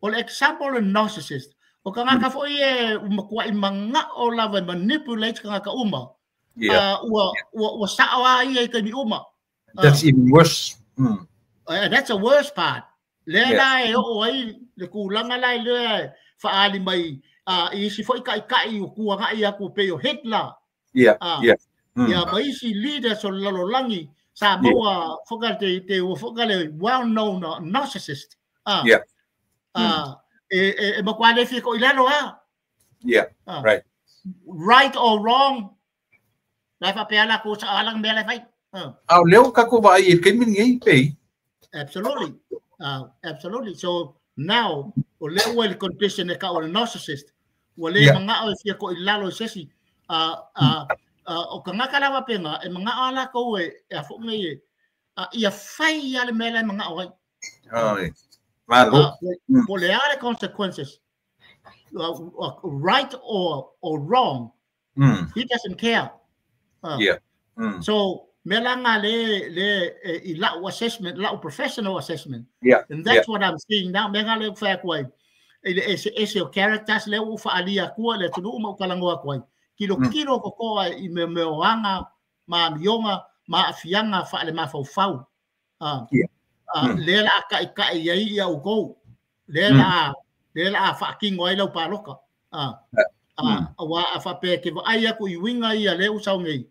or example a narcissist o kanga ka fo kwa imanga o lava manipulate kanga ka uma wa sawa ia ka ni uma that's even worse that's a worse part le lai o ai le kulanga lai le fa ali mai I si foi kai ku nga ia ku pe o Hitler mai si leader so langi sa boa fogate te o fogale well known narcissist ma kwale fi ko ilalo right or wrong la fa pe ala ko sa alang mele fai leo ka ko ba I ke min ngai pe absolutely so now o le well condition ka o narcissist wale manga o fi ko ilalo sesi o kanga kala wa penga e manga ala ko e fo ngai ia fai ale mele manga o for the other consequences right or wrong he doesn't care so melanga le ila assessment la professional assessment and that's what I'm seeing now menga le fa kwai is your characters le u fa alia ku le tu mo kalango kwai kilo ko I me wanga ma mionga ma afianga fa le ma fau le la ka ia u go le la fa ki ngoi lo pa loka wa fa pe ke ai ku I winga ia le u sau ngai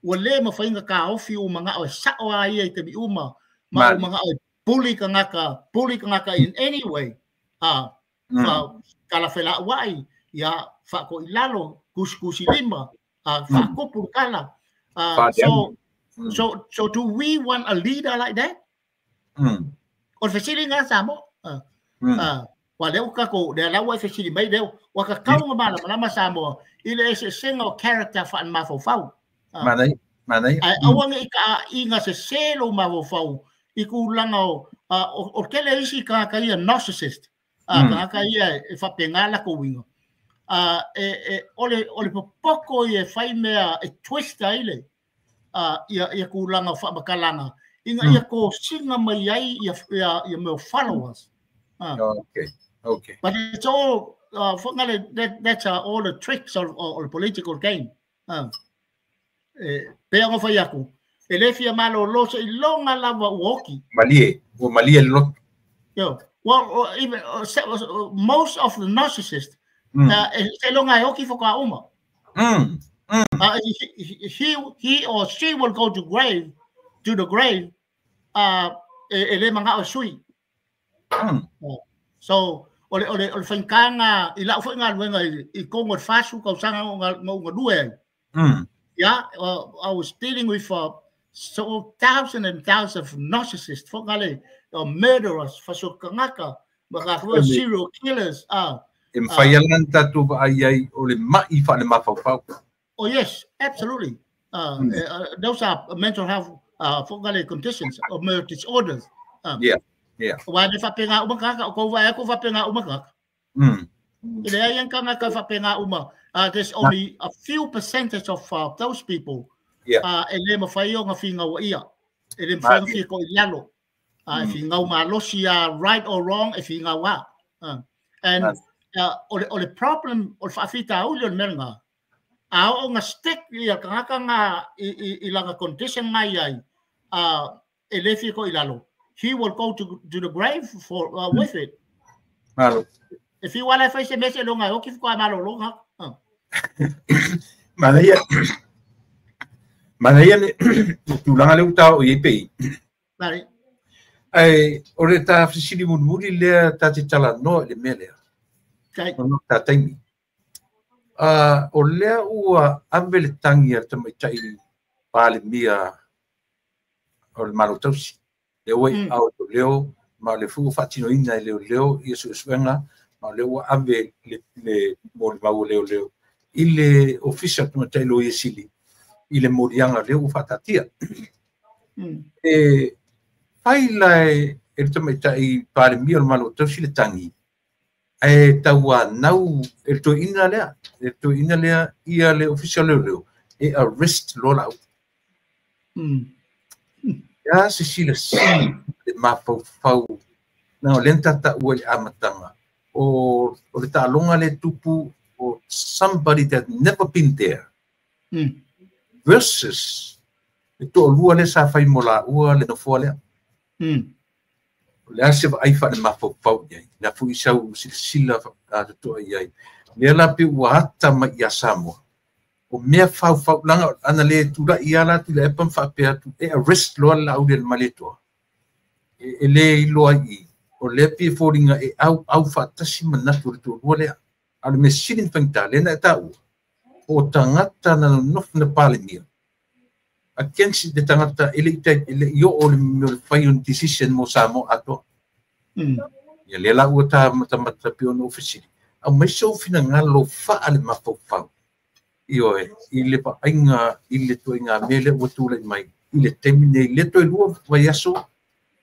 o le ma fainga ka ofi o manga o sa o ai te bi uma manga o bully ka ngaka in any way kala fela wai ya fa ko ilalo kus lima fa ko pur kala so do we want a leader like that or fasili nga samo wa leo ka ko de la wa fasili mai leo wa ka kau nga mala samo ile is a single character fa ma fo fau manai awang ika inga se selo ma fo fau iku langa o kele isi ka ia narcissist ka ia fa pengala ko wingo ole poco e fai mea e twist ile ia ku langa fa makalanga inga ia ko singa mai ai ia me followers okay but it's all that's all the tricks of the political game pe ngo fa yaku elefia malo lo se longa lava woki malie lo well even most of the narcissists se longa woki for ka uma he or she will go to the grave ele manga o sui so ole fankanga ila fo nga wenga I kongo fasu ka sanga nga duel yeah I was dealing with so thousands and thousands of narcissists for ngale murderers faso kangaka baka serial killers fayalan tatu ayai ole mai fa le mafau oh yes absolutely those are mental health for ngale conditions or mental disorders yeah why the fa penga umaka ko fa penga umaka ile yang kanga ka fa penga uma there's only a few percentage of those people ele ma faio nga finga wa ia ele fa fi ko ilalo finga ma losia right or wrong finga wa and or the problem or fa fita ulon menga o nga stick ia kanga ilanga condition ngai ai ele fi ko ilalo he will go to the grave for with it malo if you want to face a message longa o kif ko malo longa Manaya ni tulanga le utao yepe. Right. Ai ore ta fisili muri le ta te tala no le mele. Okay. No ta taimi. O le ua ambele tangi ar tamai tai pale mia o le malo tausi. Le wei au leo ma le fu fatino ina leo yesu swenga ma le ua ambe le mo le mau leo. Ile official tamai lo yesili. Ile morianga leo fatatia fai lai e tama tai pare mio malo tausi le tangi e taua nau e to ina lea ia le official leo e arrest lola ya se sila le mafau na lenta ta ua le amatanga o le talonga le tupu o somebody that never been there versus itu lua le sa fai mola ua le no foale le ase ai fa le mafau pau ia na fu isau sila to ia le la pe wata ma ia samo o me fau langa ana le tura ia la tu le pam fa pe tu e arrest lo la u le maleto e le lo ai o le pe foringa e au fa tasi mana tu lua le al me silin fanta le na ta o tangata na nof na palemia against the tangata ele yo o le fai un decision mo samo ato ya le la uta mata pio no ofisi a mai so fina ngalo fa ale mafau io ile pa inga ile to inga mele o tu le mai ile termine ile to lu vai aso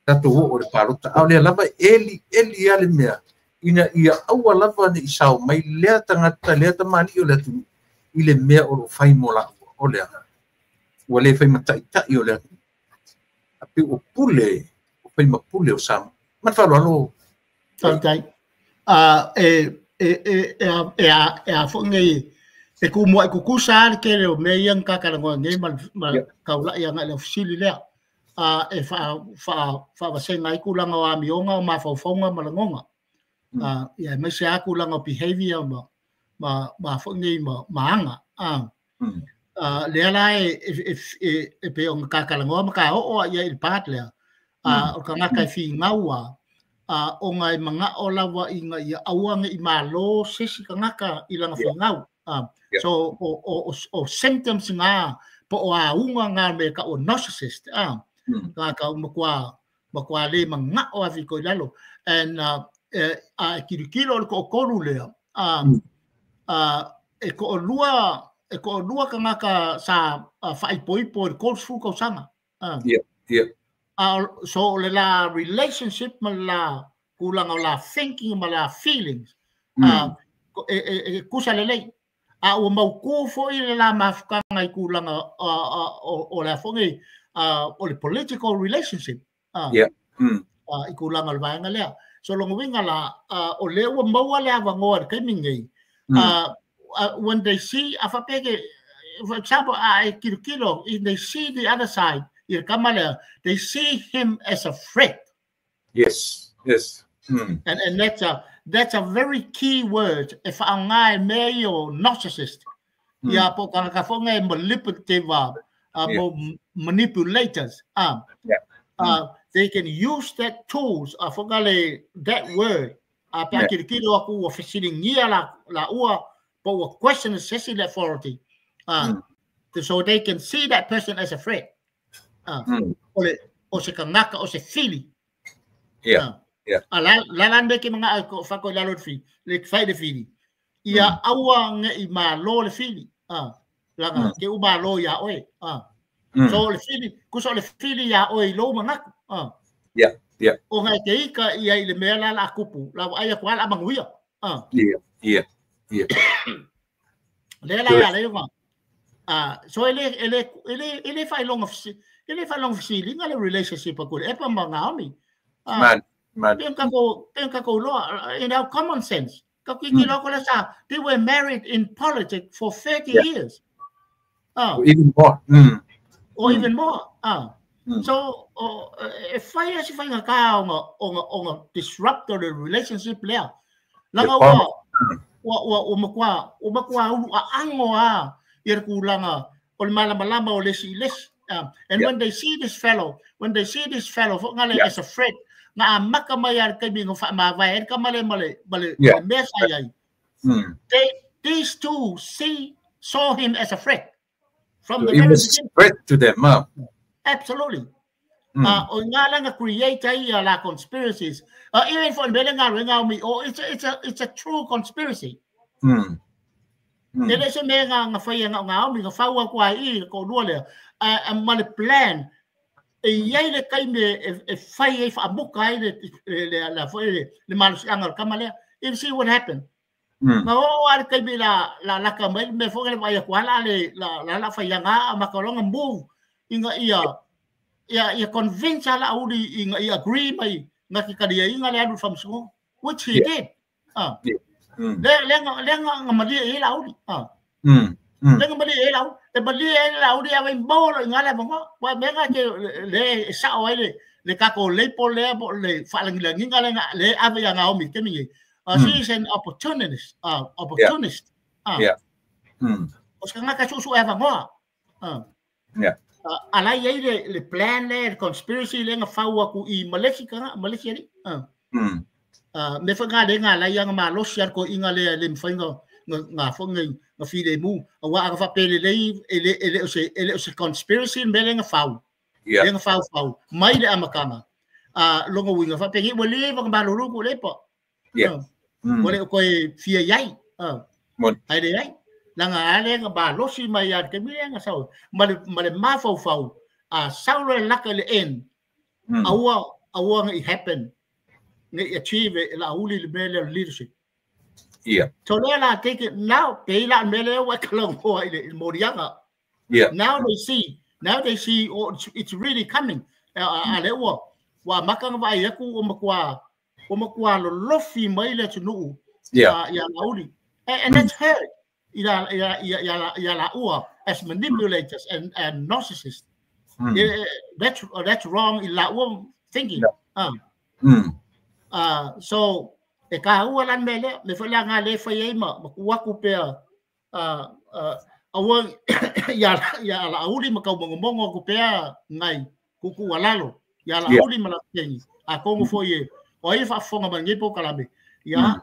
tato o le parota a le lava eli ale mea ina ia au lava ni sao mai le tangata le tamani o le tu ile mea o fai mola o le o le fai matai o le ape o pule o fai mapule o sam ma fa lo okay fongi e ku mo ku kusa ke le me yang ka ka ngo nge ma ka la yang le ofisili le e fa va se ngai ku la nga mi onga ma fa fonga ma ngonga ya me se aku la nga behavior ma fongi ma anga le ala e pe on ka ka ngo ma ka o ya il pat le o ka nga ka fi ngawa o ngai mga o lawa I ngai awanga I malo sesi kangaka ilanga whaingau. So o symptoms nga po o aunga nga me ka o narcissist. Ka makwa le mga o avi ko lalo. And kirikilo ko koru lea. E ko lua kangaka sa whaipoipo ko fu ko sanga. So la relationship mala kulang la thinking mala feelings kusalelei o mau ku fo I la mafka ngai kulang o la fongi o le political relationship I kulang al vainga lea so long winga la o le o mau le avango kai mingai when they see afapeke for example kirikilo if they see the other side they see him as a threat. Yes. And that's a very key word. If I mayo narcissist, po kakafonga manipulative, manipulators. They can use that tools. That word. Kirikilo aku officially la ua po question the authority. So they can see that person as a threat. O se kanaka o se fili. Lalande ki mga fako lalod fi le fai de fili. Ia awa nga I malo le fili. Langa ke uba lo ya oi. So le fili kuso le fili ya oi lo mga. O nga ke ika ia le mela la kupu la aya kwala amang wia. Le la ya le ma. So ele fai long of ele fa long feeling ale relationship ko e pa mga ami man kako lo in our common sense kakikilo ko la sa they were married in politics for 30 years even more or even more so if I nga ka on disrupt the relationship there langa wa makwa ango ir kulanga ol malama o les and when they see this fellow as a threat nga makamayar kay bingo fa mavay kamale mesayay these two saw him as a threat from the very beginning. Threat to them absolutely o nga lang create la conspiracies even for it's a true conspiracy. Ele se me nga fai nga mi nga fawa kwa ko dole mal plan yai le kai me fai fa buka la foi le mal angal kamale you see what happened ma o ar kai me la kamai me fo le vai kwa la fai nga makolonga move inga ia convince ala udi inga ia agree mai nga kikadia inga le adu from school which he did lenga mali ila udi lenga mali ila dia vai bolo ngala bongo wa menga ke le sa oi le kako le pole le falangi ngala le ave yang au mi kemi she is an opportunist os kanga ka susu ava ngo ala ye le plan le conspiracy le nga fawa ku I Malaysia ni me fanga de nga la yang ma lo share ko inga le mfainga nga fonga nga fide mu wa ga fa pele ele o conspiracy mele nga fau nga fau mai le amakama longo winga fa pegi wole va ba lo ku le po wole ko fia yai ai de yai langa ale nga ba lo si mai ya ke mi nga sau male ma fau sau le la le en awa nga it happen achieve la uli le leadership. So I take it now. They la mele wa kalong ho morianga. Now they see it's really coming. Ale wa makang va yaku umakwa lo fi mai le tunu. Ya uli. And that's hurt. Ya la as manipulators and narcissists. That's wrong in la thinking. So e ka ualan mele le fala nga le fai ma wa ku pe awang ya la uli makau mongo ku pe ngai ku walalo ya la uli mala tengi a kongo foi o ia fa fonga ma ngepo kalame ia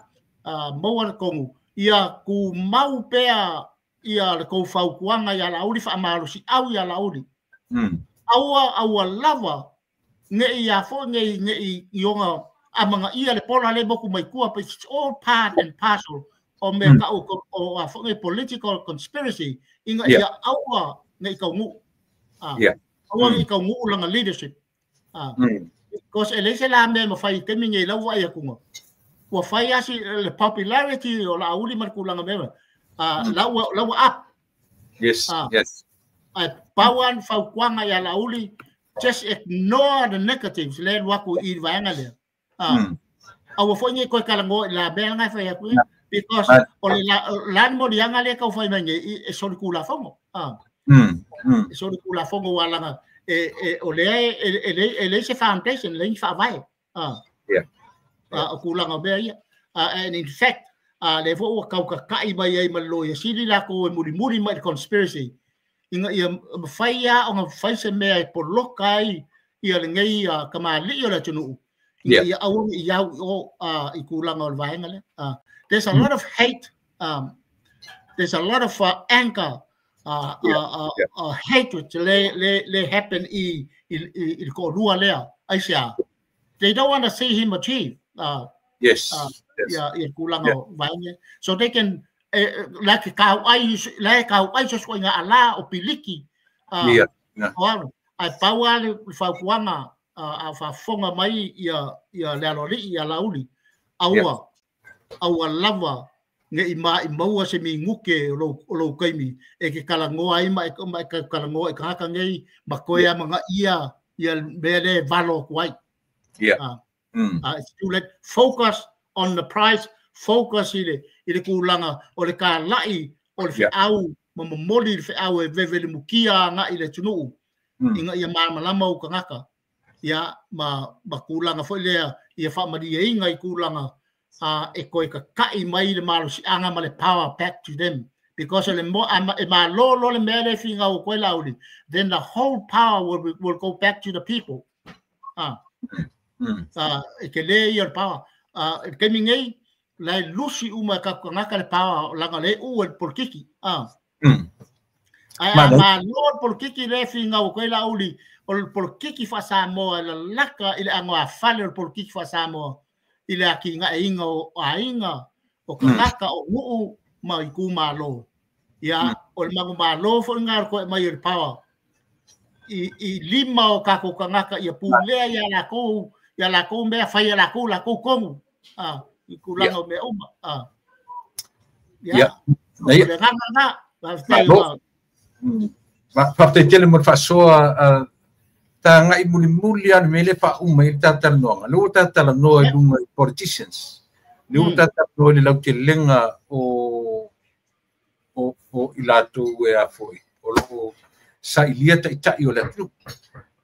mau ana kongu ia ku mau pea ia le ko fau kuanga ia lauli fa amalu si au ia lauli aua lava nge ia fo nge ionga amanga ia le pola le boku mai kua but it's all part and parcel o me ka o a fo nge political conspiracy inga ia aua nge ka ngu aua nge ka ngu langa leadership because elese la me ma fai te minge la wa ia kunga wa fai asi le popularity o la uli mar kulanga me la up yes pawan fau kwanga ya la uli just ignore the negatives le waku I vanga le awa fo nge ko kalango la bel nga fai ku because o la mo dianga le ka fai nge e so kula fongo so kula fongo wala nga o le se foundation le fa vai kula nga be and in fact le fo ka kai ba ye malo ye sili la ko muri mai conspiracy inga ia faia o fai se me por lokai ia ngai kama li ola tunu ia au ia o ikulanga o vai ngale there's a lot of hate there's a lot of anger hatred le happen I ko rua lea aisia they don't want to see him achieve yes ikulanga o vai so they can like kau ai so swinga ala o piliki ai pawa fa kuanga fa fonga mai ia le lori ia lauli aua lava nge I maua se mi nguke lo kaimi e ke kalangoa ai mai ka kalangoa e ka ngai makoia manga ia bele valo kwai to let focus on the prize focus ile kulanga o le ka lai o le au moli le au e vevele mukia nga ile tunu inga ia malama o kangaka ia ma kulanga fo le ia fa mari e inga I kulanga e ko ka kai mai le malo si anga ma le power back to them because le mo ma lo le mele finga o ko lauli then the whole power will go back to the people e ke le ia power ke mingai la lusi uma ka ngaka le pawa langa le u por kiki ma lord por kiki le finga o koila uli o por kiki fa samo la laka ile angwa fale por kiki fa samo ile akinga inga o ainga o ngaka o u mai ku malo ya o magu malo fo ngar ko mai le pawa I lima o ka ko ngaka ia pule ya la ko me fa ya la ko kongu ikulanga me uma fa te tele mo fa so ta ngai muli an mele fa uma I tata no no tata no I lunga politicians no tata no le lau te lenga o ilato e a foi o lo sa ilia ta I o le tu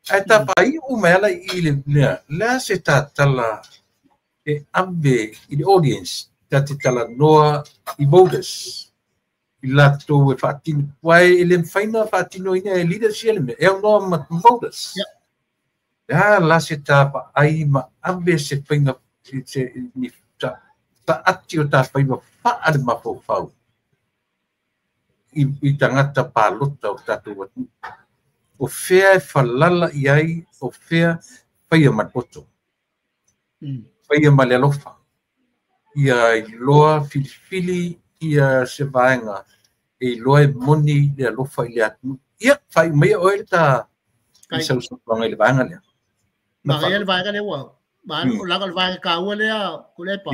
ai ta pai uma ela I le la se tata la ambe I the audience that it tala noa I voters I lato e fatino wai ele faina fatino ina leadership ele e no ma voters ya la se tapa ai ma ambe se faina se ni ta atio ta faina fa al ma fo fau I tangata palota o tatu watu o fea falala iai o fea faia matpoto Ia malalofa ia loa filifili ia se vaenga e loa moni le alofa I le atu ia fai mai o ta I sau sopanga I le vaenga lea ma ia le vaenga le wa ma o langa le vaenga ka ua lea kulepa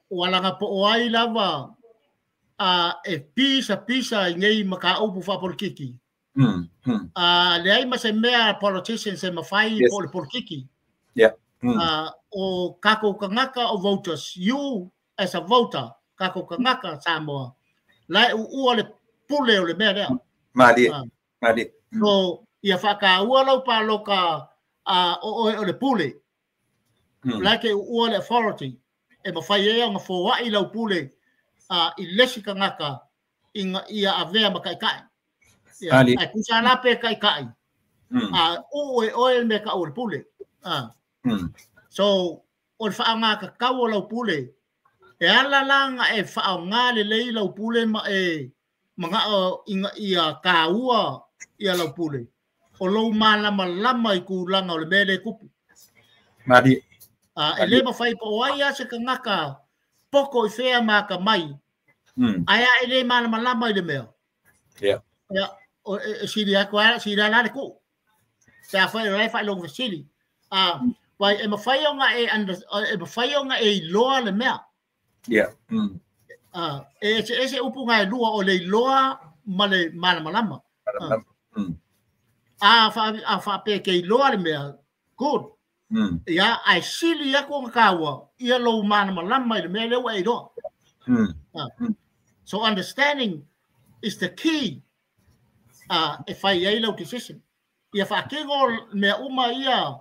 walanga po o ai lava e pisa ngei maka upu fa por kiki le ai ma se mea politicians se ma fai por kiki o kako kangaka o voters you as a voter kako kangaka Samoa lai u le pule o le mea mali so ia faka u lo pa loka o le pule lai ke u le authority e ma fai e nga fo wa I lo pule I lesi kangaka ia avea makai kai ai kusala pe kai u e me ka o le pule So o whaanga ka kau lau pule. E ala langa e whaanga le lei lau pule ma e mga inga ia kaua ia lau pule. O lau malama lama I kulanga o le mele kupu. Mari. E le mawhai po aia se ka ngaka poko I whea ma ka mai. Aia e le malama lama I le mea. Yeah. Ya o siri akwa siri ala le ku. Sa fa rai fa long siri. Wai e mawhai o nga e mawhai o nga e loa le mea. Yeah. Ese upu nga e lua o le loa ma le malama lama. Fa pe ke loa le mea. Good. Ya ai sili ya ko kawa ia lo malama lama le mea le wa e do. So understanding is the key. If I yellow decision. If I can all me uma ia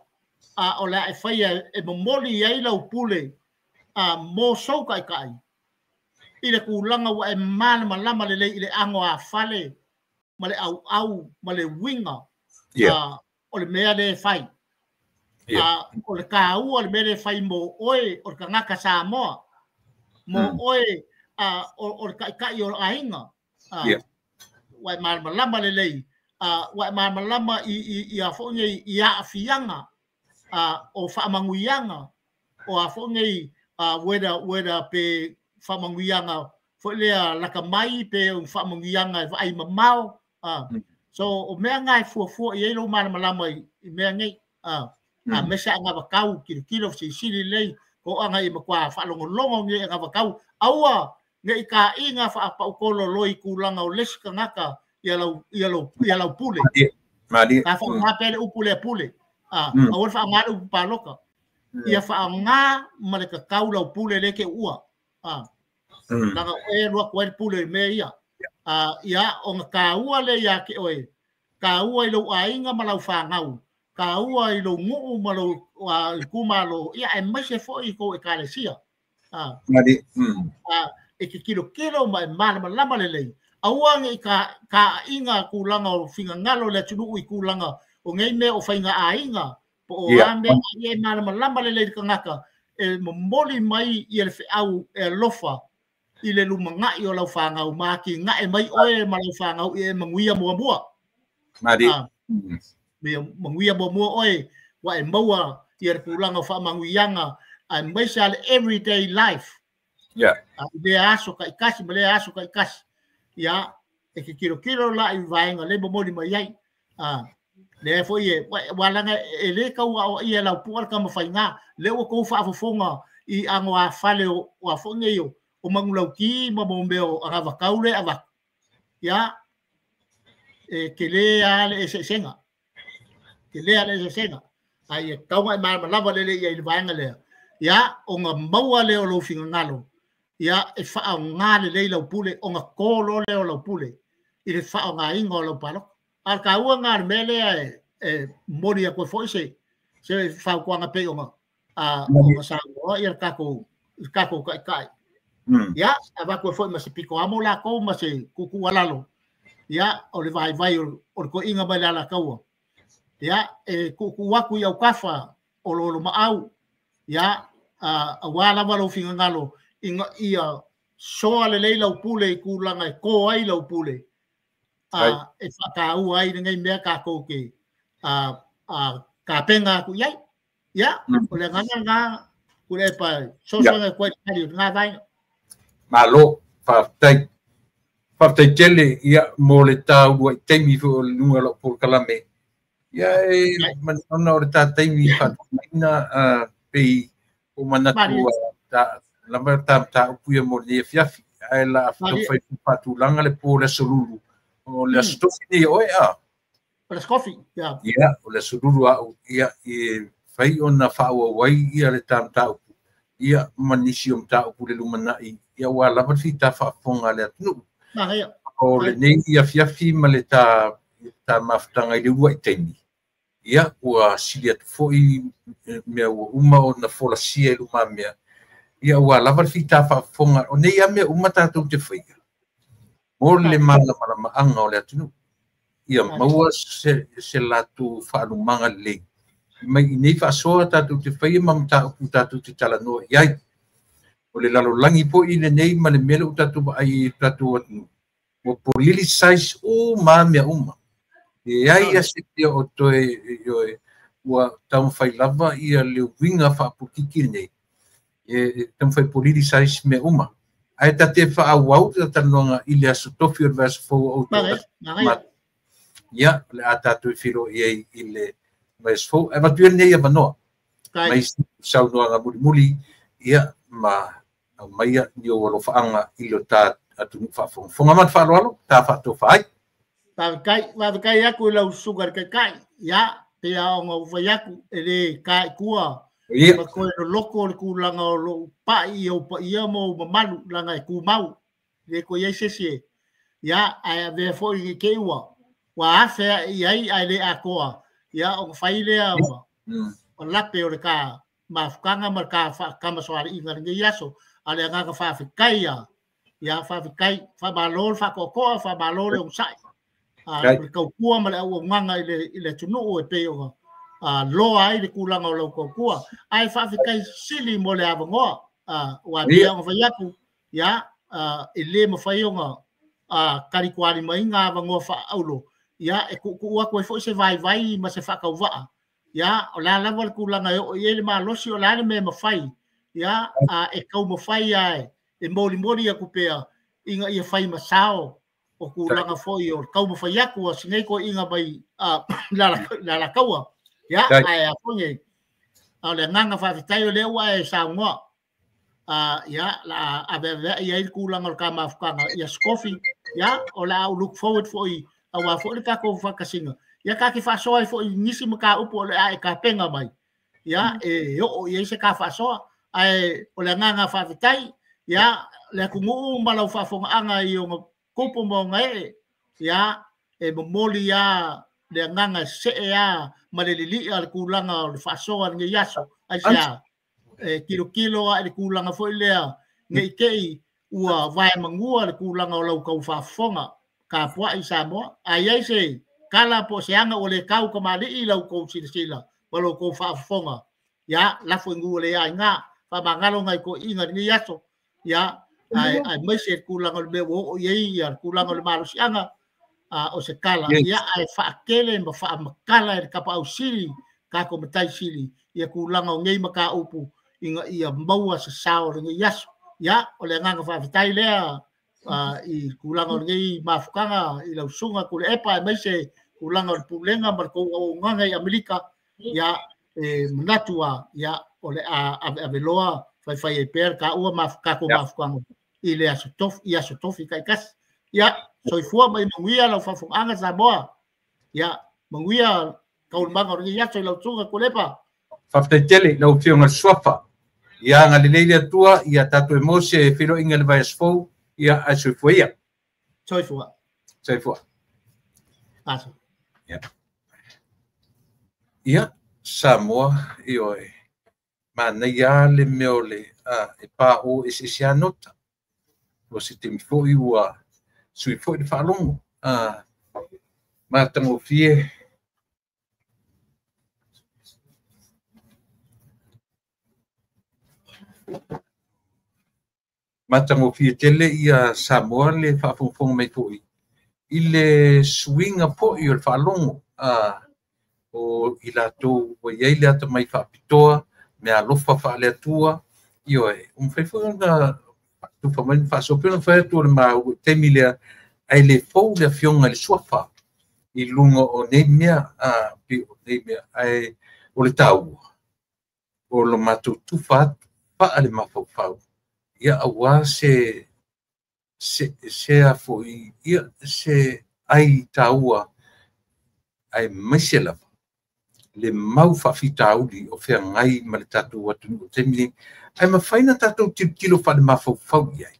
o la if I e momoli yellow pule mo so kai kai. Ile kulanga wa e malama lama le ile ango a fale male au male winga. O le mea de fai. O le ka o le mea de fai mo oe o ka ngaka sa mo. Mo oe o ka kai o ainga. Wai malama lama le lei. Wai malama lama I a fonge I a fianga. O whaamanguyanga. O a fonge weda pe whaamanguyanga. Fo lea laka mai pe whaamanguyanga ai mamao. So o mea ngai fua I elo malama lama I mea ngai. Mesa anga wakau kilo si sili lei. Ko anga I makua whaalongolongo ngai anga wakau. Aua ngai ka inga whaapau loi kulanga o les ka ngaka ia lau pule. Mari. Ka whaanga pele upule. Awal whaanga upu paloka. Ia whaanga male ka kau lau pule leke ua. Nanga e rua koe pule me ia. Ia o nga ka ua le ia ke oe. Ka ua I lau ainga malau whaangau. Ka ua I lau nguu malau kumalo. Ia e maise fo I ko e kalesia. Mari. E ke kilo mai malama lama le lei. Awang I ka inga kulanga o finga ngalo le tunu I kulanga o ngai me o whainga a inga. Po o ambe I malama lama le lei ka ngaka. E momoli mai I le au e lofa I le lumanga I o lau whangau maki nga e mai oe ma lau whangau I e manguia mua. Mari. Manguia mua oe wa e maua I le kulanga o whamanguianga a mai sa le everyday life. Yeah. Le aso kai kasi, le aso kai kasi. Ya, e ke kilo la I vaenga le momoli mai ai. Le fo ye, walanga e le kau o ia lau puar ka mawhainga, le o kou whaafofonga I ango a fale o a fonga yo, o mangulau ki ma mombeo a rawa kaule a wak. Ya, ke le ale e se senga. Ke le ale e se senga. Ai e kaunga I marama lava le ia I vaenga lea. Ya, o nga maua le o lo finga ngalo. Ya e wha ngā le lei lau pule o ngā kōlo leo lau pule I le wha ngā ingo lau palo. Ar ka ua ngā le melea e mori a koe fo se wha kua ngā pe o ngā o ngā sāngoa I ar kako kai. Ya, a wha koe fo I ma se piko amo la kou ma se kuku alalo. Ya, o le vai o le ko inga mai la kaua. Ya, e kuku waku I au kafa o lo maau. Ya, a wala walo finga ngalo. Inga ia soa le lei lau pule I kulanga I ko ai lau pule. E whakau ai ngai mea ka kouke. Ka penga ku iai. Ia, o le ngana ngā kule pa sosanga koe kari ngā vaina. Malo, whaftai tele ia mo le tau ua I teimi fu o le nunga lau pulu kalame. Ia e manona o le tā teimi whataina pei o manatua ta lama ta upuia mo le fiafi ai la fai patu langa le po le solulu o le stofi ni o ya o le stofi ya o le solulu au ia e fai ona fa wai ia le tam ta ia manisium ta upu le lumana ia wa la fita fa fonga le tunu o le nei ia fiafi ma le ta maftanga I le ua I teimi ia ua silia foi mea uma o na fola sia I luma mea ia ua lava fita fa fonga o nei ame uma tātou te whaia. O le malama anga o le atunu. Ia maua se latu whaanumanga le. mai nei fa so tatu te fai mam ta ku tatu te tala no yai o le lalo langi po i le nei ma le mele tatu ai tatu o polili size o ma me uma yai ase te o toe yo wa tam fai lava i le winga fa pukiki nei tam fai polili size me uma ai tate fa au ta longa i le aso tofi o verse fo o ya le atatu filo i le mas fo e matu nei e manoa mas sau no nga muli ia ma mai ni o lo faanga i lo ta atu fa fonga mat fa lo ta fa to fai ta kai aku lo sugar kai ya te a ngo fa yaku ele kai kua ma ko lo loko ku langa lo pa i o pa ia mo malu langa ku mau le ko ye se ya a ve fo i ke wa afe ai le akoa ya o fai le o lape o le ka ma fukanga ma ka fa kama soari inga nge yaso ale nga fa fikai ya fa fikai fa balol fa ko fa balol o sai ko kua ma o nganga ile tunu o pe o lo ai le kulanga o ko kua ai fa fikai sili mo le avongo wa dia o fa yaku ya ile mo fa yonga kari kwari mai nga avongo fa aulo ya e ku ko fo se vai ma se fa ka va ya o la wal kulanga o ye ma losi o la me mafai ya e kau mafai ai e moli aku pea inga ia fai masao o kulanga foi o kau mafai aku o sinei ko inga bai la kaua ya ai a fonye o le nganga fa vitai o le wa e sa mo ya la ave ia kulanga o ka mafukanga ia skofi ya o la look forward foi awa fo le ka ko fakasinga ya ka ki fa so ai fo nisi maka upo le ai ka penga mai ya o ye se ka fa so ai o le nganga fa vitai ya le ku mu malau fa fo anga i o kupo mo ngai ya e moli ya le nganga se ya malelili al kulanga le fa so nge yaso ai ya kilo ai kulanga fo le ngai kei ua vai mangua le kulanga o lau ka fa fonga ka po i samo ai se kala po seanga o le kau ka mali i lau ko sila walo ko fa fonga ya la fo ngu le ya nga fa mangalo ngai ko inga ni yaso ya ai mai se kulanga le o ye ya kulanga le malu sianga o se kala ya ai fa kele ma fa makala e ka pa usili ka ko matai sili ya kulanga ngai maka upu inga ia maua se sao le yaso ya o le nga fa vitai le i kulanga ngai mafukanga i lau sunga kule epa mai se kulanga o pulenga mar ko nganga i Amerika ya manatua ya ole a veloa fai e per ka ua mafuka ko mafukanga i le asotof i asotofi kai kas ya soifua mai manguia lau fafunganga sa boa ya manguia kaul manga ringi ya so lau sunga kule epa faftele lau fionga swafa ya ngalilele tua ya tatu emose filo ingel vai sfo ya asoifua soifua aso ya Samoa io mana ya le meole e pa o ese anota o se te mifo i ua sui fo i whalongo ma tango fie tele ia Samoa le whafongfonga mai fo i le swinga po i o le whalongo o i latou o iai le ata mai faapitoa me alofa faaleatua io faifoga tufamai faasopena faetu o le mau temi lea ai le fou le afioga i le suafa i luga o nei mea ai o le taua o lo matou tufa atu faa le mafaufau ia auā se a foʻi ia se ai taua ai maise lava le mau faafitauli o feagai ma le tatou atunuu temi ai mafaina tatou tilotilo faalefaufau i ai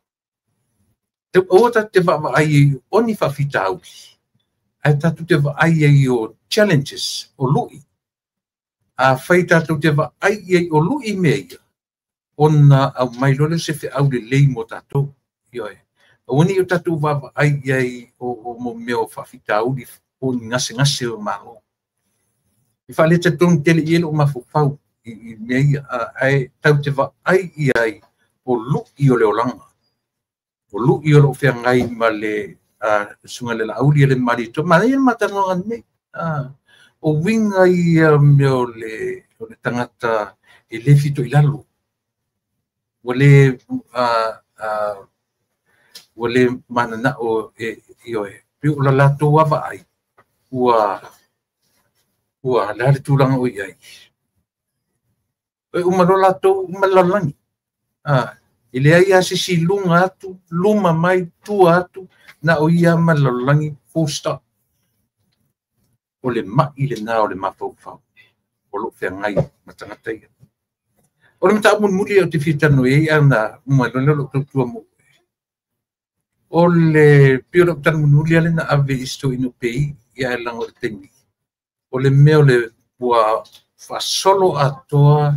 ua tatou te vaavaai ai oni faafitauli ae tatou te vaai ai o challenges o luʻi afai tatou te vaai ai o luʻi mea ia ona aumai lole se feʻau lelei mo tatou ioe auani o tatou vaavaai ai o mo mea o faafitauli o ni gasegase o malo fa le tonu tele yelo mafufau i mei ai tau te va ai i ai o lu i o le olanga o lu i o lo fe ngai ma le sunga le auli le mari to ma ia matano ane o winga i me o le tangata e le fito i lalo wale manana o io e più la lato wa vai ua la tulanga o ai e uma lo lato malalangi ile ai asisi lunga atu luma mai tu atu na o ia malalangi full stop o le mai le na o le mafau o lo fe ngai matangata ia o le mata mun muli o te fitano e ana uma lo tu mo o le pio tan mun muli ale na ave isto ino pei ia lango tengi o le meo le wa fa solo atoa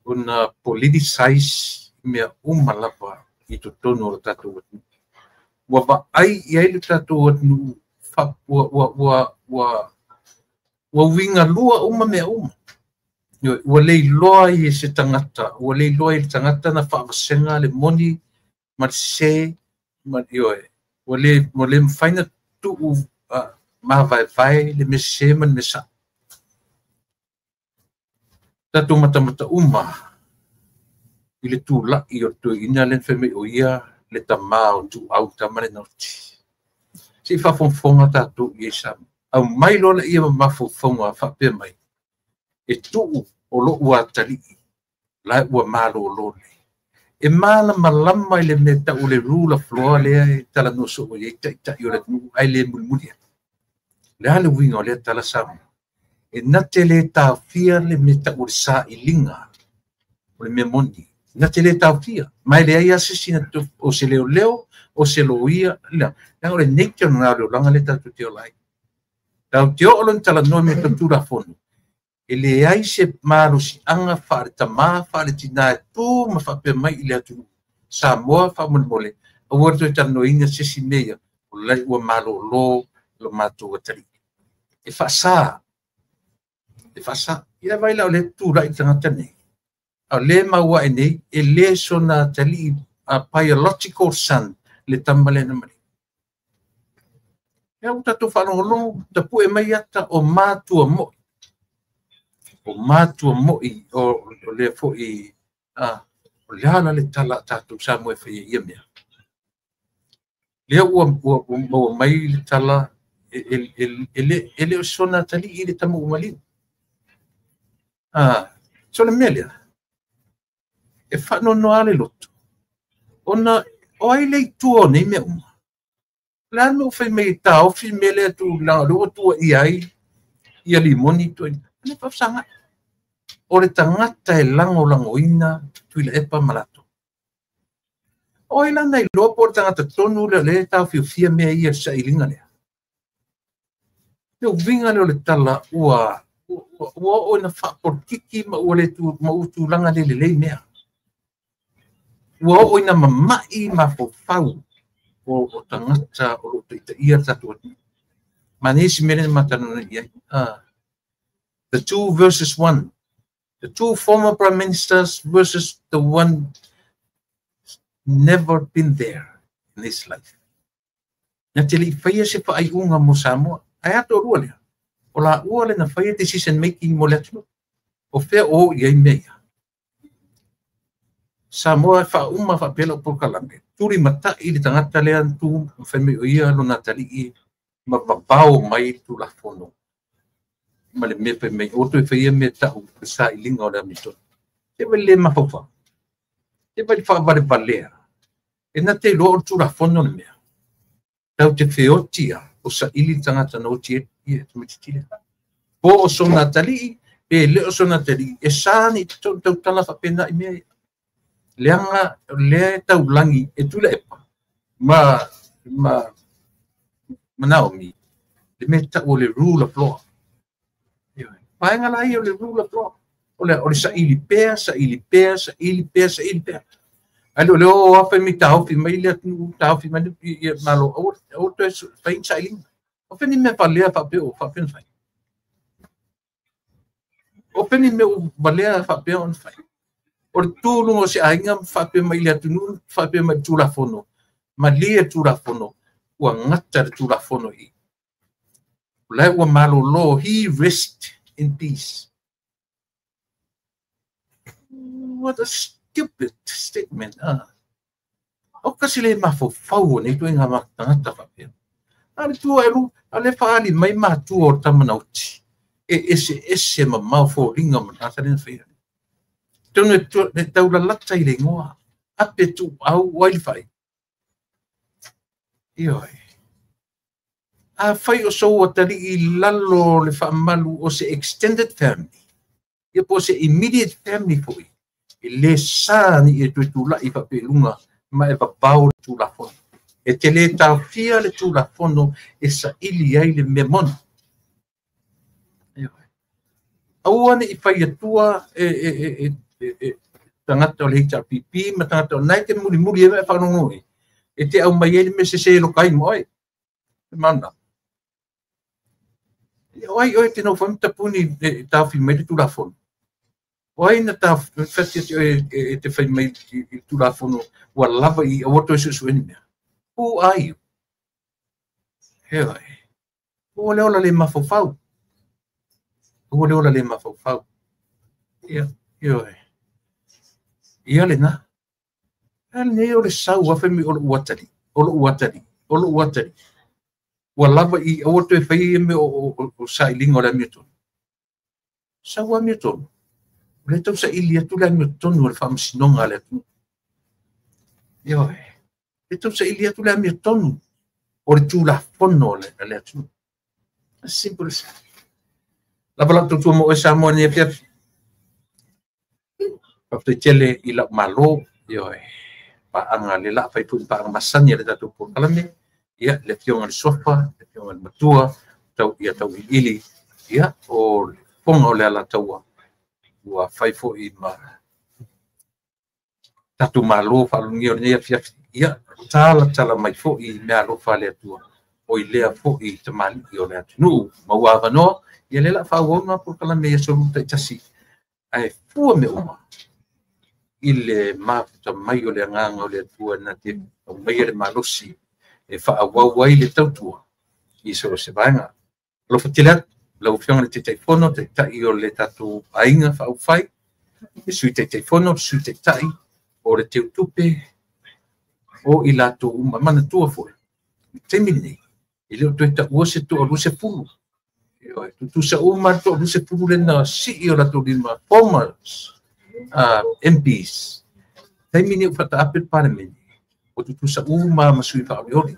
una politicize mea lava i to tono o tatu wa ba ai ia le tatu nu fa wa winga lua mea wa le loa i se tangata wa le loa i tangata na fa senga le moni ma se ma yo wa le faina tu ma vai le mese man mesa tatu mata ile tu la i o tu ina len feme o ia le tamao tu au tamale norti si fa fonga tatu i sam au mai lo le ia ma fonga fa pe mai e tu o lo ua tali la ua malo lo e mala malama ile meta o le rula floa le tala no so ye ta yo le ai le mulmulia le ale winga le tala sam e na tele ta fia le meta o sa ilinga o le memoni na tele ta fia mai le ai asesina o se leo o se lo ia la le nature na lo langa le ta tu lai tau tio o lon tala no me tu la fono ele ai se maru si anga fare tama fare tina tu ma fa pe mai ile atu sa mo fa mon mole o worto tano inga se si meia o lai o malo lo mato o tali e fa sa ia vai la le tu la itanga tane a le maua ene e le sona tali a biological son le tamale na mali ya uta to fa no ta pu e mai ata o matu mo o matua mo'i o le fo'i o le ana le tala tatu sa mo e whaia ia mea. Lea ua mai le tala e le o sona tali i le tamu umaliu. Sona mea lea. E whanono ale loto. Ona o ai le tua nei mea uma. Le ana o whai mei ta ofi mea lea tu la roa tua i ai i a limoni tu ne pa sanga o le tangata e langoina tuila epa malato. O ila nei lopo o tangata tonu le tau fia mea ia sa ilinga lea. Leo vinga leo le tala ua o ina whaporkiki ma ua le ma utu langa le lei mea. Ua o ina mamai ma fau o tangata o lo te ia tatu ati. Manesi mene matano na ia. The 2 versus 1. The 2 former prime ministers versus the one never been there in his life. Na tili whaia se wha ai unga mo Samoa, ai ato rua lea. O la ua le na whaia decision making mo lea tino. O whea o iai mea. Samoa wha uma wha pela o porkalange. Turi mata i li tangata lea tu wheme o ia lo na tali i ma papao mai tu la fono. Ma le mepe mei oto e whaia me tau sa ilinga o le amito. Te wai le mawhawha. Te wai whaavare valea. E na te loa o tura fono le mea. Tau te whiotia o sa ili tangata na oti e te mititile. Po o so na tali e le o so na tali e sani tau tala whapena i mea. Leanga le tau langi e tula epa. Ma Naomi. Le me tau o le rule of law. Paenga lai o le rule of law. O le sa ili pea. Alo le o afa mi tau fi mai le tau fi mai malo o to fain sailing. O fe ni me palea fa pe o fa pen fai. O peni me u balea fa pe on fai. O tu no se ainga fa pe mai le tunu fa pe mai tu la fono. Ma lia tu la fono. Ua ngata tu la fono i. Lai ua malo lo he rest in peace. What a stupid statement. O kasi le mafofau nei tu inga makangata fa pe. Ale tu elu ale fa ali mai ma tu o tamanauti. Ese mamau fo ringa manata le fa. Tone tu le tau la lata i le ngoa. Ape tu au wifi. Ioi. A fai o so o tari i lalo le fa malu o se extended family. Ia po se immediate family foi. I le sa ni e tu la i fa pe lunga ma e va pau tu la fono. E te le tau fia le tu la fono e sa ili ai le memon. Aua ni i fai atua tangata o le HRPP ma tangata o nai te muri e me whanongoi. E te au mai ele me se lo kai moi. Mana. Oi te no famta puni ta fi mai tu la fono. Oi na ta festi te fai mai tu la fono wa lava I o to su ni. Who are you? Hey. O le ola le mafofau. O le ola le mafofau. Ia, ia. Ia le na. Al ne o le sau wa femi o watari. O watari. O watari. Wa lava I o to fai me o sai lingo la mito. Sa wa mito. Le to sa ilia tu la mito no le fam sinonga le tu. Ia. Le to sa ilia tu la mito. O le tu la fono le tu. Simple as that. La pala tu mo esa mo ni pia. Pa te tele I la malo yo pa anga le la fai tu pa masanya le tatu por kalame ia le fiong al sofa le fiong al matua tau ia tau ili ia o ponga le ala tau wa fai fo I ma tatu malo fa lungi o ni fia ia tala mai fo I me alo fa le tua o I lea fo I te mali I o le atunu maua no ia le la fa wona por kalame ia so te tasi ai fu me uma ile mafta mai o le nganga o le tua na te o mai le malosi e fa awai le tautua I so se vainga lo fatila lo fiona le te telefono te tai o le tatu ainga fa fai e sui te telefono sui te tai o le te tupe o I lato uma mana tua foi te mini ile to ta o se to o se pulu tu sa uma to o se pulu le na si o lato lima pomers MPs. They mean it for the upper parliament. O tu sa uma masui fa oli.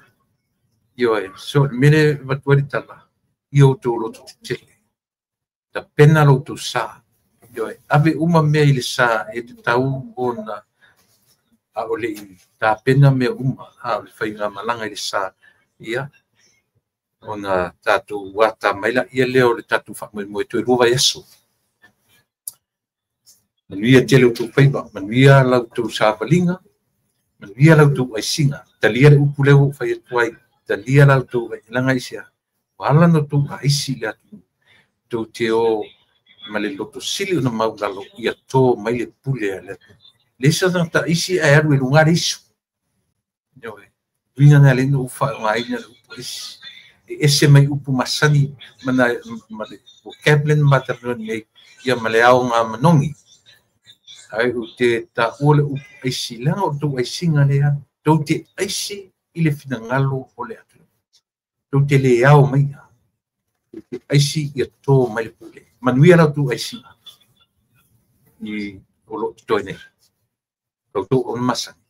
Yo so mene vatwari tala. Yo to lo tu tele. Ta pena lo tu sa. Yo ave uma me ile sa e tau ona a ole ta pena me uma a fa nga malanga ile sa. Ia ona tatu wata maila ia leo le tatu fa mo to ruva yeso. Manuia tele tu paiba, manuia lau tu sapalinga, manuia lau tu aisinga, talia le upuleu fai tuai, talia lau tu langa isia, wala no tu aisi le atu, tu teo male loto sili una maulalo, ia to mai le pule le atu. Lesa ta isi a eru lungar isu. Yoe, vinga na le no ufa ngai na upuisi. Ese mai upu masani, mana o Kaplan maternal nei, ia male au nga manongi. Ai o te ta ole o aisi langa o tau aisinga lea, tau te aisi I le finangalo o le atu. Tau te le au mai a. Te aisi I a tō mai le pule. Manuia lau tu aisinga. I o lo toi nei. Tau tō o masani.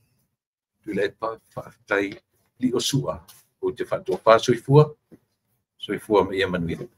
Tu le pa whaatai li o sua. O te whatua wha soifua. Soifua mai a manuia.